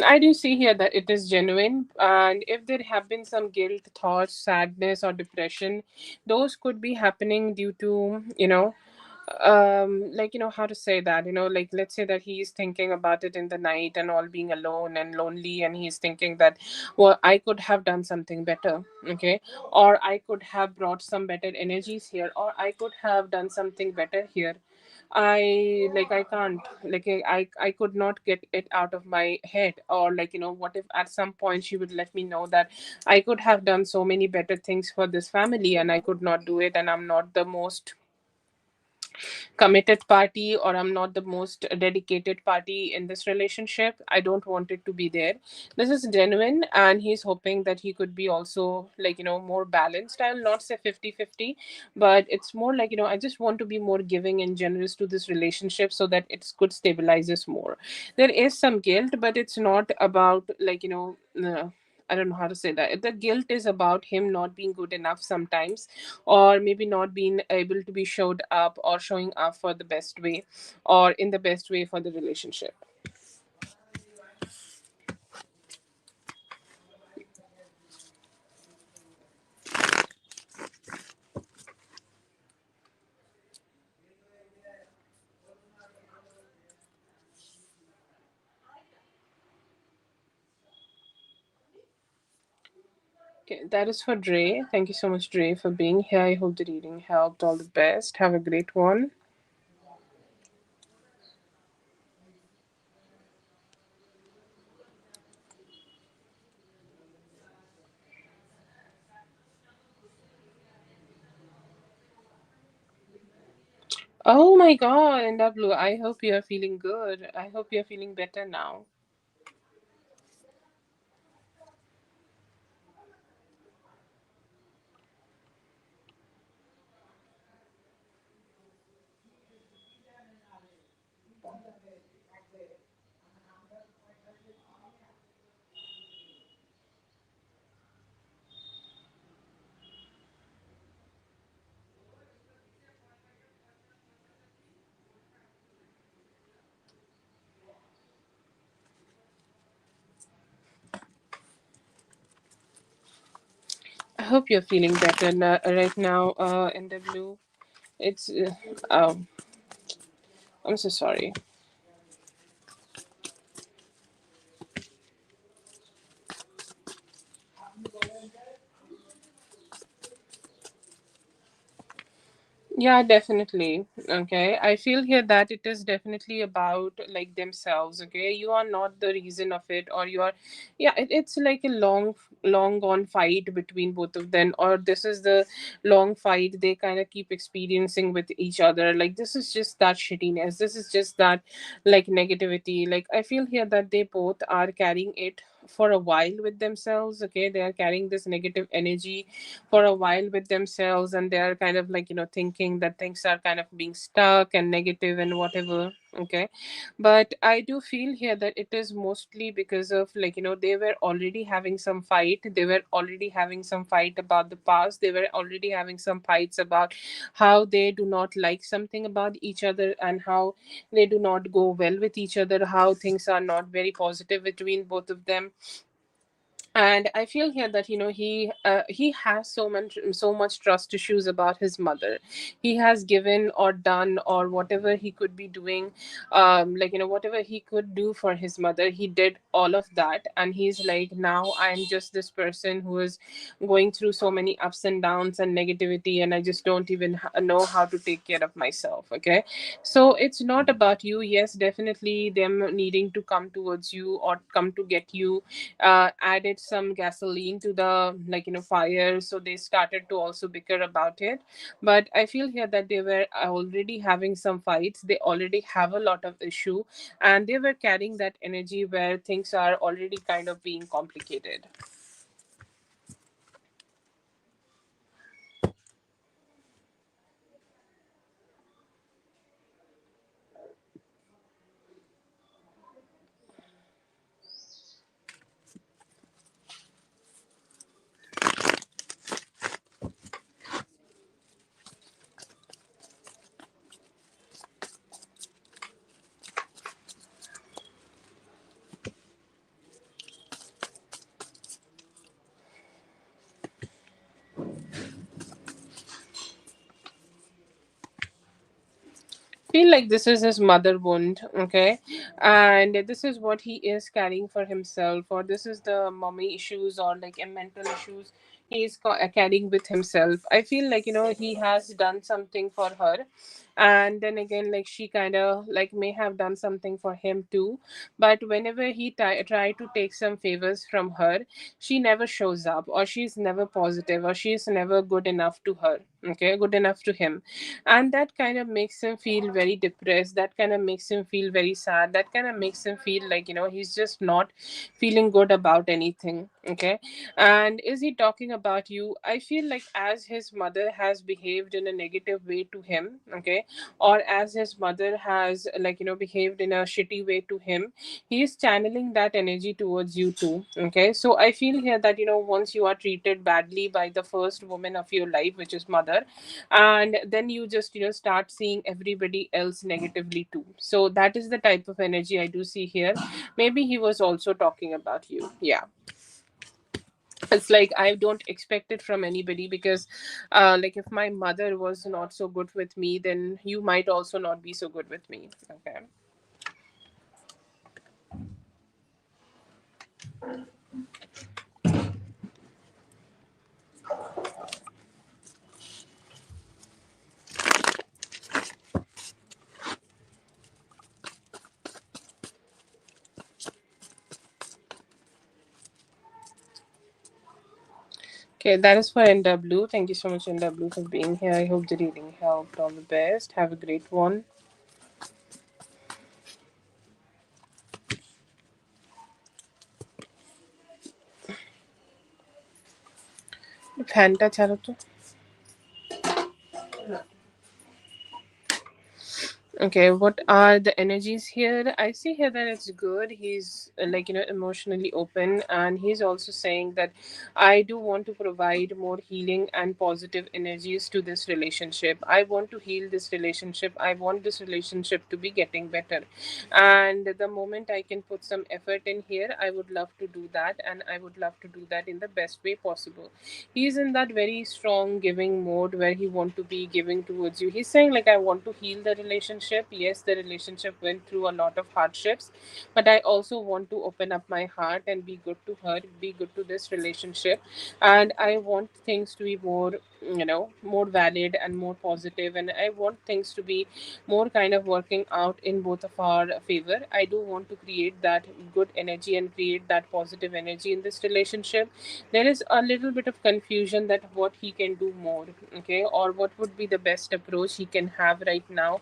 I do see here that it is genuine, and if there have been some guilt, thoughts, sadness, or depression, those could be happening due to, like, how to say that, like, let's say that he's thinking about it in the night and all, being alone and lonely, and he's thinking that, well, I could have done something better. Okay, or I could have brought some better energies here, or I could have done something better here. I can't, I could not get it out of my head. Or what if at some point she would let me know that I could have done so many better things for this family and I could not do it, and I'm not the most committed party, or I'm not the most dedicated party in this relationship. I don't want it to be there. This is genuine, and he's hoping that he could be also more balanced. I'll not say 50-50, but it's more I just want to be more giving and generous to this relationship so that it could stabilizes more. There is some guilt, but it's not about I don't know how to say that. The guilt is about him not being good enough sometimes, or maybe not being able to be showed up or showing up for the best way, or in the best way for the relationship. Okay, that is for Dre. Thank you so much, Dre, for being here. I hope the reading helped. All the best. Have a great one. Oh my god, and W, I hope you are feeling good. I hope you're feeling better now. I hope you're feeling better right now, NW. It's oh, I'm so sorry. Yeah, definitely. Okay. I feel here that it is definitely about themselves. Okay. You are not the reason of it, or you are, yeah, it's like a long gone fight between both of them, or this is the long fight they kind of keep experiencing with each other. Like, this is just that shittiness. This is just that negativity. Like, I feel here that they both are carrying it for a while with themselves. Okay. They are carrying this negative energy for a while with themselves, and they are kind of thinking that things are kind of being stuck and negative and whatever. Okay, but I do feel here that it is mostly because of they were already having some fight. They were already having some fight about the past. They were already having some fights about how they do not like something about each other, and how they do not go well with each other, how things are not very positive between both of them. And I feel here that he has so much trust issues about his mother. He has given or done or whatever he could be doing, whatever he could do for his mother, he did all of that. And he's like, now I'm just this person who is going through so many ups and downs and negativity, and I just don't even know how to take care of myself. Okay, so it's not about you. Yes, definitely them needing to come towards you or come to get you added some gasoline to the fire, so they started to also bicker about it. But I feel here that they were already having some fights. They already have a lot of issue, and they were carrying that energy where things are already kind of being complicated. Feel like this is his mother wound. Okay, and this is what he is carrying for himself, or this is the mommy issues, or mental issues he is carrying with himself. I feel like he has done something for her, And then again, like she kind of like may have done something for him too, but whenever he try to take some favors from her, she never shows up, or she's never positive, or she's never good enough to her, okay, good enough to him. And that kind of makes him feel very depressed, that kind of makes him feel very sad, that kind of makes him feel like, he's just not feeling good about anything, okay. And is he talking about you? I feel like as his mother has behaved in a negative way to him, okay, or as his mother has, like, behaved in a shitty way to him, he is channeling that energy towards you too, okay. So I feel here that, once you are treated badly by the first woman of your life, which is mother, and then you just, start seeing everybody else negatively too. So that is the type of energy I do see here. Maybe he was also talking about you. Yeah, it's like I don't expect it from anybody, because like if my mother was not so good with me, then you might also not be so good with me, okay. Okay, that is for NW. Thank you so much, NW, for being here. I hope the reading helped. All the best. Have a great one. ফ্যানটা ছাড়ো তো। Okay, what are the energies here? I see here that it's good. He's like, emotionally open, and he's also saying that I do want to provide more healing and positive energies to this relationship. I want to heal this relationship. I want this relationship to be getting better. And the moment I can put some effort in here, I would love to do that, and I would love to do that in the best way possible. He's in that very strong giving mode where he want to be giving towards you. He's saying like, I want to heal the relationship. Yes, the relationship went through a lot of hardships, but I also want to open up my heart and be good to her, be good to this relationship. And I want things to be more, more valid and more positive, and I want things to be more kind of working out in both of our favor. I do want to create that good energy and create that positive energy in this relationship. There is a little bit of confusion that what he can do more, okay, or what would be the best approach he can have right now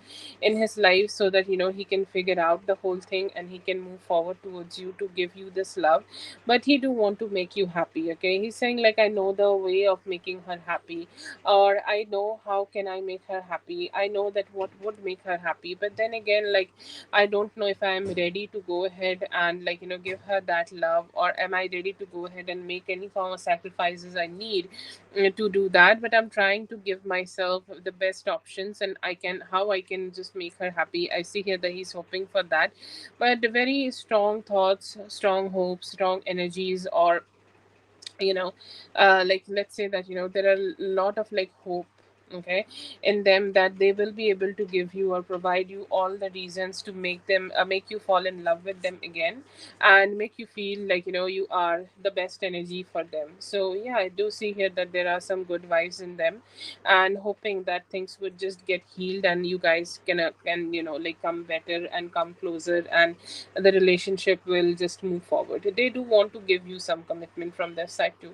in his life, so that, he can figure out the whole thing and he can move forward towards you to give you this love. But he do want to make you happy, okay. He's saying like, I know the way of making her happy, or I know how can I make her happy, I know that what would make her happy. But then again, like, I don't know if I am ready to go ahead and, like, give her that love, or am I ready to go ahead and make any form of sacrifices I need to do that. But I'm trying to give myself the best options, and I can, how I can just make her happy. I see here that he's hoping for that. But very strong thoughts, strong hopes, strong energies, or, you know like, let's say that, there are a lot of like hope, okay, in them, that they will be able to give you or provide you all the reasons to make them make you fall in love with them again, and make you feel like, you are the best energy for them. So yeah, I do see here that there are some good vibes in them, and hoping that things would just get healed, and you guys can, like, come better and come closer, and the relationship will just move forward. They do want to give you some commitment from their side too.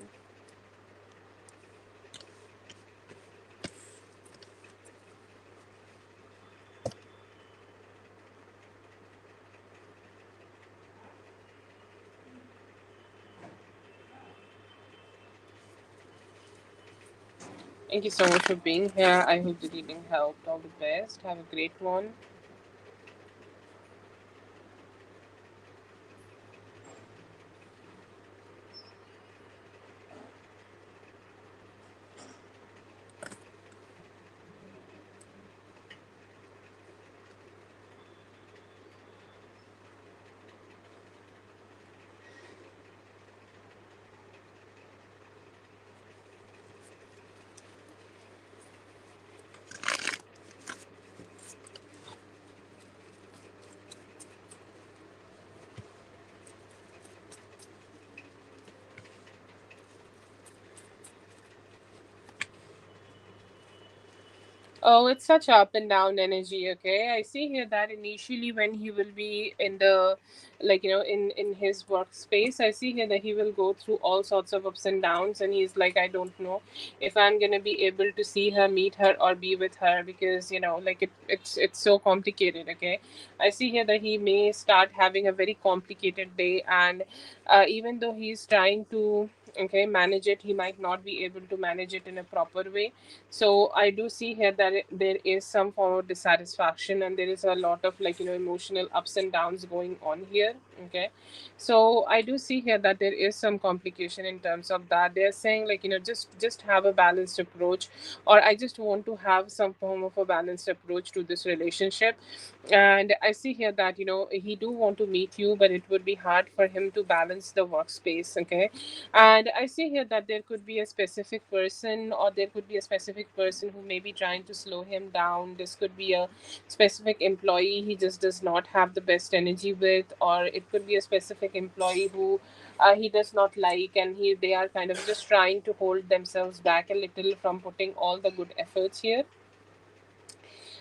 Thank you so much for being here. I hope the reading helped. All the best. Have a great one. Oh, it's such up and down energy. Okay, I see here that initially when he will be in the, like in his workspace, I see here that he will go through all sorts of ups and downs, and he's like, I don't know if I'm gonna be able to see her, meet her, or be with her, because like it's so complicated. Okay, I see here that he may start having a very complicated day, and even though he's trying to manage it, he might not be able to manage it in a proper way. So I do see here that there is some form of dissatisfaction, and there is a lot of emotional ups and downs going on here. Okay, so I do see here that there is some complication in terms of that. They're saying just have a balanced approach, or I just want to have some form of a balanced approach to this relationship. And I see here that he do want to meet you, but it would be hard for him to balance the workspace. Okay, and I see here that there could be a specific person, or there could be a specific person who may be trying to slow him down. This could be a specific employee he just does not have the best energy with, or it could be a specific employee who he does not like, and they are kind of just trying to hold themselves back a little from putting all the good efforts here.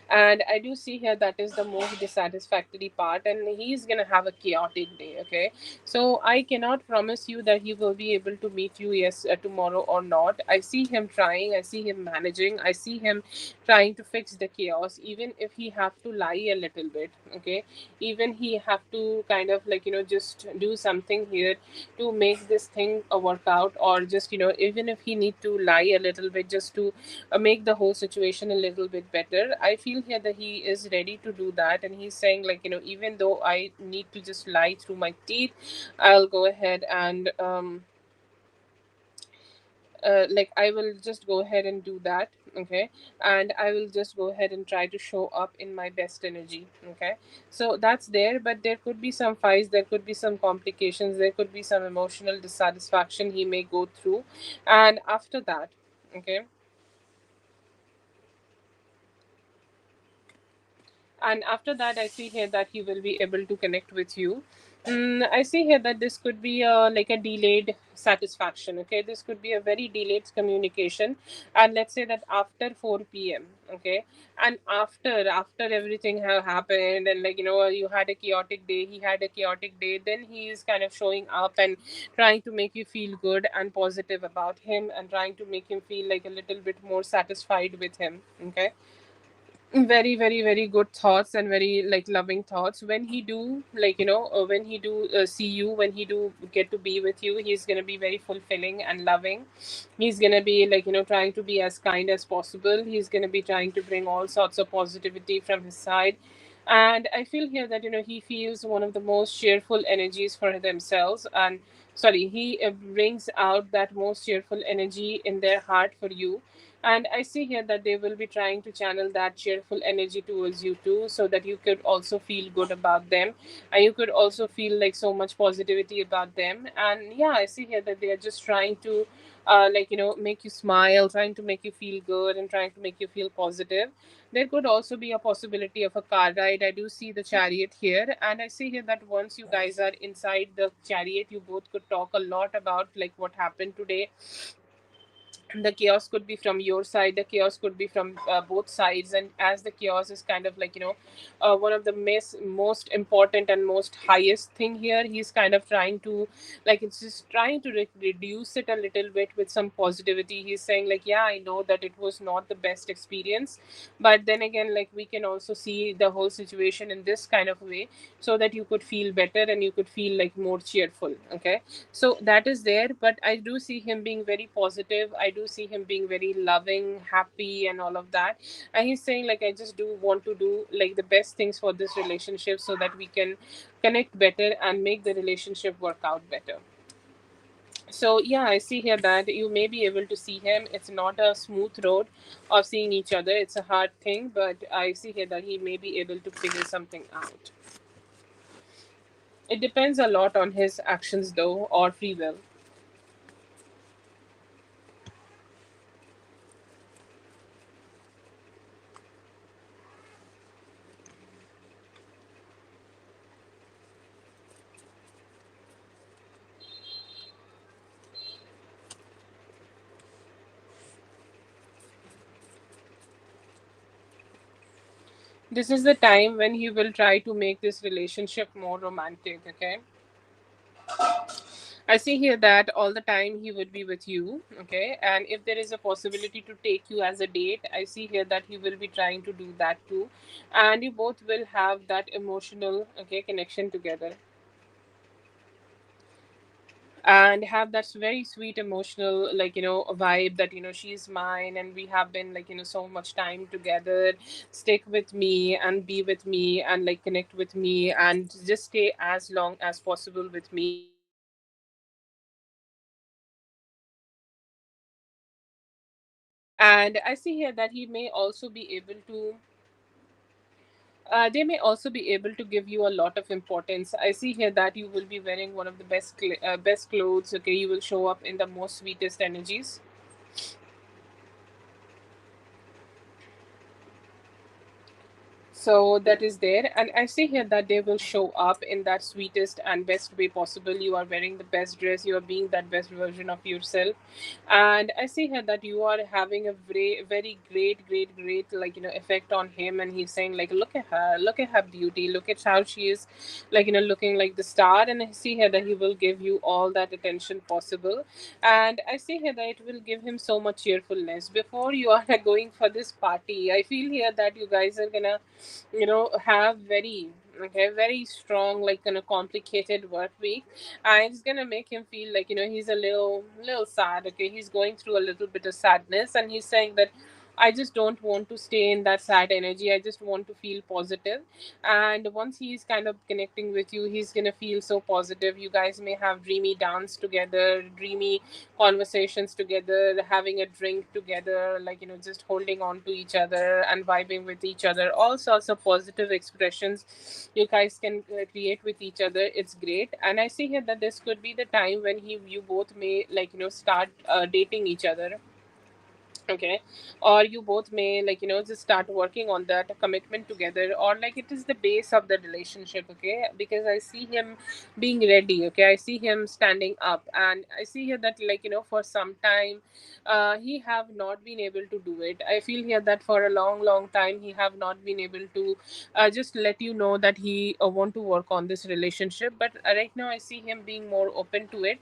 And I do see here that is the most dissatisfactory part, and he's gonna have a chaotic day. Okay, so I cannot promise you that he will be able to meet you, yes, tomorrow or not. I see him trying, I see him managing, I see him trying to fix the chaos, even if he have to lie a little bit. Okay, even he have to kind of just do something here to make this thing work out, or just even if he need to lie a little bit just to make the whole situation a little bit better. I feel here that he is ready to do that, and he's saying even though I need to just lie through my teeth, I'll go ahead and I will just go ahead and do that. Okay, and I will just go ahead and try to show up in my best energy. Okay, so that's there, but there could be some fights, there could be some complications, there could be some emotional dissatisfaction he may go through. And after that, okay, and after that I see here that he will be able to connect with you. I see here that this could be a delayed satisfaction. Okay, this could be a very delayed communication, and let's say that after 4 p.m. Okay, and after everything have happened, and you had a chaotic day, he had a chaotic day, then he is kind of showing up and trying to make you feel good and positive about him, and trying to make him feel like a little bit more satisfied with him. Okay, very very very good thoughts, and very loving thoughts. When he do when he do see you, when he do get to be with you, he's gonna be very fulfilling and loving. He's gonna be trying to be as kind as possible. He's gonna be trying to bring all sorts of positivity from his side. And I feel here that he feels one of the most cheerful energies for themselves, and sorry, he brings out that most cheerful energy in their heart for you. And I see here that they will be trying to channel that cheerful energy towards you too, so that you could also feel good about them, and you could also feel like so much positivity about them. And yeah, I see here that they are just trying to make you smile, trying to make you feel good, and trying to make you feel positive. There could also be a possibility of a car ride. I do see the chariot here, and I see here that once you guys are inside the chariot, you both could talk a lot about what happened today. The chaos could be from your side, the chaos could be from both sides. And as the chaos is kind of one of the most important and most highest thing here, he's kind of trying to it's just trying to reduce it a little bit with some positivity. He's saying yeah, I know that it was not the best experience, but then again, we can also see the whole situation in this kind of way, so that you could feel better and you could feel more cheerful. Okay, so that is there, but I do see him being very positive. I do see him being very loving, happy, and all of that. And he's saying I just do want to do the best things for this relationship, so that we can connect better and make the relationship work out better. So yeah, I see here that you may be able to see him. It's not a smooth road of seeing each other, it's a hard thing, but I see here that he may be able to figure something out. It depends a lot on his actions though, or free will. This is the time when he will try to make this relationship more romantic. Okay, I see here that all the time he would be with you. Okay, and if there is a possibility to take you as a date, I see here that he will be trying to do that too, and you both will have that emotional, okay, connection together, and have that very sweet emotional, like, vibe that, she's mine and we have been, like, so much time together. Stick with me and be with me and, like, connect with me and just stay as long as possible with me. And I see here that he may also be able to, they may also be able to give you a lot of importance. I see here that you will be wearing one of the best clothes. Okay, you will show up in the most sweetest energies. So that is there, and I see here that they will show up in that sweetest and best way possible. You are wearing the best dress, you are being that best version of yourself, and I see here that you are having a very, very great, like, effect on him, and he's saying, like, look at her beauty, look at how she is, like, looking like the star. And I see here that he will give you all that attention possible, and I see here that it will give him so much cheerfulness before you are going for this party. I feel here that you guys are gonna, have very, okay, very strong, like, complicated work week, and it's gonna make him feel like, he's a little sad. Okay, he's going through a little bit of sadness, and he's saying that I just don't want to stay in that sad energy. I just want to feel positive. And once he's kind of connecting with you, he's gonna feel so positive. You guys may have dreamy dance together, dreamy conversations together, having a drink together, like, just holding on to each other and vibing with each other. All sorts of positive expressions you guys can create with each other. It's great. And I see here that this could be the time when you both may, like, start dating each other. Okay, or you both may, like, just start working on that commitment together, or like it is the base of the relationship. Okay, because I see him being ready. Okay, I see him standing up, and I see here that, like, for some time he have not been able to do it. I feel here that for a long time he have not been able to just let you know that he want to work on this relationship. But right now I see him being more open to it,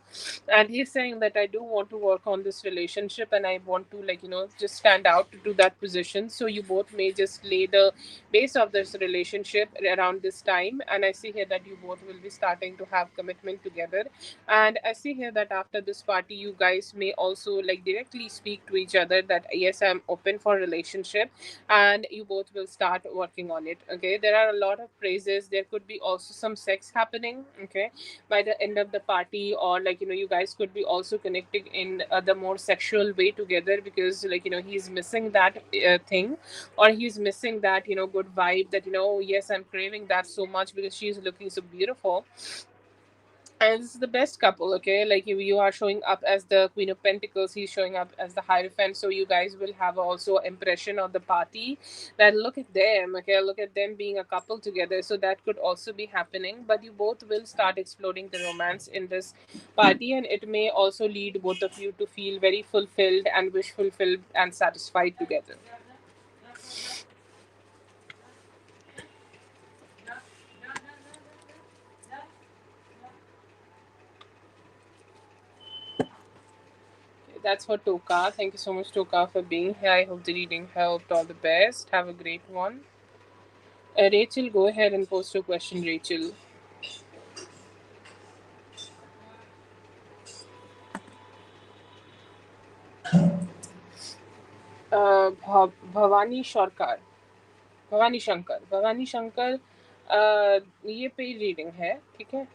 and he's saying that I do want to work on this relationship, and I want to, like, just stand out to that position. So you both may just lay the base of this relationship around this time, and I see here that you both will be starting to have commitment together. And I see here that after this party you guys may also, like, directly speak to each other that yes, I'm open for relationship, and you both will start working on it. Okay, there are a lot of praises. There could be also some sex happening. Okay, by the end of the party, or like, you guys could be also connecting in the more sexual way together, because, like, he's missing that thing, or he's missing that, good vibe that, yes, I'm craving that so much because she's looking so beautiful. And this is the best couple. Okay, like, you are showing up as the Queen of Pentacles, he's showing up as the Hierophant, so you guys will have also impression of the party that look at them. Okay, look at them being a couple together. So that could also be happening, but you both will start exploring the romance in this party, and it may also lead both of you to feel very fulfilled and wish fulfilled and satisfied together. Okay, that's for Toka. Thank you so much, Toka, for being here. I hope the reading helped. All the best. Have a great one. Rachel, go ahead and post your question, Rachel. Bhavani सरकार, भवानी शंकर, भवानी शंकर, ये paid reading है, ठीक है।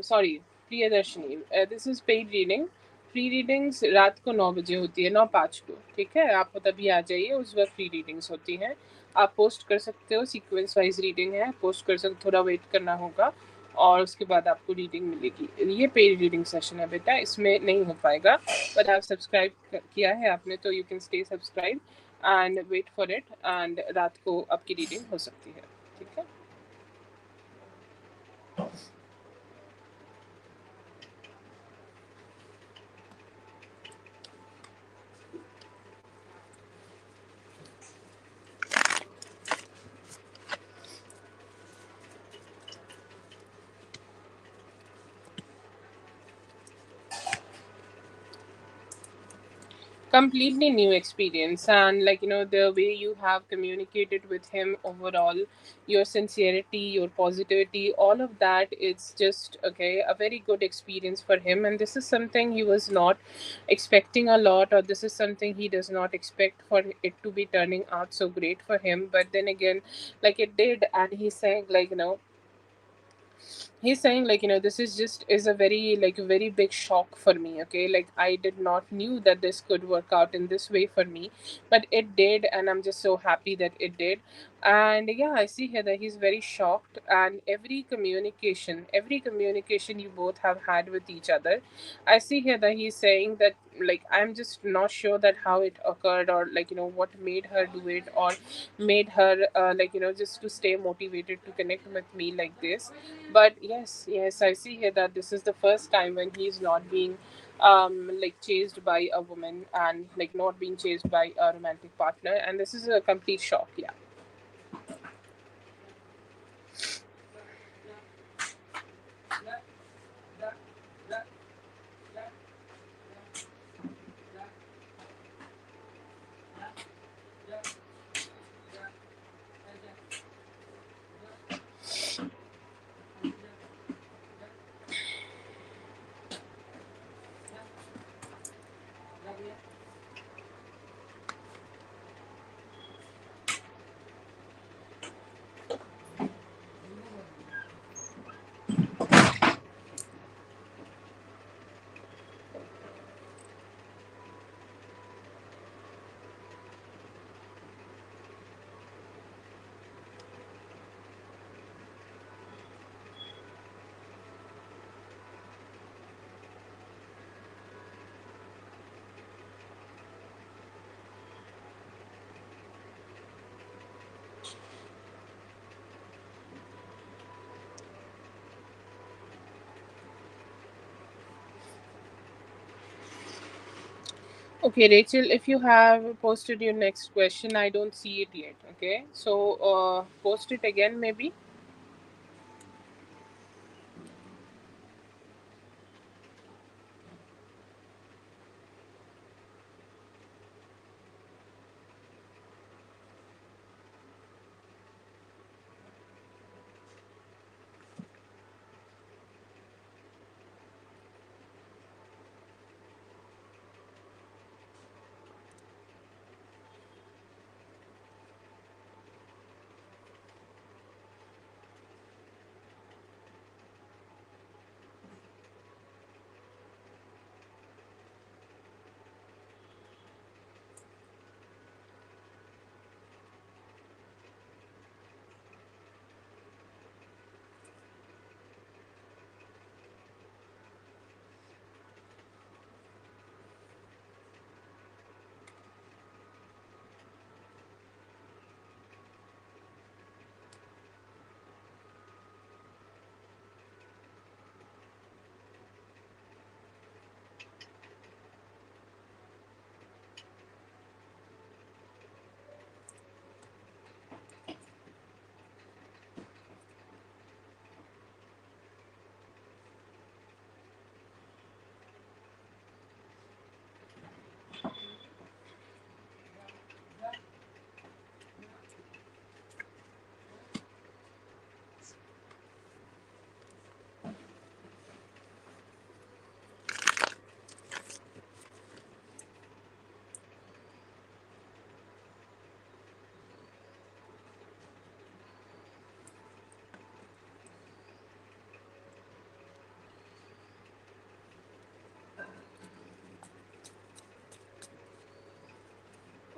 Sorry, Priyadarshini, this is paid reading. Free readings रात को 9 बजे होती है, 9:05 को, ठीक है। आप तभी आ जाइए, उस वक्त फ्री रीडिंग्स होती हैं। आप पोस्ट कर सकते हो, सीक्वेंस वाइज रीडिंग है, पोस्ट कर सकते, थोड़ा वेट करना होगा और उसके बाद आपको रीडिंग मिलेगी। ये पेड रीडिंग सेशन है बेटा, इसमें नहीं हो पाएगा। पर आप सब्सक्राइब किया है आपने, तो you can stay subscribe and wait for it, and रात को आपकी रीडिंग हो सकती है, ठीक है। completely new experience. And like, the way you have communicated with him overall, your sincerity, your positivity, all of that, it's just okay, a very good experience for him. And this is something he was not expecting a lot, or this is something he does not expect for it to be turning out so great for him. But then again, like, it did. And he's saying, like, he's saying, like, this is just is a very, like, a very big shock for me. Okay, like, I did not knew that this could work out in this way for me, but it did, and I'm just so happy that it did. And yeah, I see here that he's very shocked. And every communication you both have had with each other, I see here that he's saying that, like, I'm just not sure that how it occurred, or like, what made her do it, or made her like, just to stay motivated to connect with me like this. But yes, yes, I see here that this is the first time when he's not being like, chased by a woman, and like, not being chased by a romantic partner, and this is a complete shock. Yeah. Okay, Rachel, if you have posted your next question, I don't see it yet. Okay, so post it again, maybe.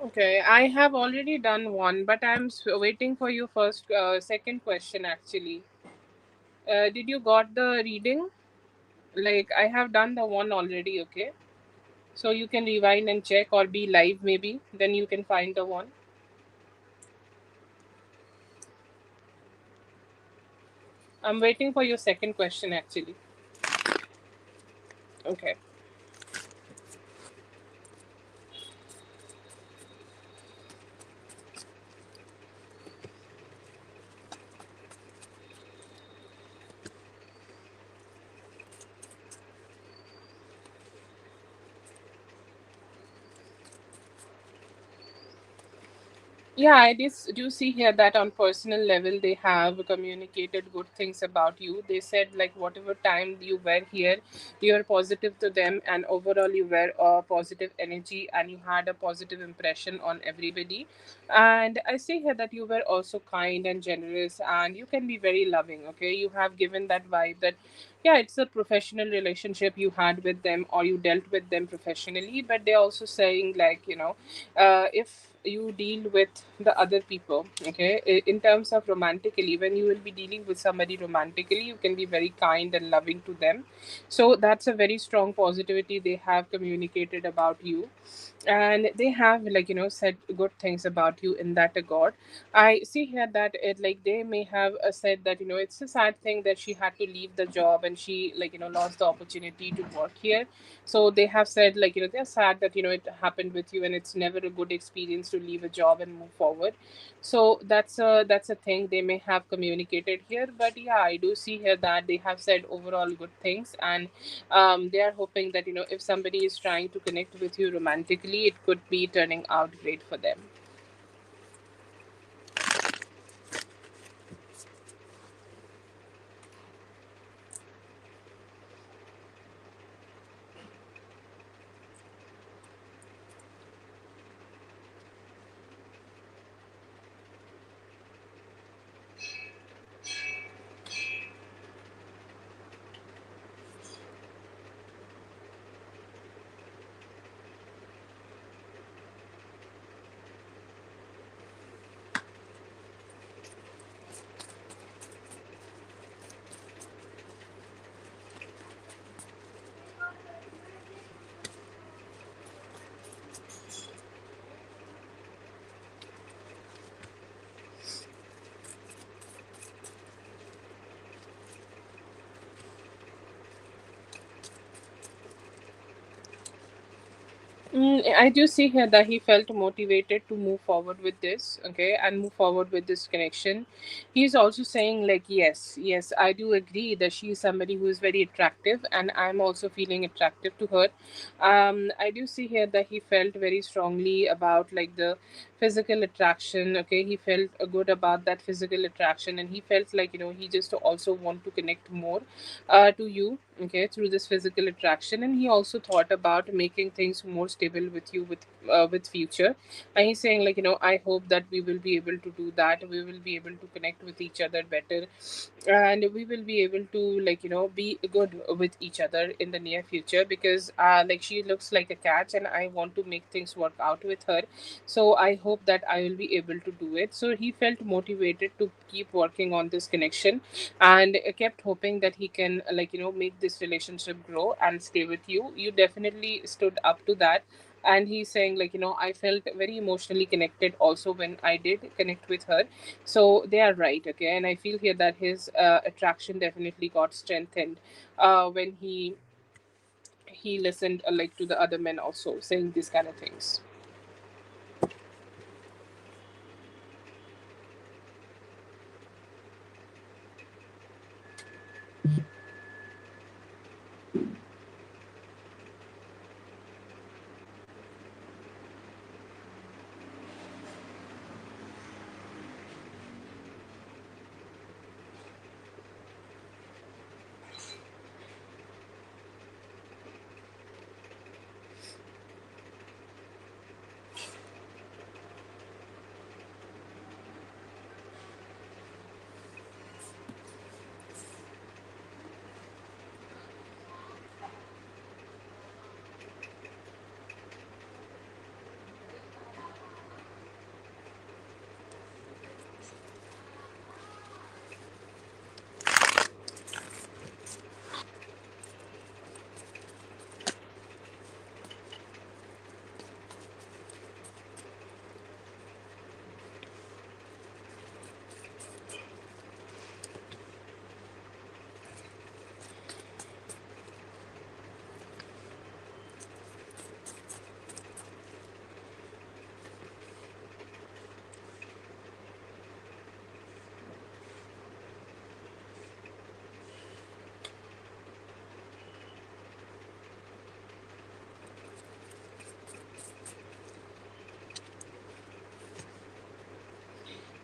Okay, I have already done one, but I'm waiting for your second question actually. Did you got the reading? Like, I have done the one already. Okay, so you can rewind and check, or be live maybe. Then you can find the one. I'm waiting for your second question actually. Okay. Yeah, I do see here that on personal level they have communicated good things about you. They said like whatever time you were here, you are positive to them, and overall you were a positive energy and you had a positive impression on everybody. And I see here that you were also kind and generous, and you can be very loving. Okay, you have given that vibe that yeah, it's a professional relationship you had with them, or you dealt with them professionally. But they're also saying like if you deal with the other people, okay, in terms of romantically, when you will be dealing with somebody romantically, you can be very kind and loving to them. So that's a very strong positivity they have communicated about you. And they have said good things about you in that regard. I see here that it like they may have said that it's a sad thing that she had to leave the job and she lost the opportunity to work here. So they have said they're sad that it happened with you, and it's never a good experience to leave a job and move forward. So that's a thing they may have communicated here. But yeah, I do see here that they have said overall good things. And they are hoping that if somebody is trying to connect with you romantically, it could be turning out great for them. I do see here that he felt motivated to move forward with this, okay, and move forward with this connection. He's also saying, like, yes, yes, I do agree that she is somebody who is very attractive, and I'm also feeling attractive to her. I do see here that he felt very strongly about like the physical attraction, okay. He felt good about that physical attraction, and he felt like he just also want to connect more to you, okay, through this physical attraction. And he also thought about making things more stable with you with future. And he's saying like I hope that we will be able to do that, we will be able to connect with each other better, and we will be able to be good with each other in the near future. Because like she looks like a catch, and I want to make things work out with her. So I hope that I will be able to do it. So he felt motivated to keep working on this connection, and kept hoping that he can make this relationship grow and stay with you. You definitely stood up to that. And he's saying I felt very emotionally connected also when I did connect with her. So they are right, okay. And I feel here that his attraction definitely got strengthened when he listened to the other men also saying these kind of things.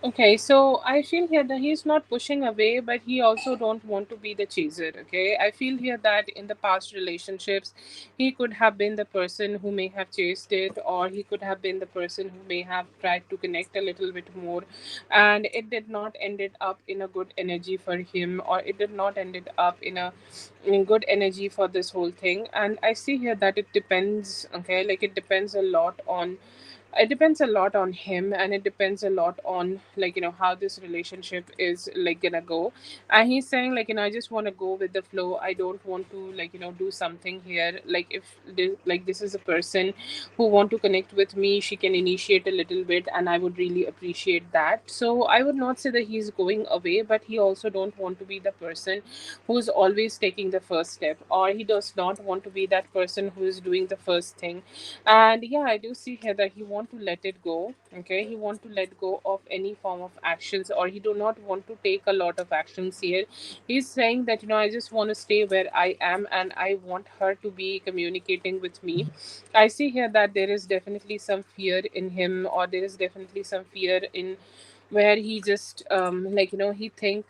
Okay, so I feel here that he's not pushing away, but he also don't want to be the chaser. Okay, I feel here that in the past relationships, he could have been the person who may have chased it, or he could have been the person who may have tried to connect a little bit more, and it did not ended up in a good energy for him, or it did not ended up in good energy for this whole thing. And I see here that it depends. Okay, like it depends a lot on him, and it depends a lot on, like, how this relationship is like gonna go. And he's saying, like, I just want to go with the flow. I don't want to, like, do something here. Like, if this is a person who want to connect with me, she can initiate a little bit, and I would really appreciate that. So I would not say that he's going away, but he also don't want to be the person who's always taking the first step, or he does not want to be that person who is doing the first thing. And yeah, I do see here that he want to let it go. Okay, he want to let go of any form of actions, or he do not want to take a lot of actions here. He's saying that, I just want to stay where I am, and I want her to be communicating with me. I see here that there is definitely some fear in him, or there is definitely some fear in where he just he think,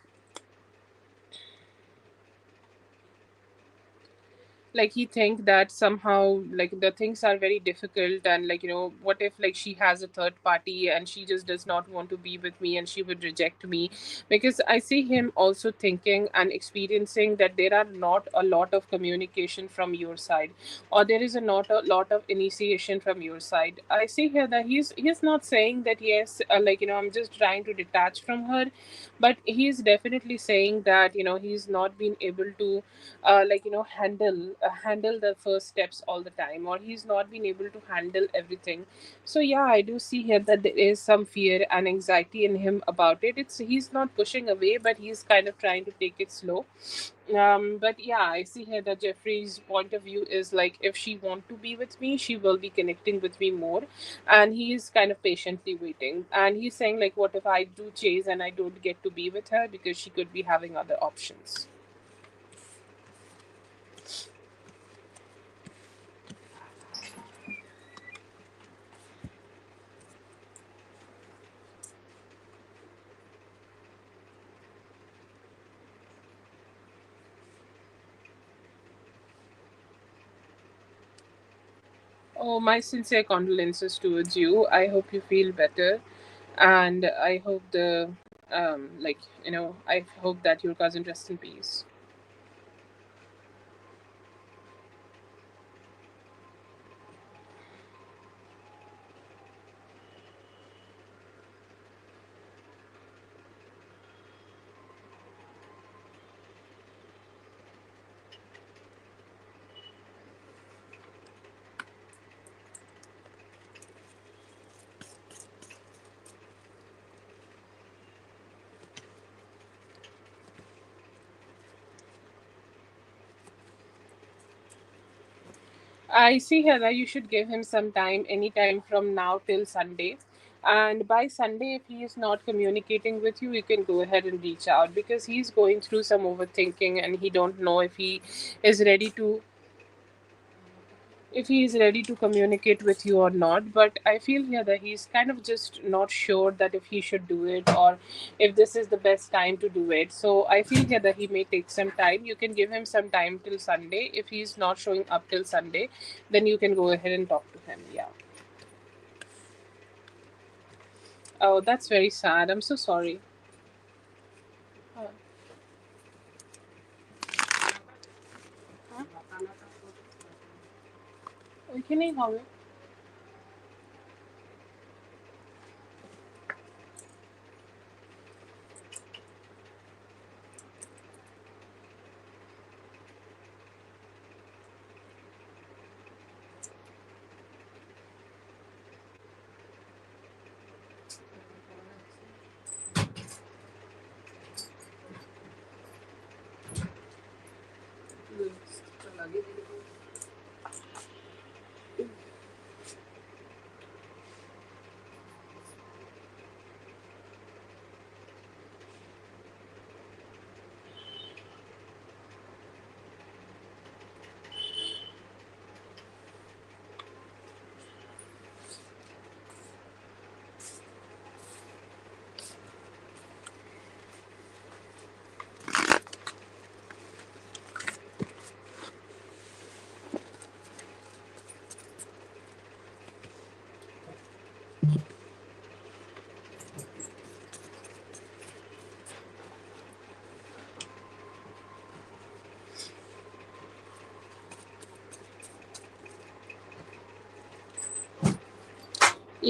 like, he think that somehow, like, the things are very difficult, and, like, what if, like, she has a third party and she just does not want to be with me, and she would reject me. Because I see him also thinking and experiencing that there are not a lot of communication from your side, or there is not a lot of initiation from your side. I see here that he's not saying that, yes, I'm just trying to detach from her, but he's definitely saying that, he's not been able to handle the first steps all the time, or he's not been able to handle everything. So yeah, I do see here that there is some fear and anxiety in him about it. It's He's not pushing away, but he's kind of trying to take it slow. But yeah, I see here that Jeffrey's point of view is like, if she want to be with me, she will be connecting with me more, and he is kind of patiently waiting. And he's saying, like, what if I do chase and I don't get to be with her because she could be having other options. Oh, my sincere condolences towards you. I hope you feel better, and I hope I hope that your cousin rests in peace. I see here that you should give him some time, anytime from now till Sunday. And by Sunday, if he is not communicating with you, you can go ahead and reach out, because he's going through some overthinking, and he don't know is ready to if he is ready to communicate with you or not. But I feel here that he's kind of just not sure that if he should do it, or if this is the best time to do it. So I feel here that he may take some time. You can give him some time till Sunday. If he's not showing up till Sunday, then you can go ahead and talk to him. Yeah. Oh, that's very sad. I'm so sorry. Uh, can I have it?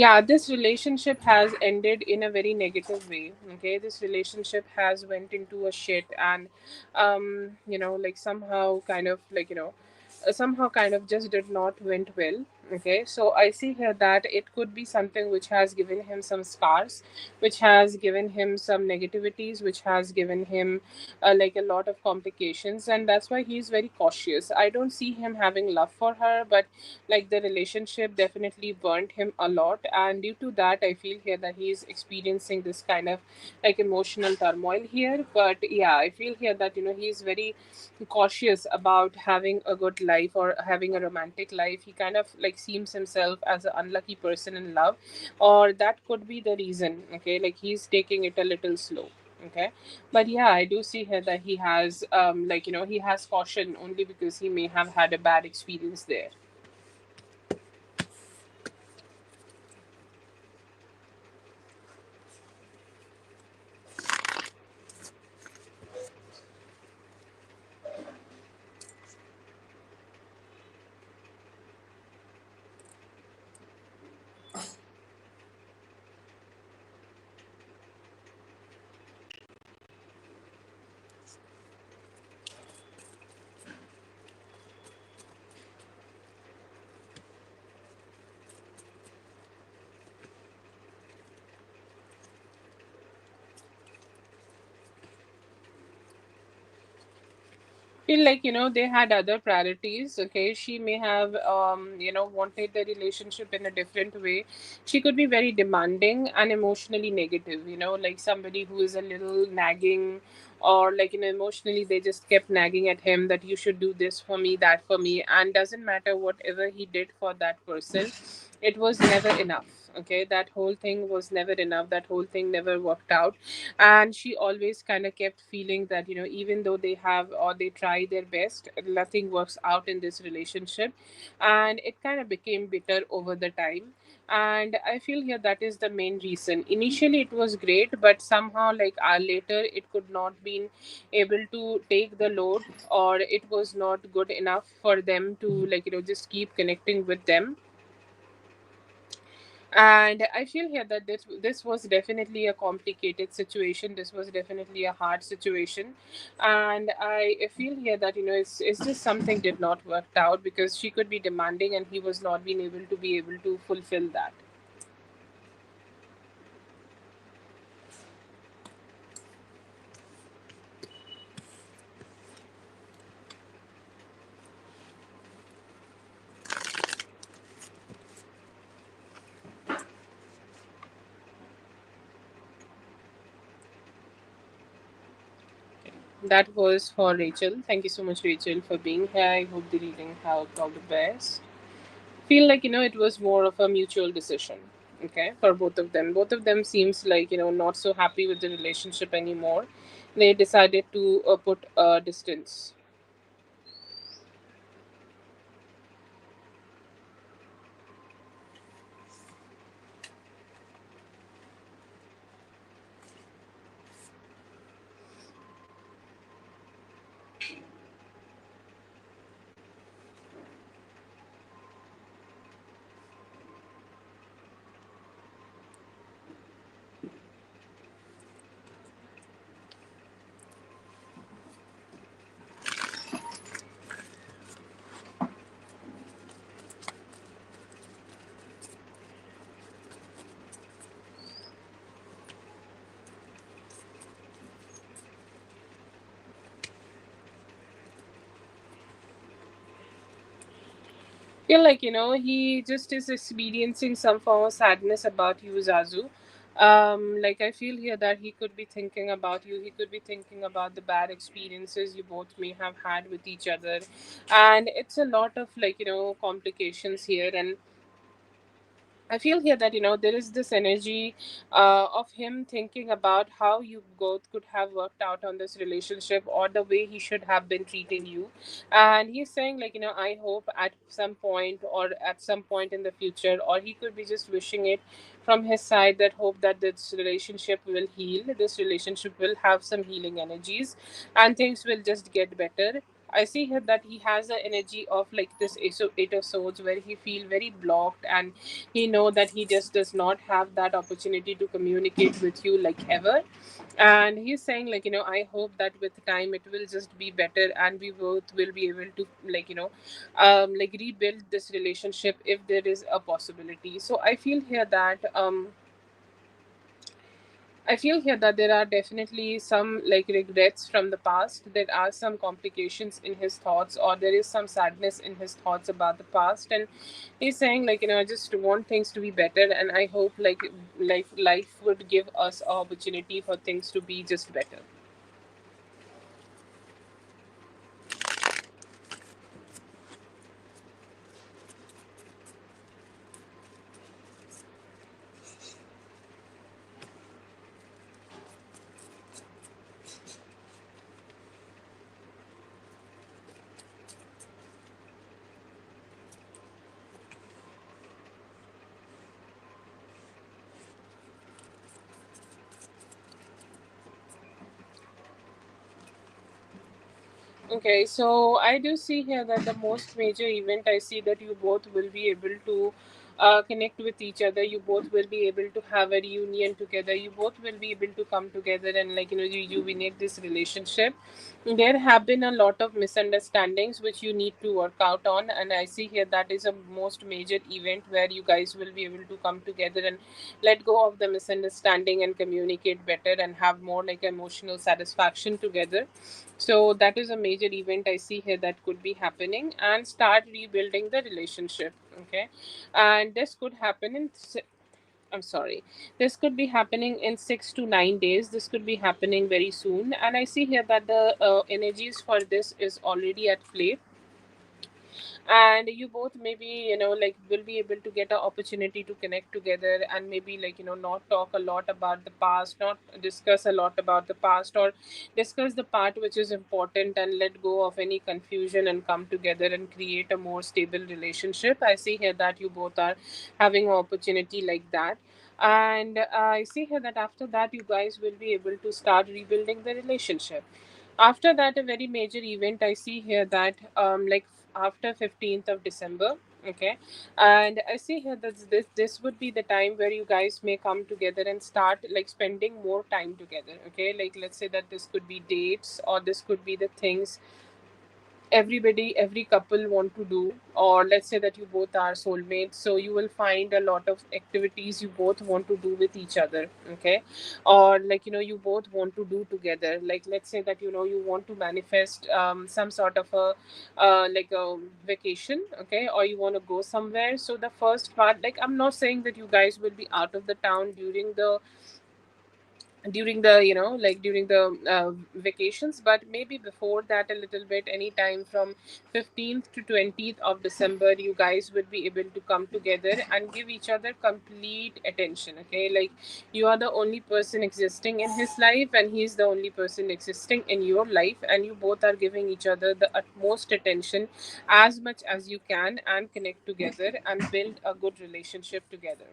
Yeah, this relationship has ended in a very negative way. Okay, this relationship has went into a shit, and like somehow kind of somehow kind of just did not went well. Okay, so I see here that it could be something which has given him some scars, which has given him some negativities, which has given him like a lot of complications, and that's why he's very cautious. I don't see him having love for her, but like the relationship definitely burnt him a lot, and due to that I feel here that he's experiencing this kind of like emotional turmoil here. But yeah, I feel here that he's very cautious about having a good life or having a romantic life. He kind of like seems himself as an unlucky person in love, or that could be the reason. Okay, like he's taking it a little slow. Okay, but yeah, I do see here that he has he has caution only because he may have had a bad experience there. Feel like they had other priorities. Okay, she may have wanted the relationship in a different way. She could be very demanding and emotionally negative, like somebody who is a little nagging, or like emotionally they just kept nagging at him that you should do this for me, that for me, and doesn't matter whatever he did for that person, it was never enough. Okay, that whole thing was never enough, that whole thing never worked out. And she always kind of kept feeling that even though they have or they try their best, nothing works out in this relationship, and it kind of became bitter over the time. And I feel here that is the main reason. Initially it was great, but somehow like later it could not be able to take the load, or it was not good enough for them to just keep connecting with them. And I feel here that this was definitely a complicated situation, this was definitely a hard situation. And I feel here that it's just something did not work out because she could be demanding and he was not being able to be able to fulfill that. That was for Rachel. Thank you so much, Rachel, for being here. I hope the reading helped. All the best. Feel like it was more of a mutual decision. Okay, for both of them seems like not so happy with the relationship anymore. They decided to put a distance. Feel like he just is experiencing some form of sadness about you, Zazu. Like I feel here that he could be thinking about you, he could be thinking about the bad experiences you both may have had with each other. And it's a lot of complications here. And I feel here that there is this energy of him thinking about how you both could have worked out on this relationship, or the way he should have been treating you. And he's saying like I hope at some point, or at some point in the future, or he could be just wishing it from his side, that hope that this relationship will heal, this relationship will have some healing energies, and things will just get better. I see here that he has the energy of like this eight of swords, where he feel very blocked, and he know that he just does not have that opportunity to communicate with you like ever. And he's saying like, I hope that with time it will just be better, and we both will be able to like, like rebuild this relationship if there is a possibility. So I feel here that there are definitely some like regrets from the past. There are some complications in his thoughts, or there is some sadness in his thoughts about the past. And he's saying like, I just want things to be better, and I hope like life would give us a opportunity for things to be just better. Okay, so I do see here that the most major event, I see that you both will be able to connect with each other. You both will be able to have a reunion together. You both will be able to come together and like, rejuvenate this relationship. There have been a lot of misunderstandings which you need to work out on, and I see here that is a most major event where you guys will be able to come together and let go of the misunderstanding and communicate better and have more like emotional satisfaction together. So that is a major event I see here that could be happening, and start rebuilding the relationship. Okay, and this could happen in. I'm sorry. This could be happening in 6 to 9 days. This could be happening very soon, and I see here that the energies for this is already at play, and you both maybe like will be able to get an opportunity to connect together, and maybe like not talk a lot about the past, not discuss a lot about the past, or discuss the part which is important, and let go of any confusion and come together and create a more stable relationship. I see here that you both are having an opportunity like that. And I see here that after that you guys will be able to start rebuilding the relationship. After that, a very major event I see here that like after 15th of December. Okay, and I see here that this would be the time where you guys may come together and start like spending more time together. Okay, like let's say that this could be dates, or this could be the things every couple want to do, or let's say that you both are soulmates, so you will find a lot of activities you both want to do with each other. Okay, or like you both want to do together, like let's say that you want to manifest some sort of a like a vacation. Okay, or you want to go somewhere. So the first part, like I'm not saying that you guys will be out of the town during the like during the vacations, but maybe before that a little bit, anytime from 15th to 20th of December, you guys would be able to come together and give each other complete attention. Okay, like you are the only person existing in his life, and he's the only person existing in your life, and you both are giving each other the utmost attention as much as you can, and connect together and build a good relationship together.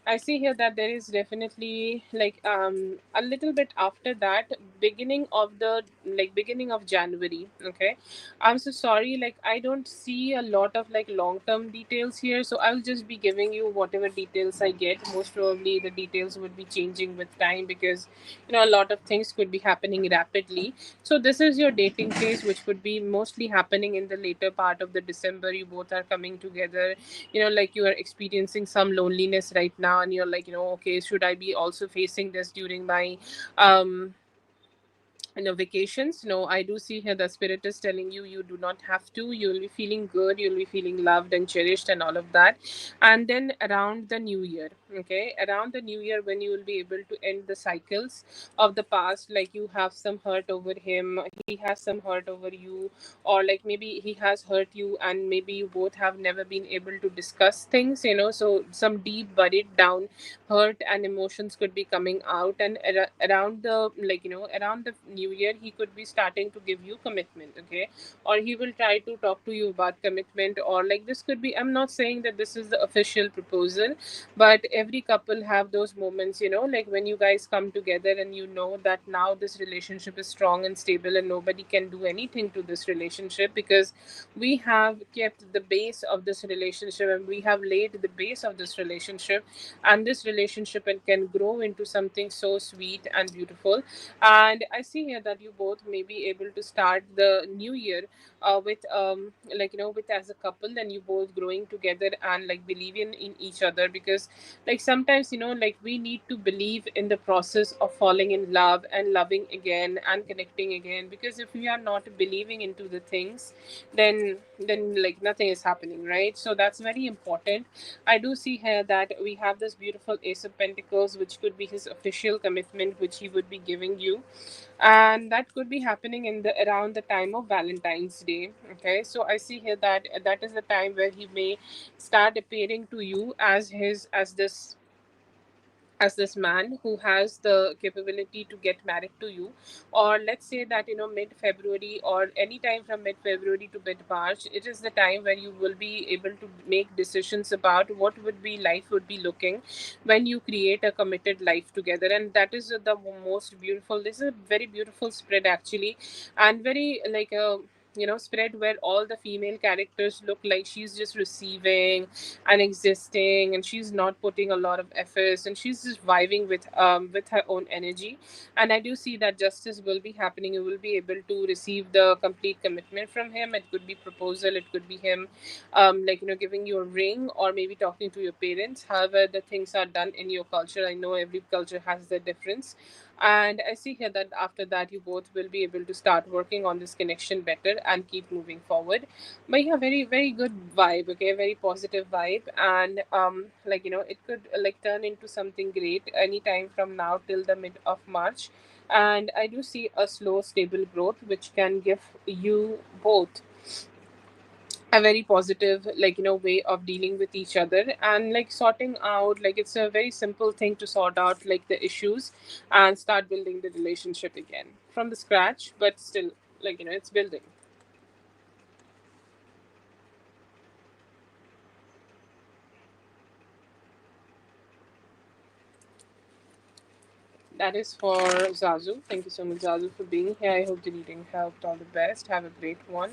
I see here that there is definitely like a little bit after that, beginning of January. Okay, I'm so sorry. Like I don't see a lot of like long term details here, so I'll just be giving you whatever details I get. Most probably the details would be changing with time, because a lot of things could be happening rapidly. So this is your dating phase, which would be mostly happening in the later part of the December. You both are coming together, like you are experiencing some loneliness right now, and you're like, okay, should I be also facing this during my um vacations? No, I do see here the spirit is telling you you do not have to. You'll be feeling good, you'll be feeling loved and cherished and all of that. And then around the new year, okay, around the new year, when you will be able to end the cycles of the past, like you have some hurt over him, he has some hurt over you, or like maybe he has hurt you, and maybe you both have never been able to discuss things, so some deep buried down hurt and emotions could be coming out. And around the around the new new year, he could be starting to give you commitment, okay? Or he will try to talk to you about commitment, or like this could be, I'm not saying that this is the official proposal, but every couple have those moments, like when you guys come together and you know that now this relationship is strong and stable and nobody can do anything to this relationship, because we have kept the base of this relationship and we have laid the base of this relationship, and this relationship can grow into something so sweet and beautiful. And I see here that you both may be able to start the new year with with as a couple, and you both growing together and like believing in each other, because like sometimes like we need to believe in the process of falling in love and loving again and connecting again, because if we are not believing into the things, then like nothing is happening, right? So that's very important. I do see here that we have this beautiful Ace of Pentacles, which could be his official commitment which he would be giving you, and that could be happening in the around the time of Valentine's Day. Okay, so I see here that that is the time where he may start appearing to you as his as this man who has the capability to get married to you. Or let's say that mid February, or any time from mid February to mid March, it is the time where you will be able to make decisions about what would be life would be looking when you create a committed life together. And that is the most beautiful, this is a very beautiful spread actually, and very like a spread where all the female characters look like she's just receiving and existing, and she's not putting a lot of efforts, and she's just vibing with her own energy. And I do see that justice will be happening. You will be able to receive the complete commitment from him. It could be proposal, it could be him giving you a ring, or maybe talking to your parents, however the things are done in your culture. I know every culture has their difference. And I see here that after that you both will be able to start working on this connection better and keep moving forward. But yeah, very very good vibe, okay, very positive vibe. And it could like turn into something great anytime from now till the mid of March. And I do see a slow stable growth which can give you both a very positive way of dealing with each other, and like sorting out, like it's a very simple thing to sort out like the issues and start building the relationship again from the scratch, but still it's building. That is for Zazu. Thank you so much, Zazu, for being here. I hope the reading helped. All the best. Have a great one.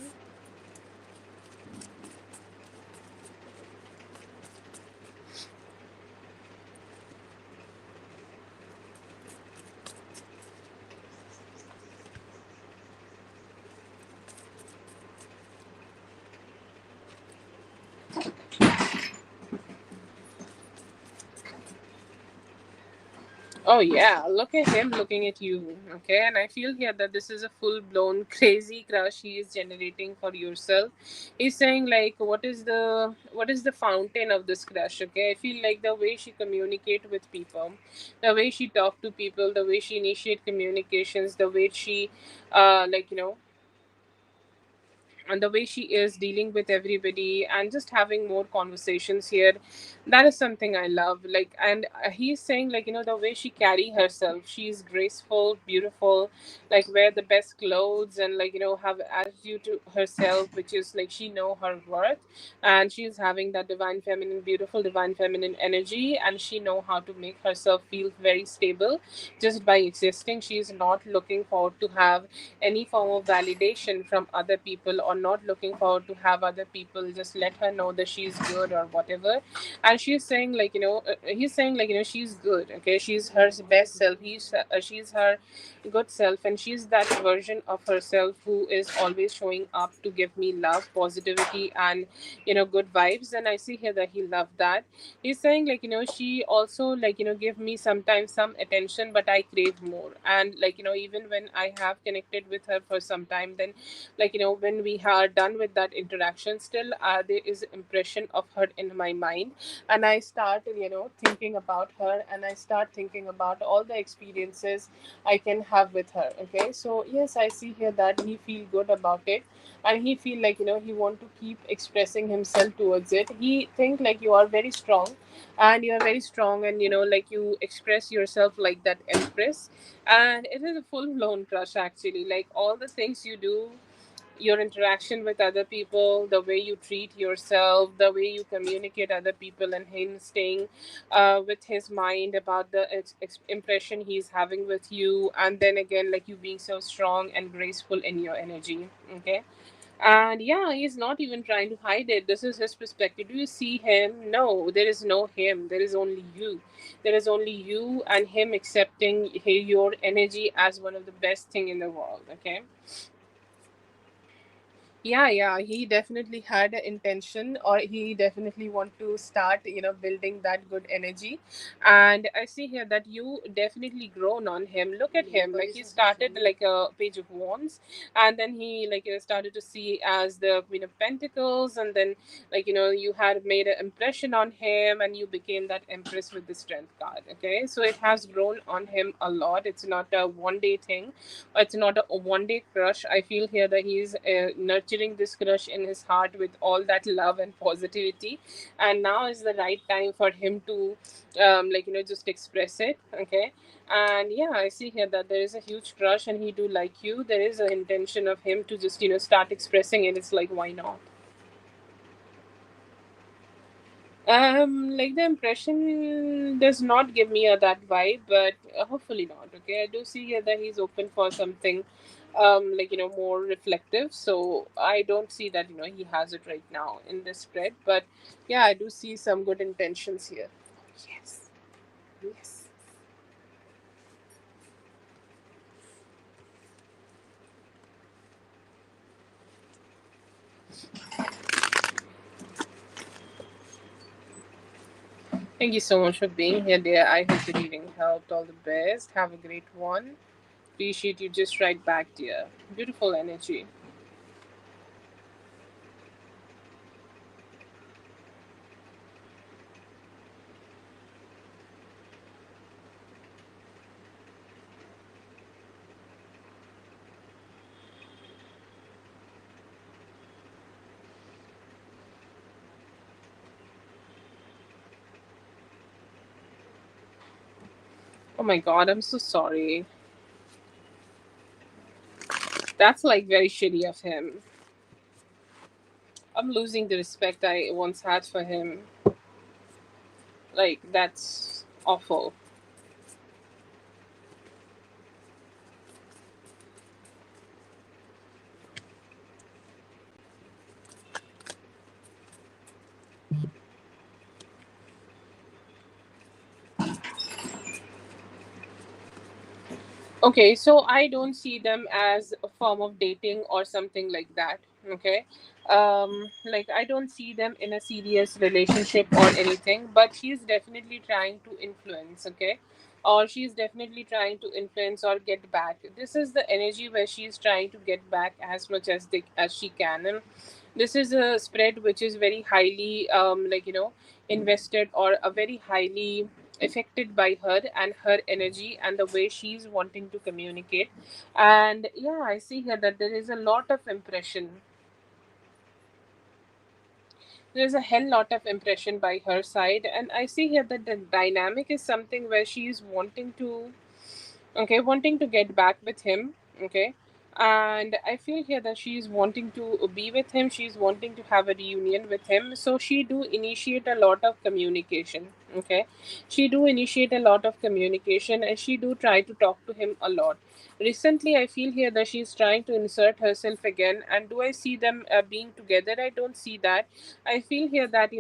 Oh yeah, look at him looking at you. Okay, and I feel here that this is a full blown crazy crush he is generating for yourself. He's saying like what is the fountain of this crush? Okay, I feel like the way she communicate with people, the way she talk to people, the way she initiate communications, the way she and the way she is dealing with everybody and just having more conversations here, that is something I love. Like, and he's saying like the way she carry herself, she's graceful, beautiful, like wear the best clothes, and have attitude to herself, which is like she know her worth, and she's having that divine feminine, beautiful divine feminine energy, and she know how to make herself feel very stable just by existing. She's not looking forward to have any form of validation from other people, or not looking forward to have other people just let her know that she's good or whatever. And she's saying he's saying she's good, okay, she's her best self, she's her good self, and she's that version of herself who is always showing up to give me love, positivity, and good vibes. And I see here that he loved that. He's saying she also give me sometimes some attention, but I crave more. And even when I have connected with her for some time, then when we are done with that interaction, still there is impression of her in my mind, and I start thinking about her, and I start thinking about all the experiences I can have with her. Okay, so yes, I see here that he feel good about it, and he feel like he want to keep expressing himself towards it. He think like you are very strong, and you are very strong, and like you express yourself like that empress, and it is a full blown crush actually. Like all the things you do, your interaction with other people, the way you treat yourself, the way you communicate other people, and him staying with his mind about the impression he's having with you, and then again like you being so strong and graceful in your energy. Okay, and yeah, he's not even trying to hide it. This is his perspective. Do you see him? No, there is no him. There is only you. There is only you and him accepting your energy as one of the best thing in the world. Okay. Yeah, yeah, he definitely had an intention, or he definitely want to start building that good energy. And I see here that you definitely grown on him. Look at him, like he started like a page of wands, and then he like started to see as the queen of pentacles, and then like you had made an impression on him, and you became that empress with the strength card. Okay, so it has grown on him a lot. It's not a one day thing, it's not a one day crush. I feel here that he's nurturing this crush in his heart with all that love and positivity, and now is the right time for him to just express it. Okay, and yeah, I see here that there is a huge crush, and he do like you. There is an intention of him to just start expressing it. It's like, why not? Like the impression does not give me that vibe, but hopefully not. Okay, I do see here that he's open for something, more reflective. So I don't see that he has it right now in this spread, but yeah, I do see some good intentions here. Yes, yes. Thank you so much for being here, dear. I hope the reading helped. All the best. Have a great one. Appreciate you just right back, dear. Beautiful energy. Oh my god, I'm so sorry. That's like very shitty of him. I'm losing the respect I once had for him. Like, that's awful. Okay, so I don't see them as a form of dating or something like that. Okay. Like I don't see them in a serious relationship or anything, but she's definitely trying to influence, okay? Or she's definitely trying to influence or get back. This is the energy where she's trying to get back as much as she can. And this is a spread which is very highly invested, or a very highly affected by her and her energy and the way she's wanting to communicate. And yeah, I see here that there is a lot of impression. There's a hell lot of impression by her side, and I see here that the dynamic is something where she's wanting to, okay, wanting to get back with him. Okay, and I feel here that she's wanting to be with him, she's wanting to have a reunion with him, so she do initiate a lot of communication. Okay, she do initiate a lot of communication, and she do try to talk to him a lot. Recently I feel here that she's trying to insert herself again, and do I see them being together? I don't see that. I feel here that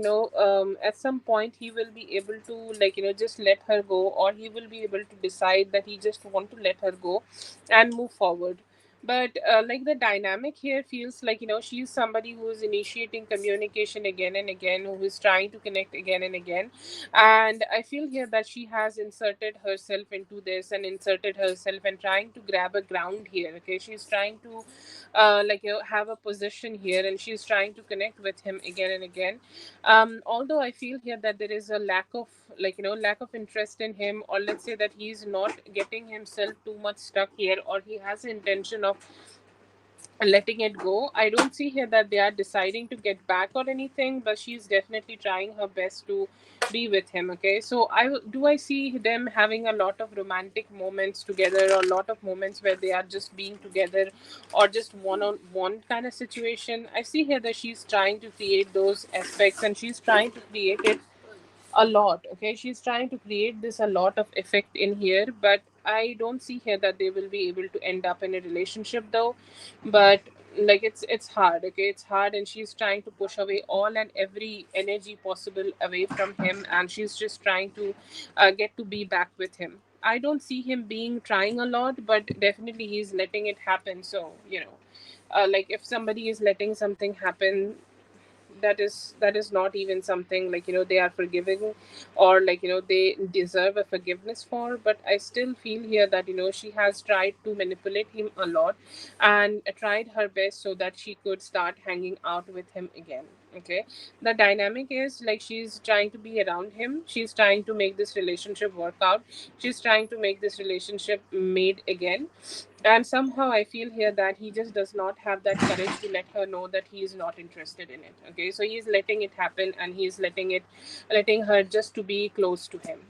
at some point he will be able to just let her go, or he will be able to decide that he just want to let her go and move forward. But like the dynamic here feels like she's somebody who is initiating communication again and again, who is trying to connect again and again. And I feel here that she has inserted herself into this and inserted herself and trying to grab a ground here. Okay, she's trying to have a position here, and she's trying to connect with him again and again. Although I feel here that there is a lack of, lack of interest in him, or let's say that he's not getting himself too much stuck here, or he has the intention of letting it go. I don't see here that they are deciding to get back or anything, but she's definitely trying her best to be with him. Okay, so I see them having a lot of romantic moments together, or a lot of moments where they are just being together, or just one on one kind of situation. I see here that she's trying to create those aspects, and she's trying to create it a lot. Okay, she's trying to create this a lot of effect in here, but I don't see here that they will be able to end up in a relationship though. But it's hard. Okay, it's hard, and she's trying to push away all and every energy possible away from him, and she's just trying to get to be back with him. I don't see him being trying a lot, but definitely he's letting it happen. So if somebody is letting something happen, that is not even something they are forgiving, or they deserve a forgiveness for. But I still feel here that she has tried to manipulate him a lot, and tried her best so that she could start hanging out with him again. Okay, the dynamic is like she's trying to be around him, she's trying to make this relationship work out, she's trying to make this relationship made again. And somehow I feel here that he just does not have that courage to let her know that he is not interested in it. Okay, so he's letting it happen, and he's letting her just to be close to him.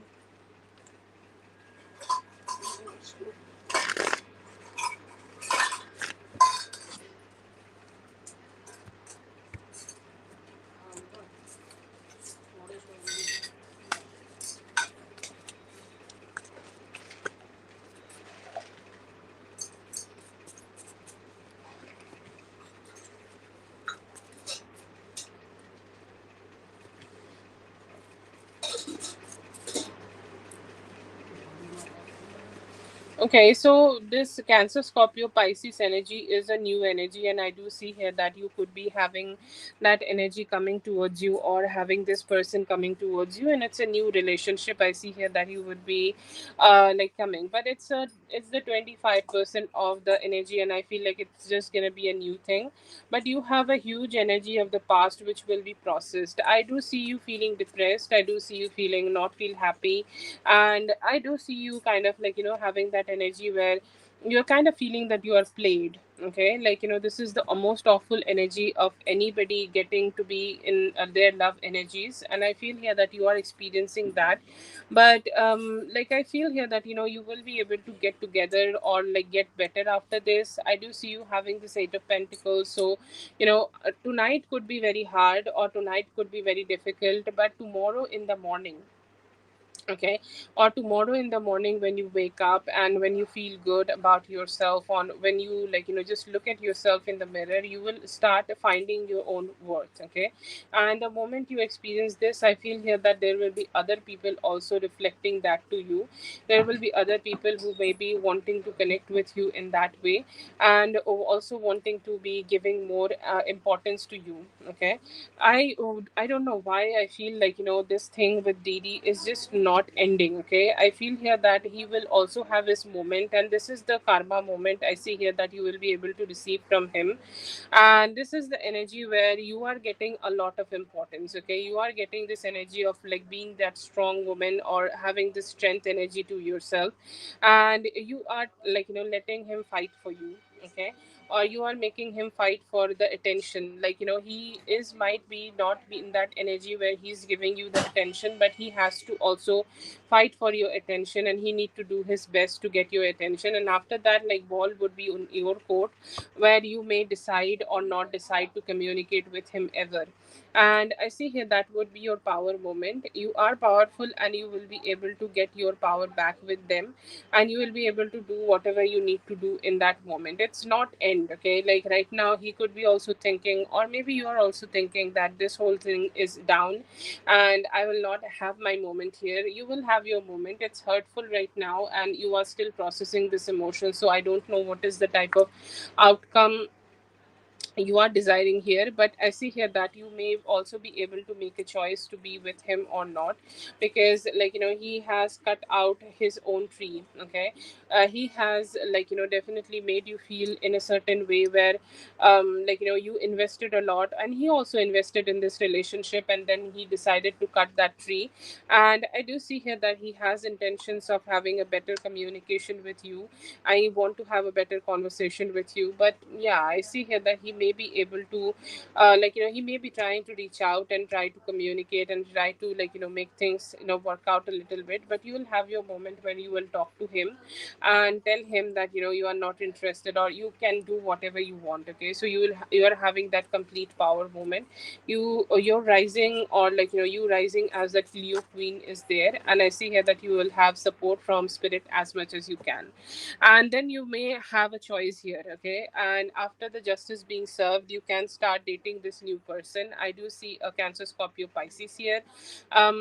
Okay, so this Cancer Scorpio Pisces energy is a new energy, and I do see here that you could be having that energy coming towards you, or having this person coming towards you, and it's a new relationship. I see here that you would be coming, but it's the 25% of the energy, and I feel like it's just gonna be a new thing. But you have a huge energy of the past which will be processed. I do see you feeling depressed. I do see you feeling not feel happy, and I do see you kind of having that energy where you're kind of feeling that you are played. Okay, this is the most awful energy of anybody getting to be in their love energies, and I feel here that you are experiencing that. But I feel here that you will be able to get together, or get better after this. I do see you having this 8 of Pentacles. So tonight could be very hard, or tonight could be very difficult, but tomorrow in the morning, okay, or tomorrow in the morning when you wake up, and when you feel good about yourself, on when you just look at yourself in the mirror, you will start finding your own worth. Okay, and the moment you experience this, I feel here that there will be other people also reflecting that to you. There will be other people who may be wanting to connect with you in that way, and also wanting to be giving more importance to you. Okay, I don't know why I feel this thing with Didi is just not ending. Okay, I feel here that he will also have his moment, and this is the karma moment. I see here that you will be able to receive from him, and this is the energy where you are getting a lot of importance. Okay, you are getting this energy of being that strong woman, or having this strength energy to yourself, and you are letting him fight for you. Okay, or you are making him fight for the attention. He is might be not be in that energy where he's giving you the attention, but he has to also fight for your attention, and he need to do his best to get your attention. And after that, ball would be on your court, where you may decide or not decide to communicate with him ever. And I see here that would be your power moment. You are powerful, and you will be able to get your power back with them, and you will be able to do whatever you need to do in that moment. It's not end. Okay, right now he could be also thinking, or maybe you are also thinking, that this whole thing is down, and I will not have my moment here. You will have your moment. It's hurtful right now, and you are still processing this emotion, so I don't know what is the type of outcome you are desiring here. But I see here that you may also be able to make a choice to be with him or not, because he has cut out his own tree. Okay. He has definitely made you feel in a certain way where you invested a lot, and he also invested in this relationship, and then he decided to cut that tree. And I do see here that he has intentions of having a better communication with you. I want to have a better conversation with you. But yeah, I see here that he may be able to, he may be trying to reach out and try to communicate and try to make things work out a little bit. But you will have your moment when you will talk to him and tell him that you are not interested, or you can do whatever you want. Okay, so you are having that complete power moment. You're rising, or you rising as that Leo queen is there, and I see here that you will have support from spirit as much as you can. And then you may have a choice here. Okay, and after the justice being served, you can start dating this new person. I do see a Cancer, Scorpio, Pisces here.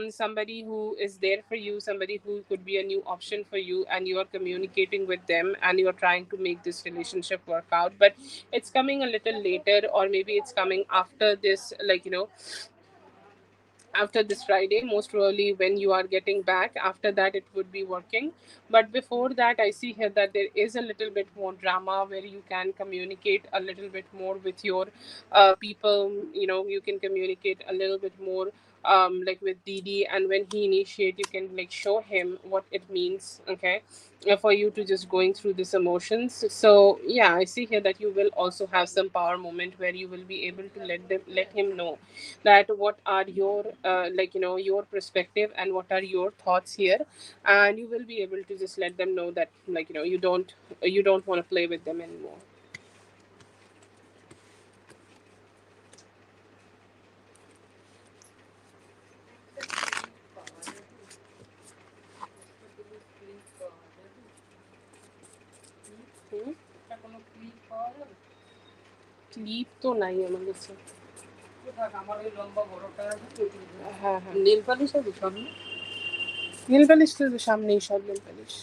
Somebody who is there for you, somebody who could be a new option for you, and you are communicating with them and you are trying to make this relationship work out. But it's coming a little later, or maybe it's coming after this, after this Friday, most probably when you are getting back. After that, it would be working. But before that, I see here that there is a little bit more drama where you can communicate a little bit more with your people. You can communicate a little bit more, with Didi, and when he initiate, you can show him what it means. Okay, for you to just going through these emotions. So yeah, I see here that you will also have some power moment where you will be able to let him know that what are your your perspective and what are your thoughts here. And you will be able to just let them know that you don't want to play with them anymore. Hmm? Clip তো নাই আমার কাছে। হ্যাঁ হ্যাঁ, নীল polish আছে সামনে? নীল polish তো সামনেই, সব নীল polish.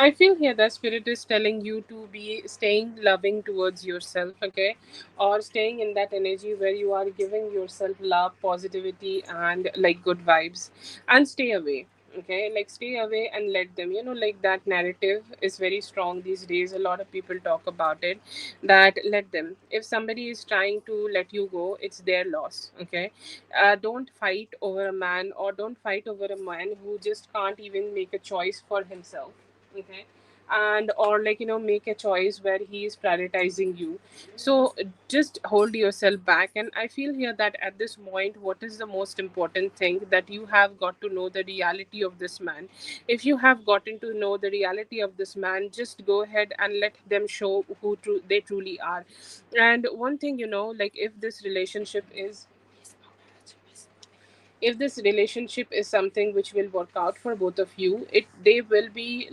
I feel here that spirit is telling you to be staying loving towards yourself, okay, or staying in that energy where you are giving yourself love, positivity, and good vibes, and stay away. Okay, stay away and let them. That narrative is very strong these days. A lot of people talk about it. That let them. If somebody is trying to let you go, it's their loss. Okay, don't fight over a man, or don't fight over a man who just can't even make a choice for himself. Okay, and or make a choice where he is prioritizing you. So just hold yourself back. And I feel here that at this point, what is the most important thing, that you have got to know the reality of this man. If you have gotten to know the reality of this man, just go ahead and let them show who they truly are. And one thing, if this relationship is, if this relationship is something which will work out for both of you, it will be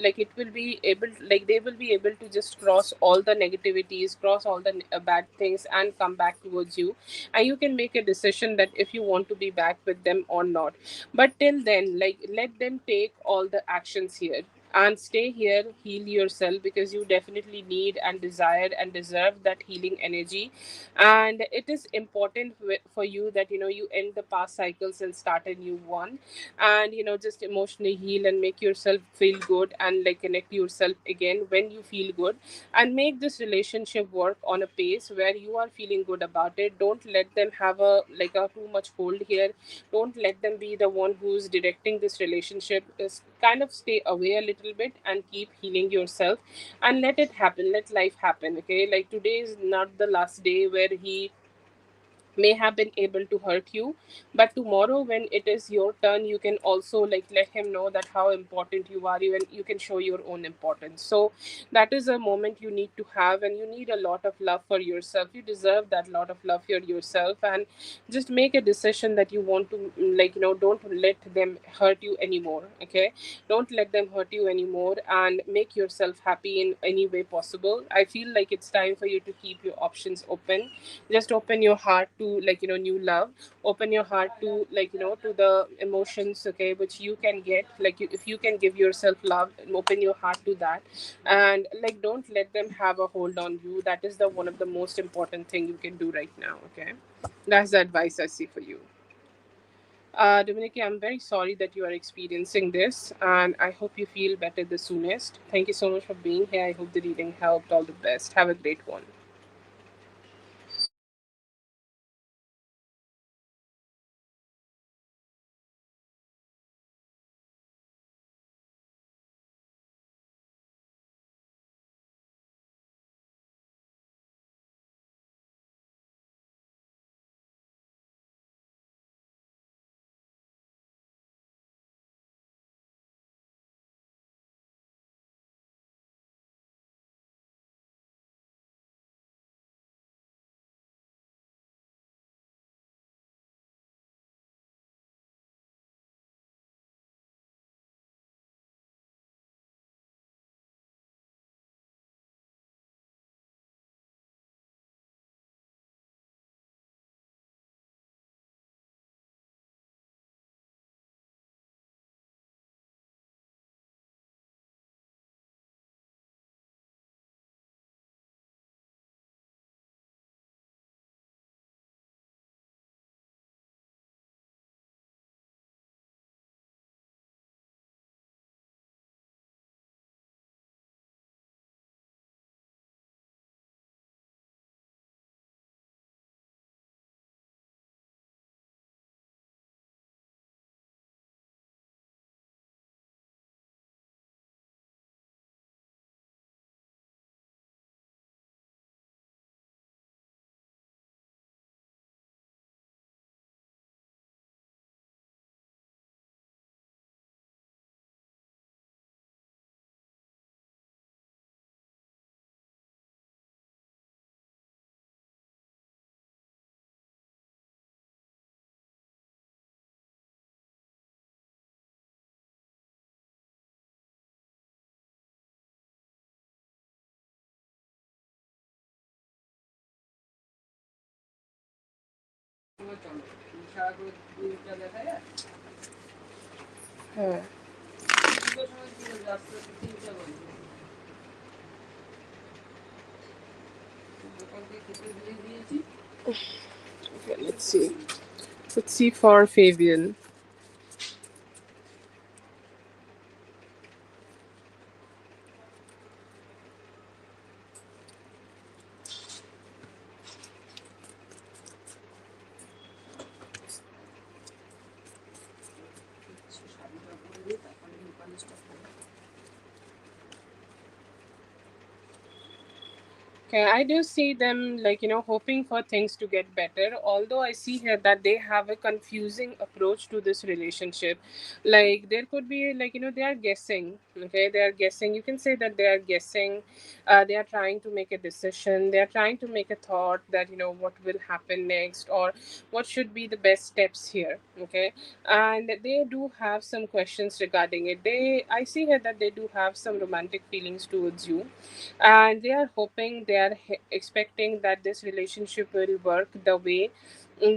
able, they will be able to just cross all the negativities, cross all the bad things, and come back towards you. And you can make a decision that if you want to be back with them or not. But till then, let them take all the actions here, and stay here, heal yourself, because you definitely need and desire and deserve that healing energy. And it is important for you that you end the past cycles and start a new one. And just emotionally heal and make yourself feel good, and connect yourself again when you feel good. And make this relationship work on a pace where you are feeling good about it. Don't let them have a too much hold here. Don't let them be the one who's directing this relationship. Is kind of stay away a little bit and keep healing yourself, and let it happen, let life happen. Okay, today is not the last day where he may have been able to hurt you. But tomorrow, when it is your turn, you can also let him know that how important you are. You can show your own importance. So that is a moment you need to have, and you need a lot of love for yourself. You deserve that lot of love for yourself. And just make a decision that you want to, don't let them hurt you anymore. Okay, don't let them hurt you anymore, and make yourself happy in any way possible. I feel like it's time for you to keep your options open. Just open your heart to, like, new love. Open your heart to, like, to the emotions, okay, which you can get. Like, if you can give yourself love, open your heart to that. And, like, don't let them have a hold on you. That is the one of the most important thing you can do right now, okay? That's the advice I see for you. Dominique, I'm very sorry that you are experiencing this, and I hope you feel better the soonest. Thank you so much for being here. I hope the reading helped. All the best. Have a great one. Uh, okay, let's see. Let's see for Fabian. Okay, I do see them, like, hoping for things to get better. Although I see here that they have a confusing approach to this relationship. Like, there could be, like, they are guessing. Okay, they are guessing. You can say that they are guessing. They are trying to make a decision. They are trying to make a thought that, what will happen next, or what should be the best steps here. Okay, and they do have some questions regarding it. I see here that they do have some romantic feelings towards you, and they are hoping, they are expecting that this relationship will work the way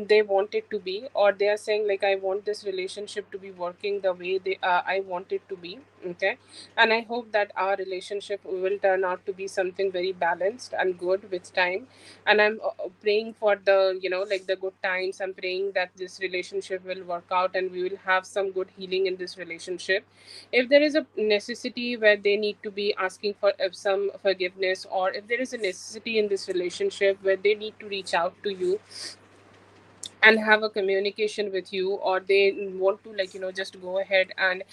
they want it to be, or they are saying, like, I want this relationship to be working the way I want it to be. Okay, and I hope that our relationship will turn out to be something very balanced and good with time. And I'm praying for the, like, the good times. I'm praying that this relationship will work out and we will have some good healing in this relationship. If there is a necessity where they need to be asking for some forgiveness, or if there is a necessity in this relationship where they need to reach out to you and have a communication with you, or they want to, like, just go ahead and,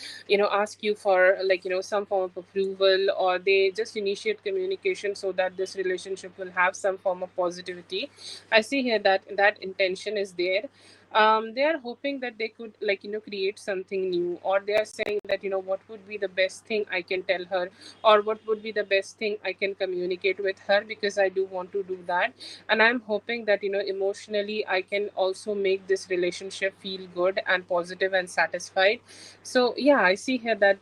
ask you for, like, some form of approval, or they just initiate communication so that this relationship will have some form of positivity. I see here that that intention is there. they are hoping that they could, like, create something new, or they are saying that, what would be the best thing I can tell her, or what would be the best thing I can communicate with her, because I do want to do that. And I'm hoping that, emotionally I can also make this relationship feel good and positive and satisfied. So yeah, I see here that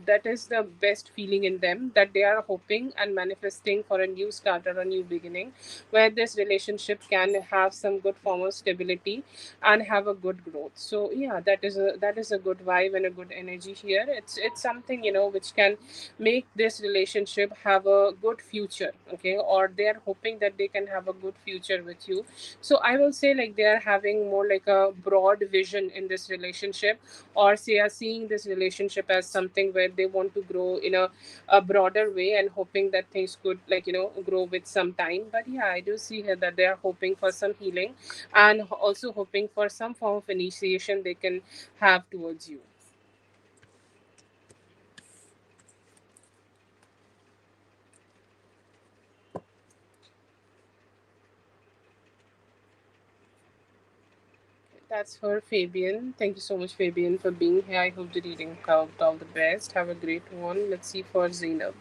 that is the best feeling in them, that they are hoping and manifesting for a new start or a new beginning, where this relationship can have some good form of stability and have a good growth. So yeah, that is a good vibe and a good energy here. It's something, which can make this relationship have a good future, okay, or they are hoping that they can have a good future with you. So I will say, like, they are having more like a broad vision in this relationship, or they are seeing this relationship as something where they want to grow in a broader way, and hoping that things could, like, grow with some time. But yeah, I do see here that they are hoping for some healing, and also hoping for some form of initiation they can have towards you. That's for Fabian. Thank you so much, Fabian, for being here. I hope the reading helped. All the best. Have a great one. Let's see for Zainab.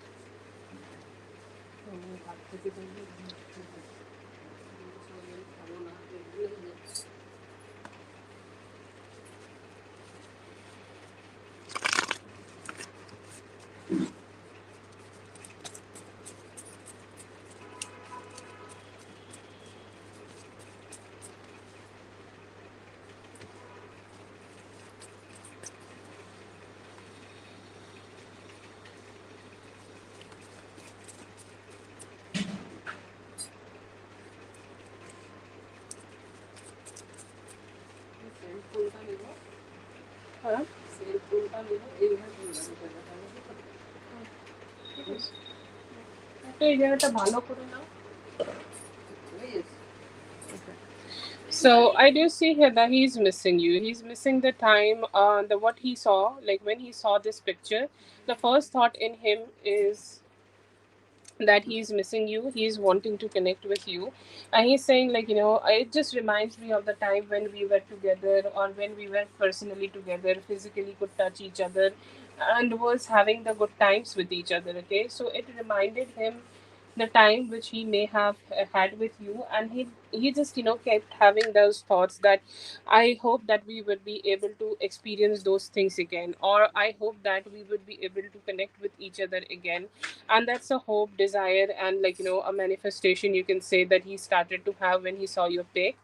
Huh? Okay, এটা ভালো করে নাও। So I do see here that he's missing you. He's missing the time, the what he saw, like when he saw this picture. The first thought in him is that he's missing you. He's wanting to connect with you, and he's saying, like, it just reminds me of the time when we were together, or when we were personally together, physically could touch each other, and was having the good times with each other. Okay, so it reminded him the time which he may have had with you, and he just, kept having those thoughts that I hope that we would be able to experience those things again, or I hope that we would be able to connect with each other again. And that's a hope, desire, and, like, a manifestation, you can say, that he started to have when he saw your pic.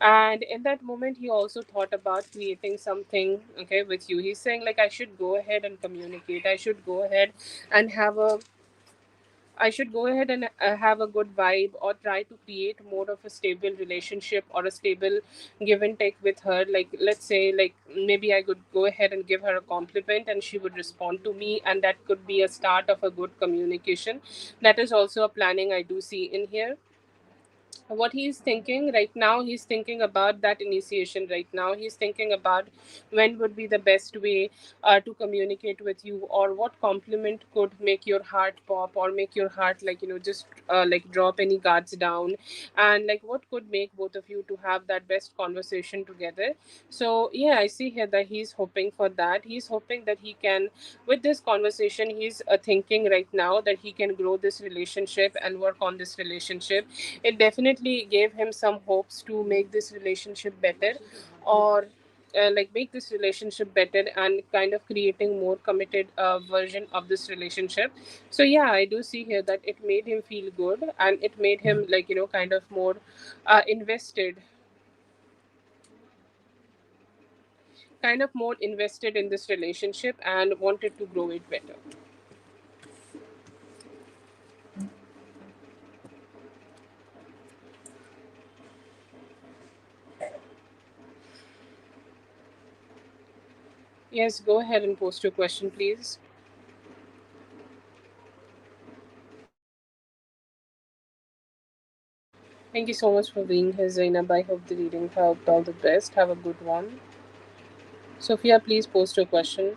And in that moment he also thought about creating something, okay, with you. He's saying, like, I should go ahead and communicate. And have a I should go ahead and have a good vibe, or try to create more of a stable relationship, or a stable give and take with her. Like, let's say, like, maybe I could go ahead and give her a compliment, and she would respond to me, and that could be a start of a good communication. That is also a planning I do see in here. What he's thinking right now, he's thinking about that initiation. Right now he's thinking about when would be the best way to communicate with you, or what compliment could make your heart pop, or make your heart, like, just like, drop any guards down, and, like, what could make both of you to have that best conversation together. So yeah, I see here that he's hoping for that. He's hoping that he can, with this conversation, he's thinking right now that he can grow this relationship and work on this relationship. It definitely gave him some hopes to make this relationship better, or like, make this relationship better, and kind of creating more committed version of this relationship. So yeah, I do see here that it made him feel good, and it made him, like, kind of more invested, in this relationship, and wanted to grow it better. Yes, go ahead and post your question, please. Thank you so much for being here, Zainab. I hope the reading helped. All the best. Have a good one. Sophia, please post your question.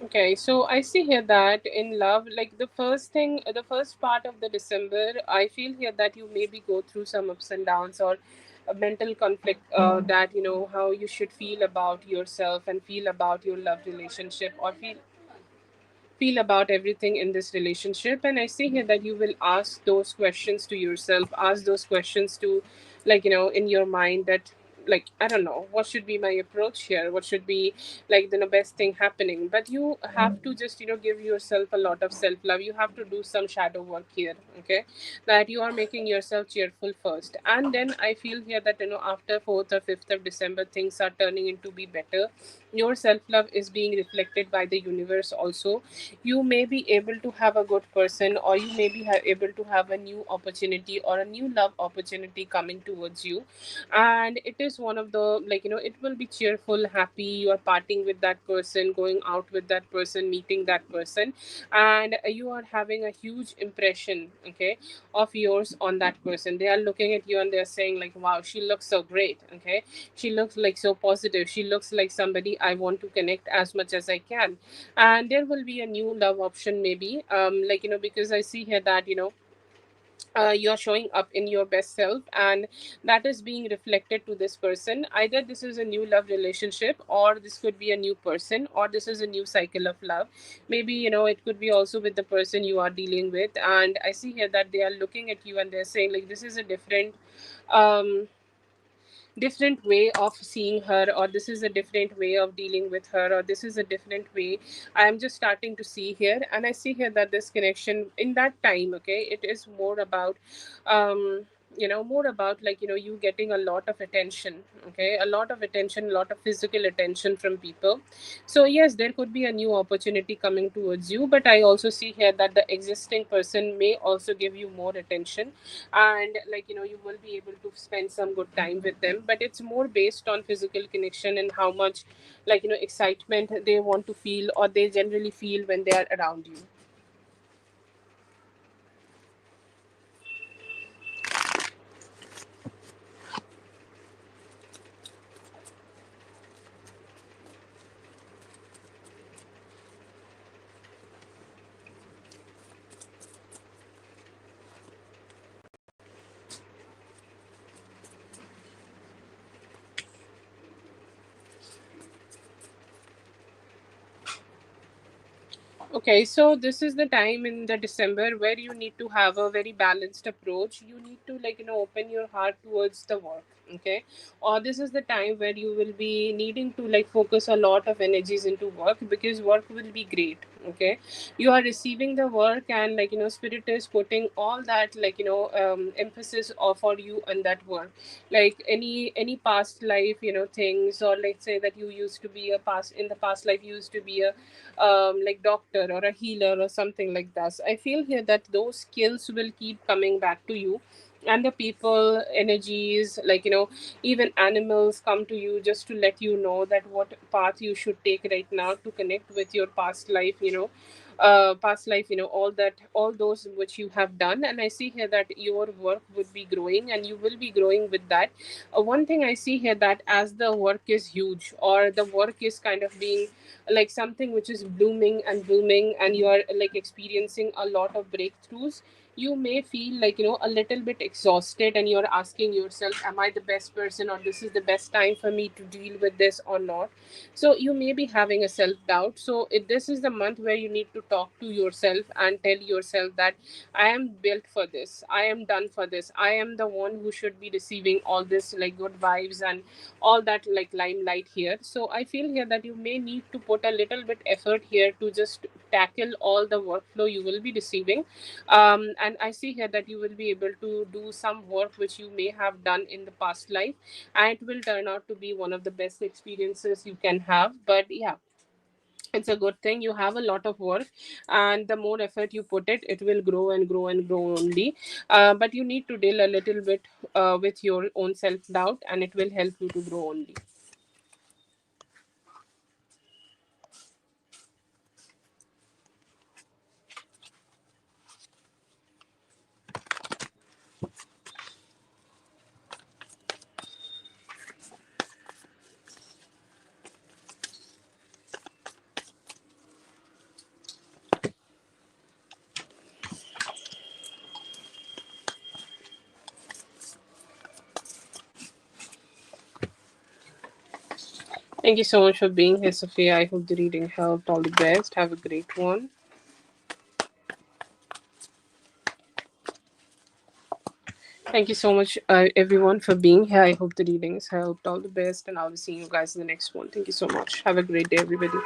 Okay, so I see here that in love, like the first thing, the first part of the December, I feel here that you maybe go through some ups and downs or a mental conflict, that you know how you should feel about yourself and feel about your love relationship, or feel about everything in this relationship. And I see here that you will ask those questions to yourself, ask those questions to, like, you know, in your mind, that, like, I don't know what should be my approach here, what should be, like, the best thing happening. But you have to just, you know, give yourself a lot of self love. You have to do some shadow work here. Okay, that you are making yourself cheerful first, and then I feel here that, you know, after 4th or 5th of December, things are turning into be better. Your self love is being reflected by the universe also. You may be able to have a good person, or you may be able to have a new opportunity or a new love opportunity coming towards you. And it is one of the, like, you know, it will be cheerful, happy, you are partying with that person, going out with that person, meeting that person, and you are having a huge impression, okay, of yours on that person. They are looking at you and they're saying, like, wow, she looks so great. Okay, she looks like so positive, she looks like somebody I want to connect as much as I can. And there will be a new love option maybe, like, you know, because I see here that, you know, you're showing up in your best self, and that is being reflected to this person. Either this is a new love relationship, or this could be a new person, or this is a new cycle of love. Maybe, you know, it could be also with the person you are dealing with. And I see here that they are looking at you and they're saying, like, this is a um different way of seeing her, or this is a different way of dealing with her, or this is a different way I am just starting to see here. And I see here that this connection in that time, okay, it is more about, um you know, more about, like, you know, you getting a lot of attention. Okay, a lot of attention, a lot of physical attention from people. So yes, there could be a new opportunity coming towards you, but I also see here that the existing person may also give you more attention. And, like, you know, you will be able to spend some good time with them. But it's more based on physical connection and how much, like, you know, excitement they want to feel, or they generally feel when they are around you. Okay, so this is the time in the December where you need to have a very balanced approach. You need to, like, you know, open your heart towards the work. Okay, or this is the time where you will be needing to, like, focus a lot of energies into work, because work will be great. Okay, you are receiving the work, and, like, you know, spirit is putting all that, like, you know, emphasis for you on that work. Like any past life, you know, things, or let's say that you used to be a past in the past life, you used to be a like doctor or a healer or something like that. So I feel here that those skills will keep coming back to you. And the people energies, like, you know, even animals come to you just to let you know that what path you should take right now to connect with your past life, you know, past life, you know, all that, all those which you have done. And I see here that your work would be growing, and you will be growing with that. One thing I see here, that as the work is huge, or the work is kind of being like something which is blooming and booming, and you are, like, experiencing a lot of breakthroughs, you may feel, like, you know, a little bit exhausted, and you're asking yourself, am I the best person, or this is the best time for me to deal with this or not? So you may be having a self doubt. So this is the month where you need to talk to yourself and tell yourself that I am built for this, I am done for this, I am the one who should be receiving all this, like, good vibes and all that, like, limelight here. So I feel here that you may need to put a little bit effort here to just tackle all the workflow you will be receiving. And I see here that you will be able to do some work which you may have done in the past life, and it will turn out to be one of the best experiences you can have. But yeah, it's a good thing. You have a lot of work, and the more effort you put it, it will grow and grow and grow only. But you need to deal a little bit with your own self doubt, and it will help you to grow only. Thank you so much for being here, Sophia. I hope the reading helped. All the best. Have a great one. Thank you so much, everyone, for being here. I hope the readings helped. All the best, and I'll be seeing you guys in the next one. Thank you so much. Have a great day, everybody.